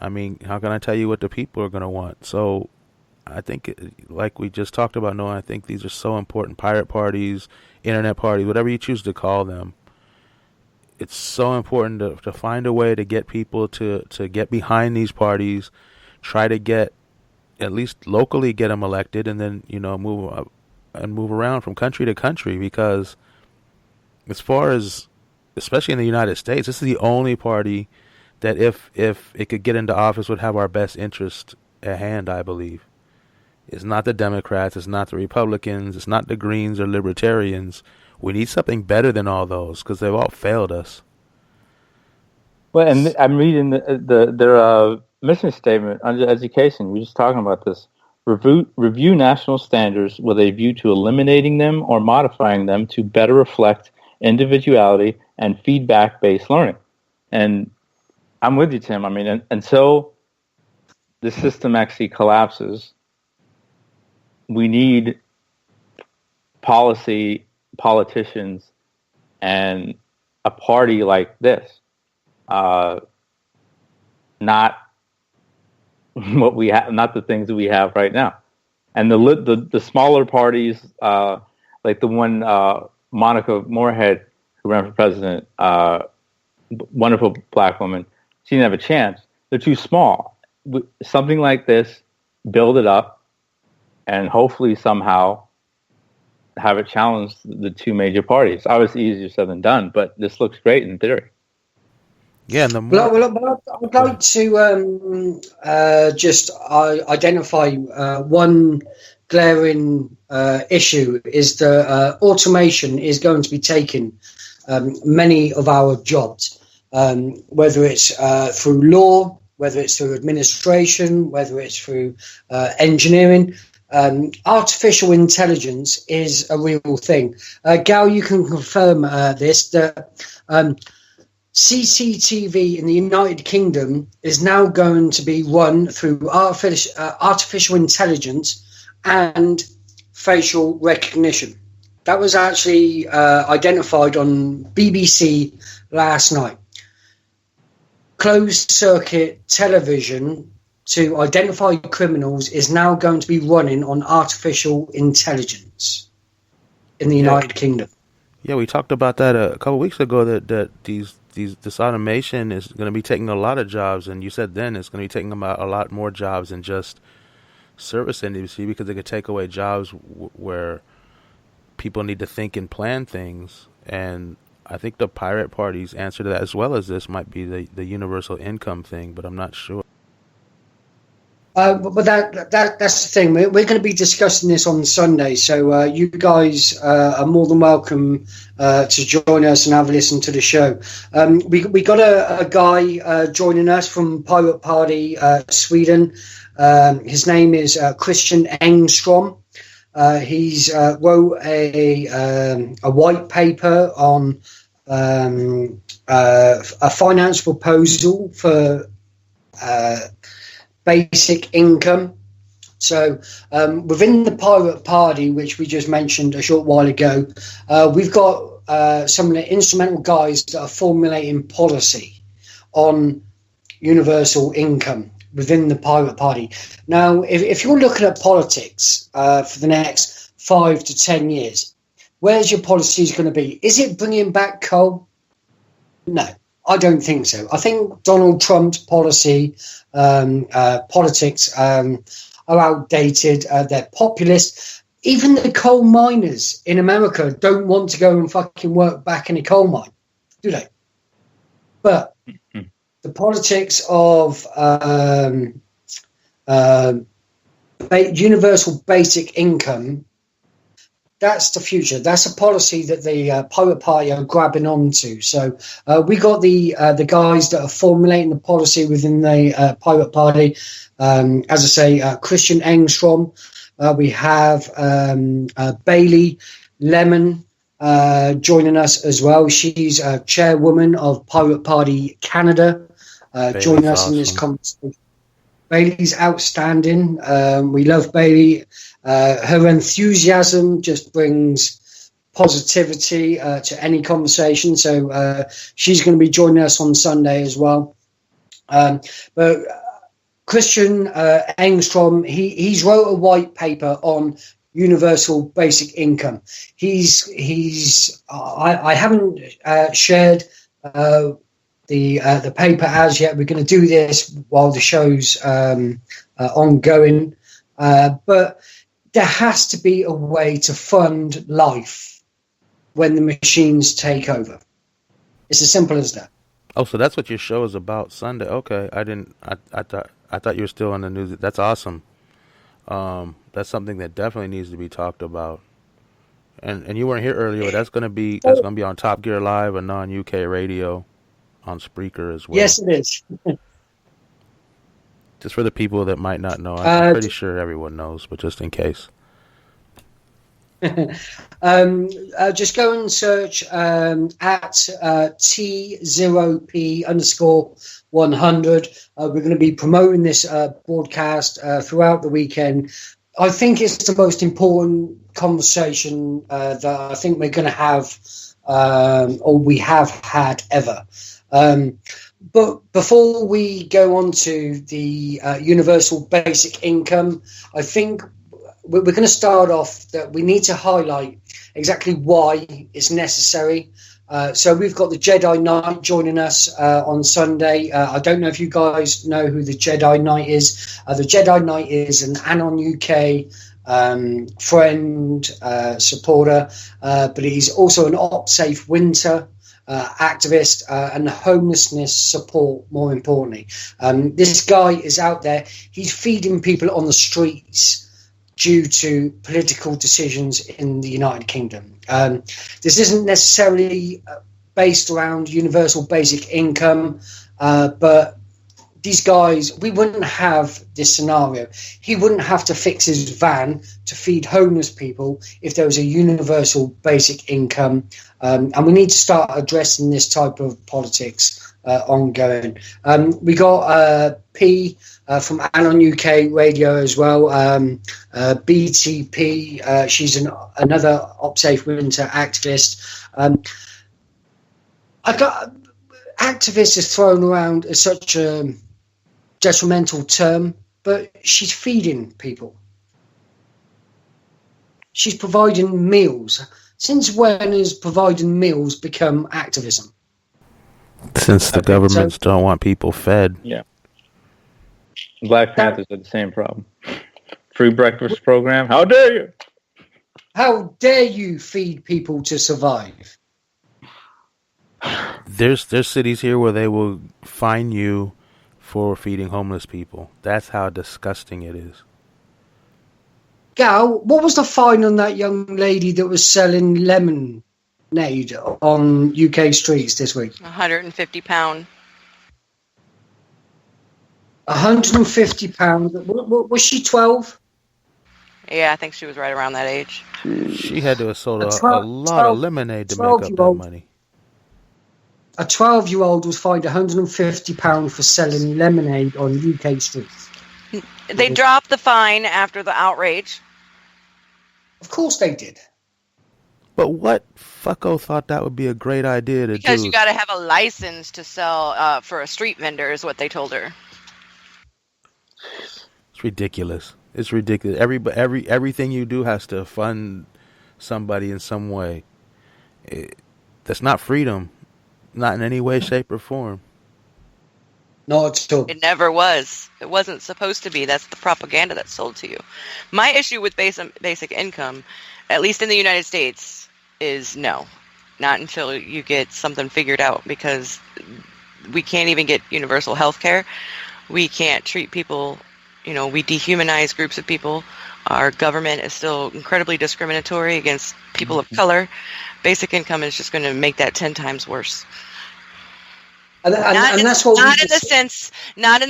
I mean, how can I tell you what the people are going to want? So I think, like we just talked about, Noah, I think these are so important. Pirate parties, internet parties, whatever you choose to call them. It's so important to find a way to get people to get behind these parties, try to get, at least locally, get them elected, and then, move up and move around from country to country, because as far as, especially in the United States, this is the only party that if it could get into office would have our best interest at hand, I believe. It's not the Democrats, it's not the Republicans, it's not the Greens or Libertarians. We need something better than all those, because they've all failed us. Well, and I'm reading their mission statement under education. We're just talking about this. Review national standards with a view to eliminating them or modifying them to better reflect individuality and feedback-based learning. And I'm with you, Tim. I mean, until the system actually collapses, we need politicians and a party like this, not what we have, not the things that we have right now. And the smaller parties, like the one Monica Moorhead, who ran for president, wonderful black woman, she didn't have a chance. They're too small. Something like this, build it up, and hopefully somehow have it challenge the two major parties. Obviously, easier said than done, but this looks great in theory. Yeah, and I'd like to just identify one glaring issue is that automation is going to be taking many of our jobs, whether it's through law, whether it's through administration, whether it's through engineering. Artificial intelligence is a real thing. Gal, you can confirm this, that CCTV in the United Kingdom is now going to be run through artificial intelligence and facial recognition. That was actually identified on BBC last night. Closed circuit television to identify criminals is now going to be running on artificial intelligence in the United Kingdom. Yeah, we talked about that a couple of weeks ago, that this automation is going to be taking a lot of jobs, and you said then it's going to be taking about a lot more jobs than just service industry because it could take away jobs where people need to think and plan things. And I think the Pirate Party's answer to that, as well as this, might be the universal income thing, but I'm not sure. But that's the thing. We're going to be discussing this on Sunday, so you guys are more than welcome to join us and have a listen to the show. We got a guy joining us from Pirate Party Sweden. His name is Christian Engström. He's wrote a white paper on a finance proposal for basic income. So within the Pirate Party, which we just mentioned a short while ago, we've got some of the instrumental guys that are formulating policy on universal income within the Pirate Party. Now, if you're looking at politics for the next 5 to 10 years, where's your policies going to be? Is it bringing back coal? No, I don't think so. I think Donald Trump's politics are outdated. They're populist. Even the coal miners in America don't want to go and fucking work back in a coal mine, do they? But the politics of universal basic income, that's the future. That's a policy that the Pirate Party are grabbing onto. So we got the guys that are formulating the policy within the Pirate Party. As I say, Christian Engström. We have Bailey Lemon joining us as well. She's chairwoman of Pirate Party Canada, joining us in this conversation. Bailey's outstanding. We love Bailey. Her enthusiasm just brings positivity to any conversation. So she's going to be joining us on Sunday as well. But Christian Engström, he's wrote a white paper on universal basic income. I haven't shared the paper as yet. We're going to do this while the show's ongoing. But there has to be a way to fund life when the machines take over. It's as simple as that. Oh, so that's what your show is about Sunday. Okay. I thought you were still on the news. That's awesome. That's something that definitely needs to be talked about. And you weren't here earlier, but that's gonna be on Top Gear Live, a non-UK radio, on Spreaker as well. Yes, it is. Just for the people that might not know, I'm pretty sure everyone knows, but just in case. Just go and search at T0P_100. We're going to be promoting this broadcast throughout the weekend. I think it's the most important conversation that I think we're going to have, or we have had ever. But before we go on to the universal basic income, I think we're going to start off that we need to highlight exactly why it's necessary. So we've got the Jedi Knight joining us on Sunday. I don't know if you guys know who the Jedi Knight is. The Jedi Knight is an Anon UK friend, supporter, but he's also an OpSafe Winter activist and homelessness support, more importantly. This guy is out there. He's feeding people on the streets due to political decisions in the United Kingdom. This isn't necessarily based around universal basic income, but these guys, we wouldn't have this scenario. He wouldn't have to fix his van to feed homeless people if there was a universal basic income. And we need to start addressing this type of politics ongoing. We got P from Anon UK Radio as well. BTP, she's another OpSafe Winter activist. Activist is thrown around as such a detrimental term, but she's feeding people. She's providing meals. Since when has providing meals become activism? Since the governments don't want people fed. Yeah. Black Panthers have the same problem. free breakfast program. How dare you? How dare you feed people to survive? There's cities here where they will fine you for feeding homeless people. That's how disgusting it is. Gal, what was the fine on that young lady that was selling lemonade on UK streets this week? £150. £150. Was she 12? Yeah, I think she was right around that age. She had to have sold a lot of lemonade to make up that money. A 12-year-old was fined £150 for selling lemonade on UK streets. They dropped the fine after the outrage. Of course they did. But what fucko thought that would be a great idea to do? Because you got to have a license to sell for a street vendor, is what they told her. It's ridiculous. It's ridiculous. Everything you do has to fund somebody in some way. That's not freedom. Not in any way, shape, or form. Not at all. It never was. It wasn't supposed to be. That's the propaganda that's sold to you. My issue with basic income, at least in the United States, is no. Not until you get something figured out, because we can't even get universal health care. We can't treat people, we dehumanize groups of people. Our government is still incredibly discriminatory against people of color. Basic income is just going to make that 10 times worse. And that's what not in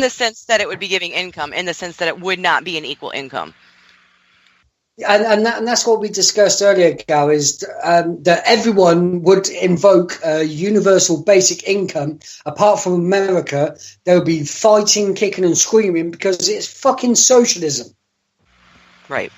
the sense that it would be giving income, in the sense that it would not be an equal income. And that's what we discussed earlier, Gal, is that everyone would invoke a universal basic income. Apart from America, they'll be fighting, kicking and screaming because it's fucking socialism. Right.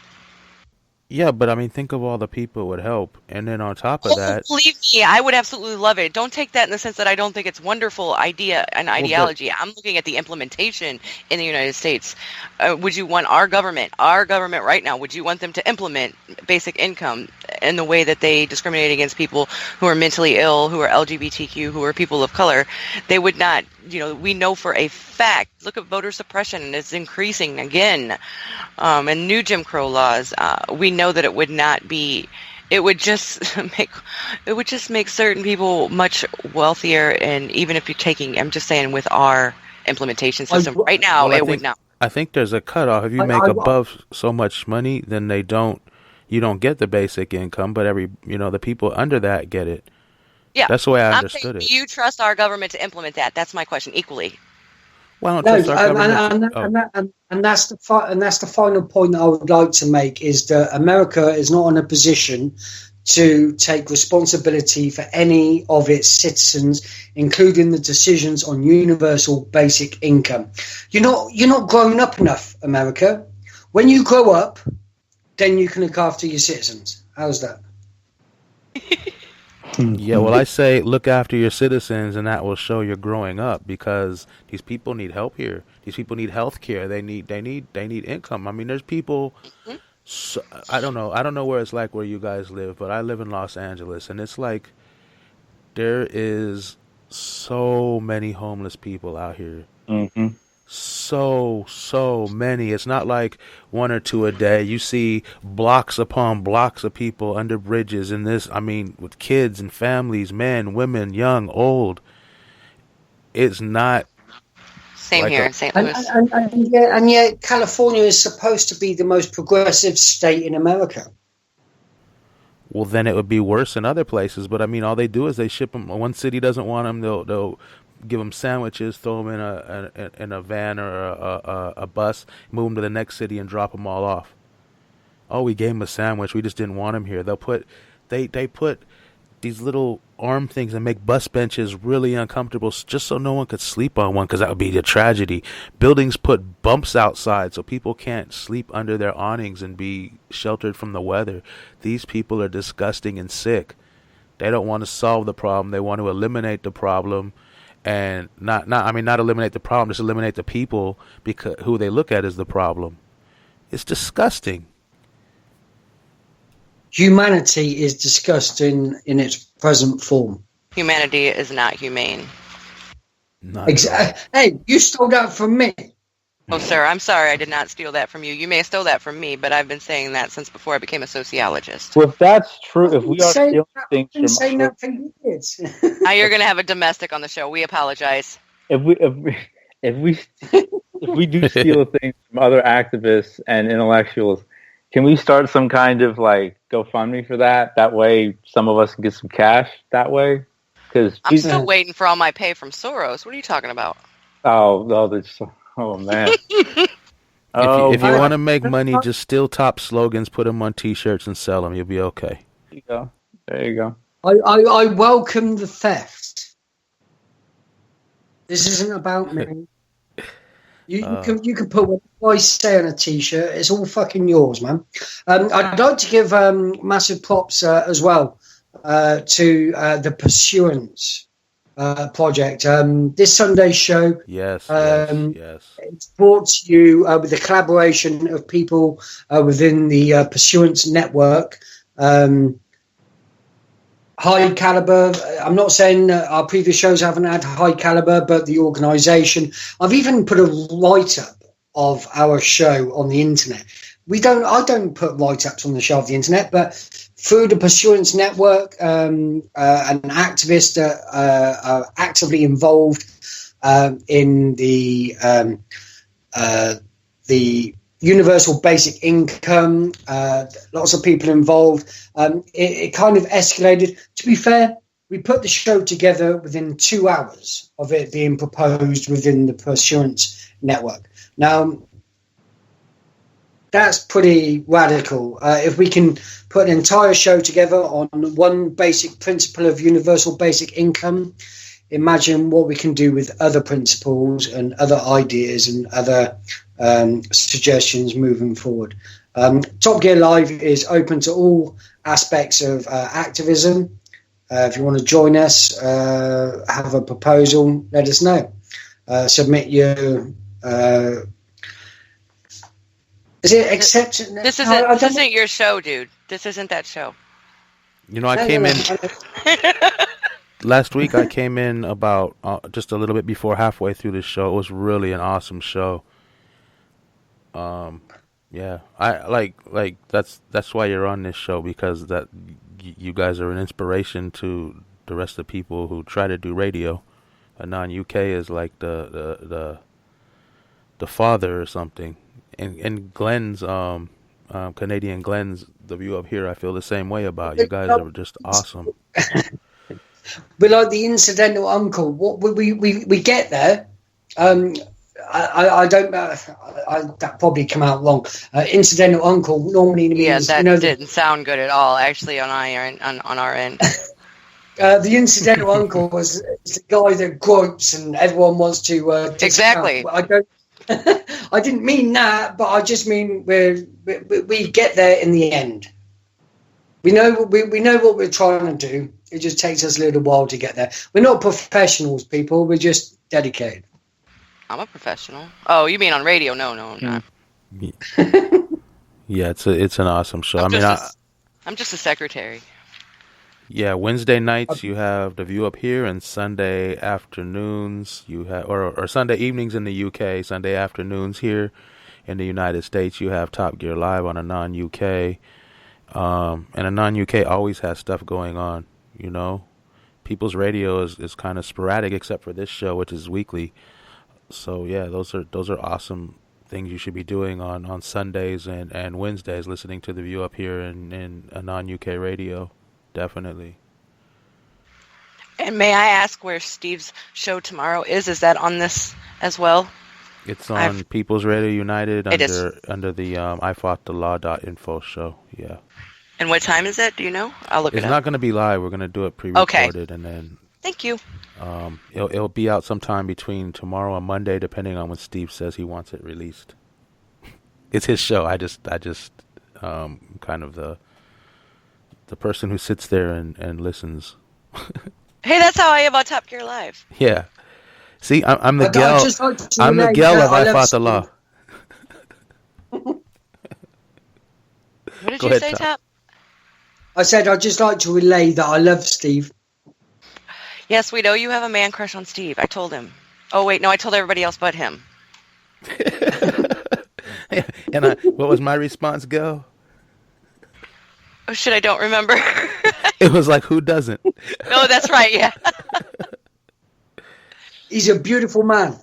Yeah, but I mean, think of all the people it would help. And then on top of that... Believe me, I would absolutely love it. Don't take that in the sense that I don't think it's wonderful idea and ideology. I'm looking at the implementation in the United States. Would you want our government right now, would you want them to implement basic income in the way that they discriminate against people who are mentally ill, who are LGBTQ, who are people of color? They would not, we know for a fact, look at voter suppression, and it's increasing again. And new Jim Crow laws, we know that it would not be, it would just make certain people much wealthier. And even if you're taking, I'm just saying, with our implementation system right now, would not. I think there's a cutoff. If you make above so much money, then you don't get the basic income, but the people under that get it. Yeah. That's the way I understood it. Do you trust our government to implement that? That's my question, equally. Well, and that's the final point that I would like to make, is that America is not in a position to take responsibility for any of its citizens, including the decisions on universal basic income. You're not grown up enough, America. When you grow up, then you can look after your citizens. How's that? Yeah, well, I say look after your citizens, and that will show you're growing up, because these people need help here. These people need health care. They need income. I mean, there's people. So, I don't know where it's like where you guys live, but I live in Los Angeles, and it's like there is so many homeless people out here. Mm-hmm. So many. It's not like one or two a day. You see blocks upon blocks of people under bridges, and with kids and families, men, women, young, old. It's not. Same here in St. Louis. And yet California is supposed to be the most progressive state in America. Well, then it would be worse in other places. But all they do is they ship them. One city doesn't want them, they'll give them sandwiches, throw them in a van or a bus, move them to the next city, and drop them all off. Oh, we gave them a sandwich. We just didn't want them here. They put these little arm things and make bus benches really uncomfortable just so no one could sleep on one, because that would be a tragedy. Buildings put bumps outside so people can't sleep under their awnings and be sheltered from the weather. These people are disgusting and sick. They don't want to solve the problem. They want to eliminate the problem. And not eliminate the problem, just eliminate the people who they look at as the problem. It's disgusting. Humanity is disgusting in its present form. Humanity is not humane. Exactly. Hey, you stole that from me. Oh, sir, I'm sorry I did not steal that from you. You may have stole that from me, but I've been saying that since before I became a sociologist. Well, if that's true, if we are stealing things from saying that for years. Now you're going to have a domestic on the show. We apologize. if we do steal things from other activists and intellectuals, can we start some kind of like GoFundMe for that? That way, some of us can get some cash that way. Because I'm still waiting for all my pay from Soros. What are you talking about? Oh man. If you want to make money, just steal top slogans, put them on T-shirts, and sell them. You'll be okay. There you go. I welcome the theft. This isn't about me. You can put what I say on a T-shirt. It's all fucking yours, man. I'd like to give massive props as well to the Pursuance project. This Sunday's show. Yes. It's brought to you with the collaboration of people within the Pursuance network. High caliber. I'm not saying our previous shows haven't had high caliber, but the organisation. I've even put a write-up of our show on the internet. I don't put write-ups on the show of the internet, but through the Pursuance network, an activist are actively involved in the universal basic income. Lots of people involved. It kind of escalated. To be fair, we put the show together within 2 hours of it being proposed within the Pursuance network. Now, that's pretty radical. If we can put an entire show together on one basic principle of universal basic income, imagine what we can do with other principles and other ideas and other suggestions moving forward. Top Gear Live is open to all aspects of activism. If you want to join us, have a proposal, let us know. Submit your... is it accepted? This isn't your show, dude. This isn't that show. You know, I came in... Last week, I came in about just a little bit before halfway through the show. It was really an awesome show. Yeah, I like that's why you're on this show, because that you guys are an inspiration to the rest of the people who try to do radio. Anon UK is like the father or something. And Glenn's Canadian Glenn's The View Up Here, I feel the same way about. You guys are just awesome. We're like the incidental uncle. What we get there. I don't know. That probably come out wrong. Incidental uncle normally means that didn't sound good at all. Actually, on our end. The incidental uncle is the guy that gropes and everyone wants to exactly. I don't. I didn't mean that, but I just mean we get there in the end. We know what we're trying to do. It just takes us a little while to get there. We're not professionals, people. We're just dedicated. I'm a professional. Oh, you mean on radio? No, I'm not. Yeah, it's an awesome show. I'm just a secretary. Yeah, Wednesday nights you have The View Up Here, and Sunday afternoons you have, or Sunday evenings in the UK, Sunday afternoons here in the United States you have Top Gear Live on Anon UK. And Anon UK always has stuff going on, you know. People's Radio is kind of sporadic except for this show, which is weekly. So yeah, those are awesome things you should be doing on Sundays and Wednesdays, listening to The View Up Here in Anon UK Radio. Definitely. And may I ask where Steve's show tomorrow is? Is that on this as well? It's on People's Radio United under the iFoughtTheLaw.info show. Yeah. And what time is that? Do you know? I'll look it up. It's not going to be live. We're going to do it pre-recorded, and then. Thank you. It'll be out sometime between tomorrow and Monday, depending on when Steve says he wants it released. It's his show. I just kind of the person who sits there and listens. Hey, that's how I am on Top Gear Live. Yeah. See, I'm the gal. I'm the gal of I Fought the Law. What did you say, Top? I said I'd just like to relay that I love Steve. Yes, we know you have a man crush on Steve. I told him. Oh, wait, no, I told everybody else but him. And what was my response, Gil? Oh shit, I don't remember. It was like, who doesn't? No, that's right. Yeah. He's a beautiful man.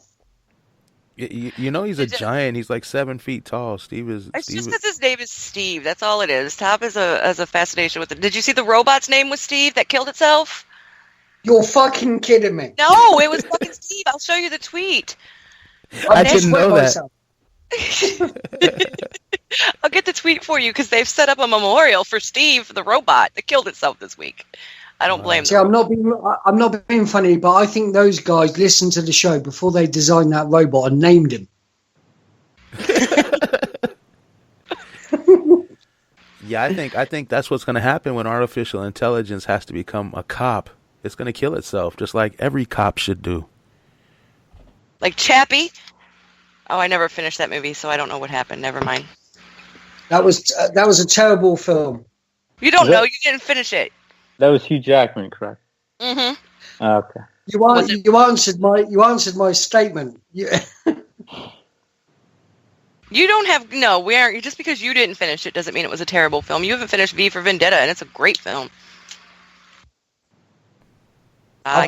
You know he's a giant. He's like 7 feet tall. Steve is. It's just because his name is Steve. That's all it is. Top has a fascination with it. Did you see the robot's name was Steve that killed itself? You're fucking kidding me. No, it was fucking Steve. I'll show you the tweet. I didn't know that. I'll get the tweet for you because they've set up a memorial for Steve, the robot that killed itself this week. I don't blame See, them. I'm not being funny, but I think those guys listened to the show before they designed that robot and named him. Yeah, I think that's what's going to happen when artificial intelligence has to become a cop. It's going to kill itself, just like every cop should do. Like Chappie? Oh, I never finished that movie, so I don't know what happened. Never mind. That was a terrible film. You don't know. You didn't finish it. That was Hugh Jackman, correct? Mm-hmm. Okay. You answered my statement. You don't have no. We aren't just because you didn't finish it doesn't mean it was a terrible film. You haven't finished V for Vendetta, and it's a great film. I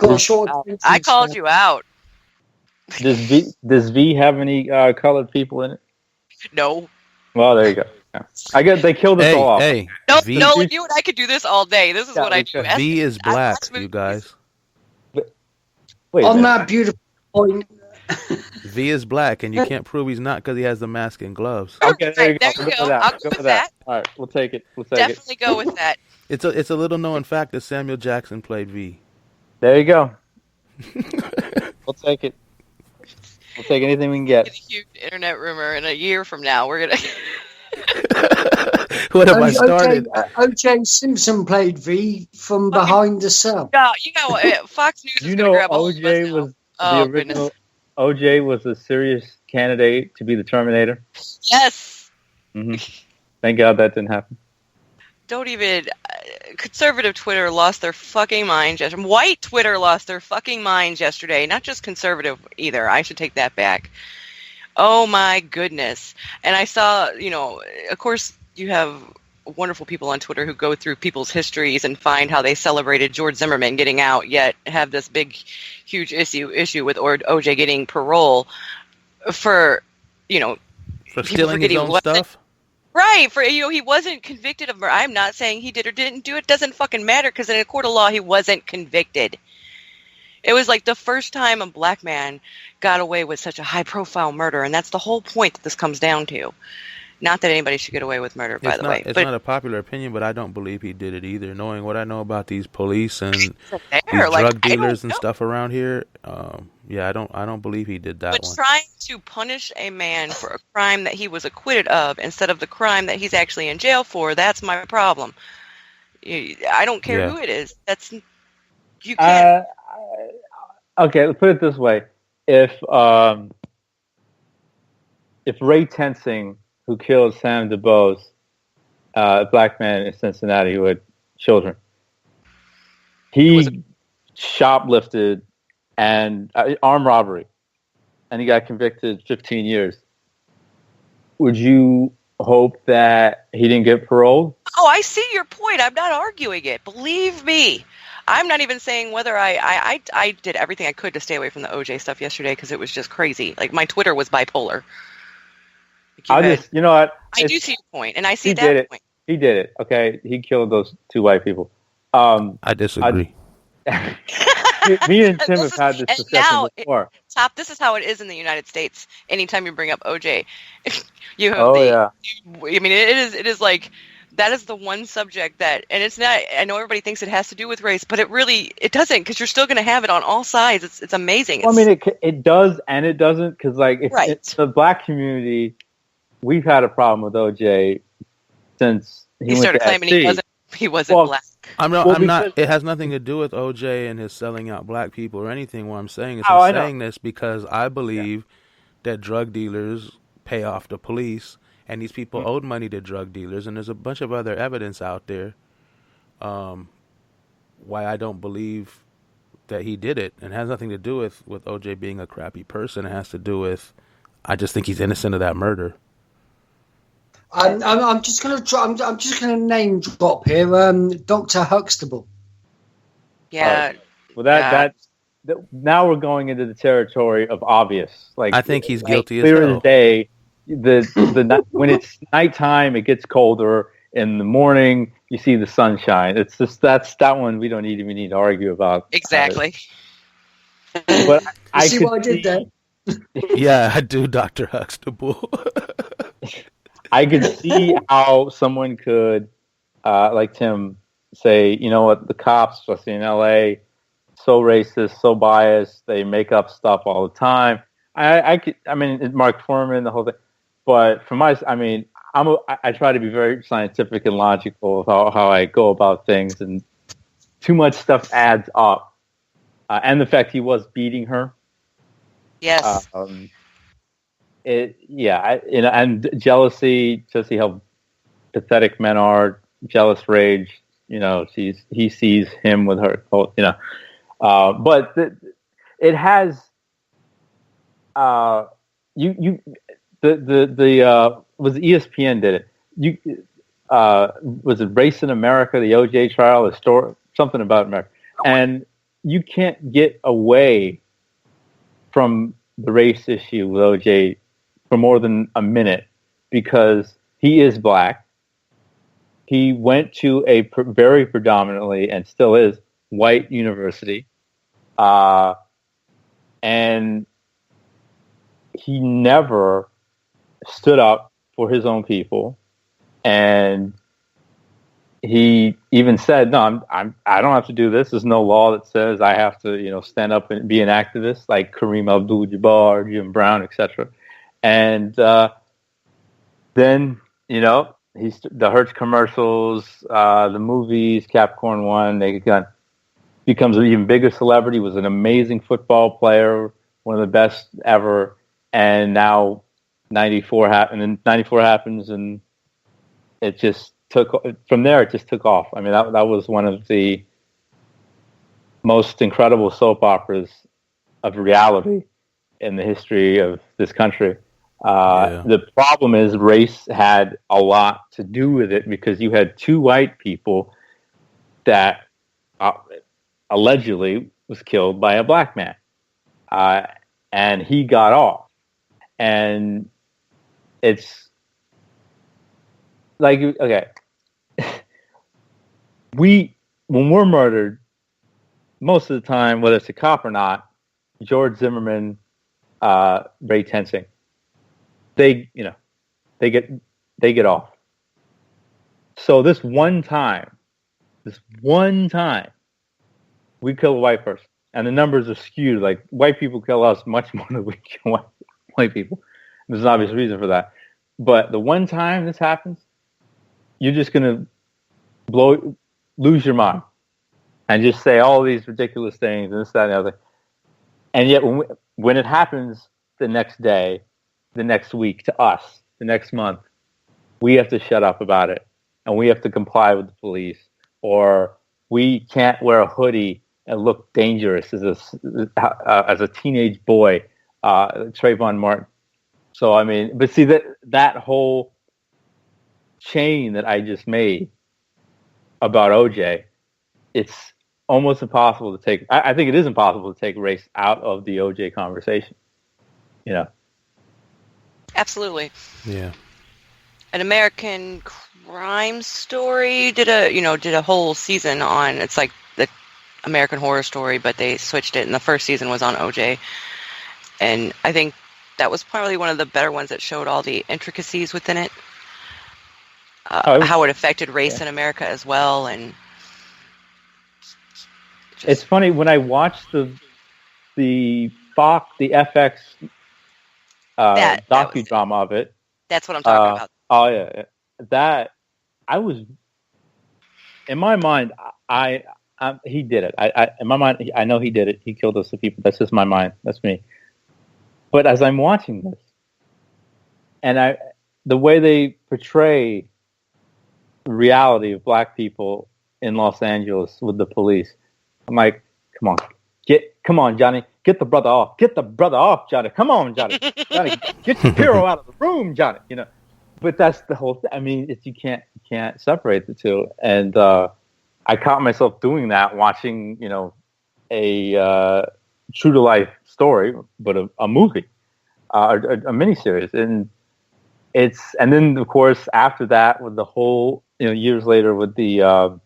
called you out. Does V have any colored people in it? No. Well, there you go. Yeah. I guess they killed us all off. Hey, no, you and I could do this all day. This is what I do. V is black, you guys. Wait on that beautiful point. V is black, and you can't prove he's not because he has the mask and gloves. Okay, there you go. There you go. I'll go with that. All right, we'll take it. Definitely go with that. It's a little known fact that Samuel Jackson played V. There you go. We'll take it. We'll take anything we can get. Get a huge internet rumor in a year from now. We're gonna. What have I started? O.J. Simpson played V from Behind the Cell. No, Fox News is going to grab a hold of us O.J. now. was the original. O.J. was a serious candidate to be the Terminator. Yes. Mm-hmm. Thank God that didn't happen. Don't even. Conservative Twitter lost their fucking minds yesterday. White Twitter lost their fucking minds yesterday. Not just conservative either. I should take that back. Oh my goodness. And I saw, of course, you have wonderful people on Twitter who go through people's histories and find how they celebrated George Zimmerman getting out, yet have this big, huge issue with OJ getting parole for stealing his own stuff? Right. He wasn't convicted of murder. I'm not saying he did or didn't do it. Doesn't fucking matter because in a court of law, he wasn't convicted. It was like the first time a black man got away with such a high-profile murder, and that's the whole point that this comes down to. Not that anybody should get away with murder, by the way. It's not a popular opinion, but I don't believe he did it either. Knowing what I know about these police and these drug dealers and stuff around here, I don't believe he did that one. But trying to punish a man for a crime that he was acquitted of instead of the crime that he's actually in jail for, that's my problem. I don't care who it is. You can't. Okay, let's put it this way: if Ray Tensing, who killed Sam DuBose, a black man in Cincinnati who had children, he shoplifted and armed robbery, and he got convicted 15 years. Would you hope that he didn't get paroled? Oh, I see your point. I'm not arguing it. Believe me. I'm not even saying whether I did everything I could to stay away from the OJ stuff yesterday because it was just crazy. Like, my Twitter was bipolar. You know what? I do see your point, and I see that point. He did it. Okay, he killed those two white people. I disagree. Me and Tim have had this discussion before. This is how it is in the United States. Anytime you bring up OJ, you have it is like that is the one subject that, and it's not. I know everybody thinks it has to do with race, but it doesn't, because you're still going to have it on all sides. It's amazing. Well, it does and it doesn't, because it's the black community. We've had a problem with OJ since he started claiming he wasn't black. I'm not. It has nothing to do with OJ and his selling out black people or anything. What I'm saying is, I'm saying this because I believe that drug dealers pay off the police, and these people owed money to drug dealers, and there's a bunch of other evidence out there. Why I don't believe that he did it, and it has nothing to do with OJ being a crappy person. It has to do with I just think he's innocent of that murder. I'm just gonna name drop here. Dr. Huxtable. Yeah. Well, that now we're going into the territory of obvious. Like, I think he's guilty as clear hell. as day. When it's nighttime, it gets colder. In the morning, you see the sunshine. It's just that one we don't even need to argue about. Exactly. But I see what I did there? Yeah, I do, Dr. Huxtable. I could see how someone could, like Tim, say, you know what, the cops, especially in LA, so racist, so biased, they make up stuff all the time. I mean, Mark Foreman, the whole thing. But for I try to be very scientific and logical of how I go about things, and too much stuff adds up. And the fact he was beating her. Yes. And jealousy, to see how pathetic men are, jealous rage, he sees him with her, but it has, was ESPN did it. Was it Race in America, the OJ trial, the story, something about America, and you can't get away from the race issue with OJ for more than a minute because he is black. He went to a very predominantly, and still is, white university. And he never stood up for his own people. And he even said, no, I don't have to do this. There's no law that says I have to, stand up and be an activist like Kareem Abdul-Jabbar, Jim Brown, etc. And then, the Hertz commercials, the movies, Capricorn One, Naked Gun, becomes an even bigger celebrity, was an amazing football player, one of the best ever. And now 94 happens, and it just from there, it just took off. I mean, that was one of the most incredible soap operas of reality in the history of this country. The problem is race had a lot to do with it because you had two white people that allegedly was killed by a black man. And he got off. And it's like, okay, when we're murdered, most of the time, whether it's a cop or not, George Zimmerman, Ray Tensing, they get off. So this one time, we kill a white person, and the numbers are skewed. Like, white people kill us much more than we kill white people. There's an obvious reason for that. But the one time this happens, you're just going to lose your mind and just say all these ridiculous things and this, that, and the other. And yet when it happens the next day, the next week, to us, the next month, we have to shut up about it. And we have to comply with the police. Or we can't wear a hoodie and look dangerous as a teenage boy, Trayvon Martin. So, I mean, but see, that whole chain that I just made about OJ, it's almost impossible to take. I think it is impossible to take race out of the OJ conversation. Absolutely. Yeah. An American Crime Story did a whole season on. It's like the American Horror Story, but they switched it, and the first season was on OJ. And I think that was probably one of the better ones that showed all the intricacies within it, how it affected race in America as well. And it's funny when I watched the FX docudrama of it. That's what I'm talking about. Oh yeah, that I was in my mind. He did it. In my mind, I know he did it. He killed those people. That's just my mind. That's me. But as I'm watching this, and the way they portray the reality of black people in Los Angeles with the police, I'm like, come on, get come on, Johnny, get the brother off. Get the brother off, Johnny. Come on, Johnny. Johnny, get your hero out of the room, Johnny. You know, but that's the whole thing. I mean, you can't separate the two. And I caught myself doing that, watching, you know, a true to life story, but a movie, a miniseries, and then of course after that with the whole, you know, years later with the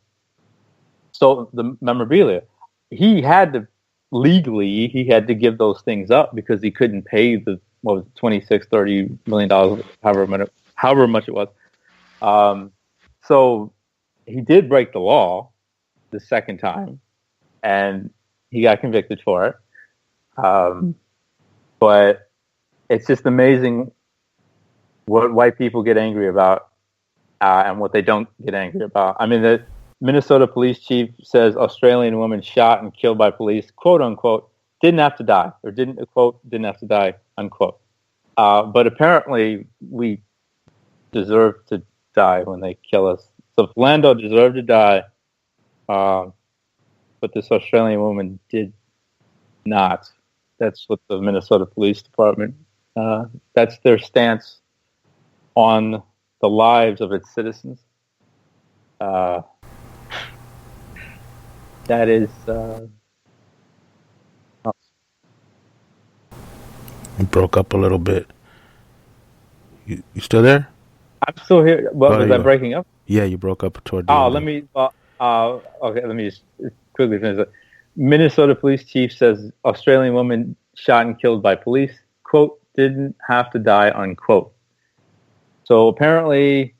memorabilia, he had to give those things up because he couldn't pay the $26-30 million, however much it was. So he did break the law the second time, and he got convicted for it. But it's just amazing what white people get angry about and what they don't get angry about. I mean, the Minnesota police chief says Australian woman shot and killed by police, quote unquote, didn't have to die, or didn't have to die, unquote. But apparently we deserve to die when they kill us. So Philando deserved to die, but this Australian woman did not. That's what the Minnesota Police Department, that's their stance on the lives of its citizens. That is... You broke up a little bit. You still there? I'm still here. What, was I breaking up? Yeah, you broke up toward the end. Okay, let me just quickly finish that. Minnesota police chief says Australian woman shot and killed by police, quote, didn't have to die, unquote. So apparently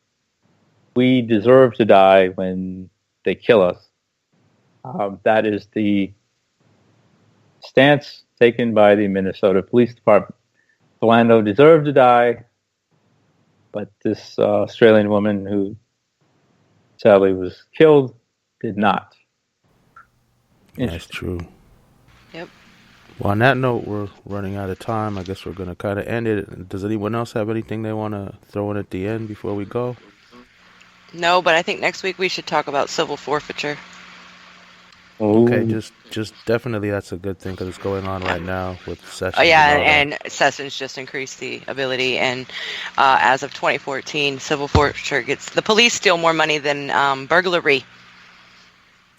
we deserve to die when they kill us. That is the stance taken by the Minnesota Police Department. Philando deserved to die, but this Australian woman who sadly was killed did not. That's true. Yep. Well, on that note, we're running out of time. I guess we're going to kind of end it. Does anyone else have anything they want to throw in at the end before we go? No, but I think next week we should talk about civil forfeiture. Okay, just definitely that's a good thing because it's going on right now with Sessions. Oh yeah, and Sessions just increased the ability, and as of 2014, civil forfeiture gets the police steal more money than burglary.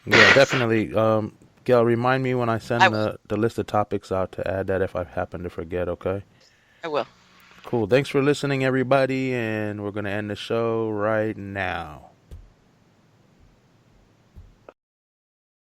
Yeah, definitely. Gail, remind me when I send the list of topics out to add that if I happen to forget. Okay. I will. Cool. Thanks for listening, everybody, and we're gonna end the show right now.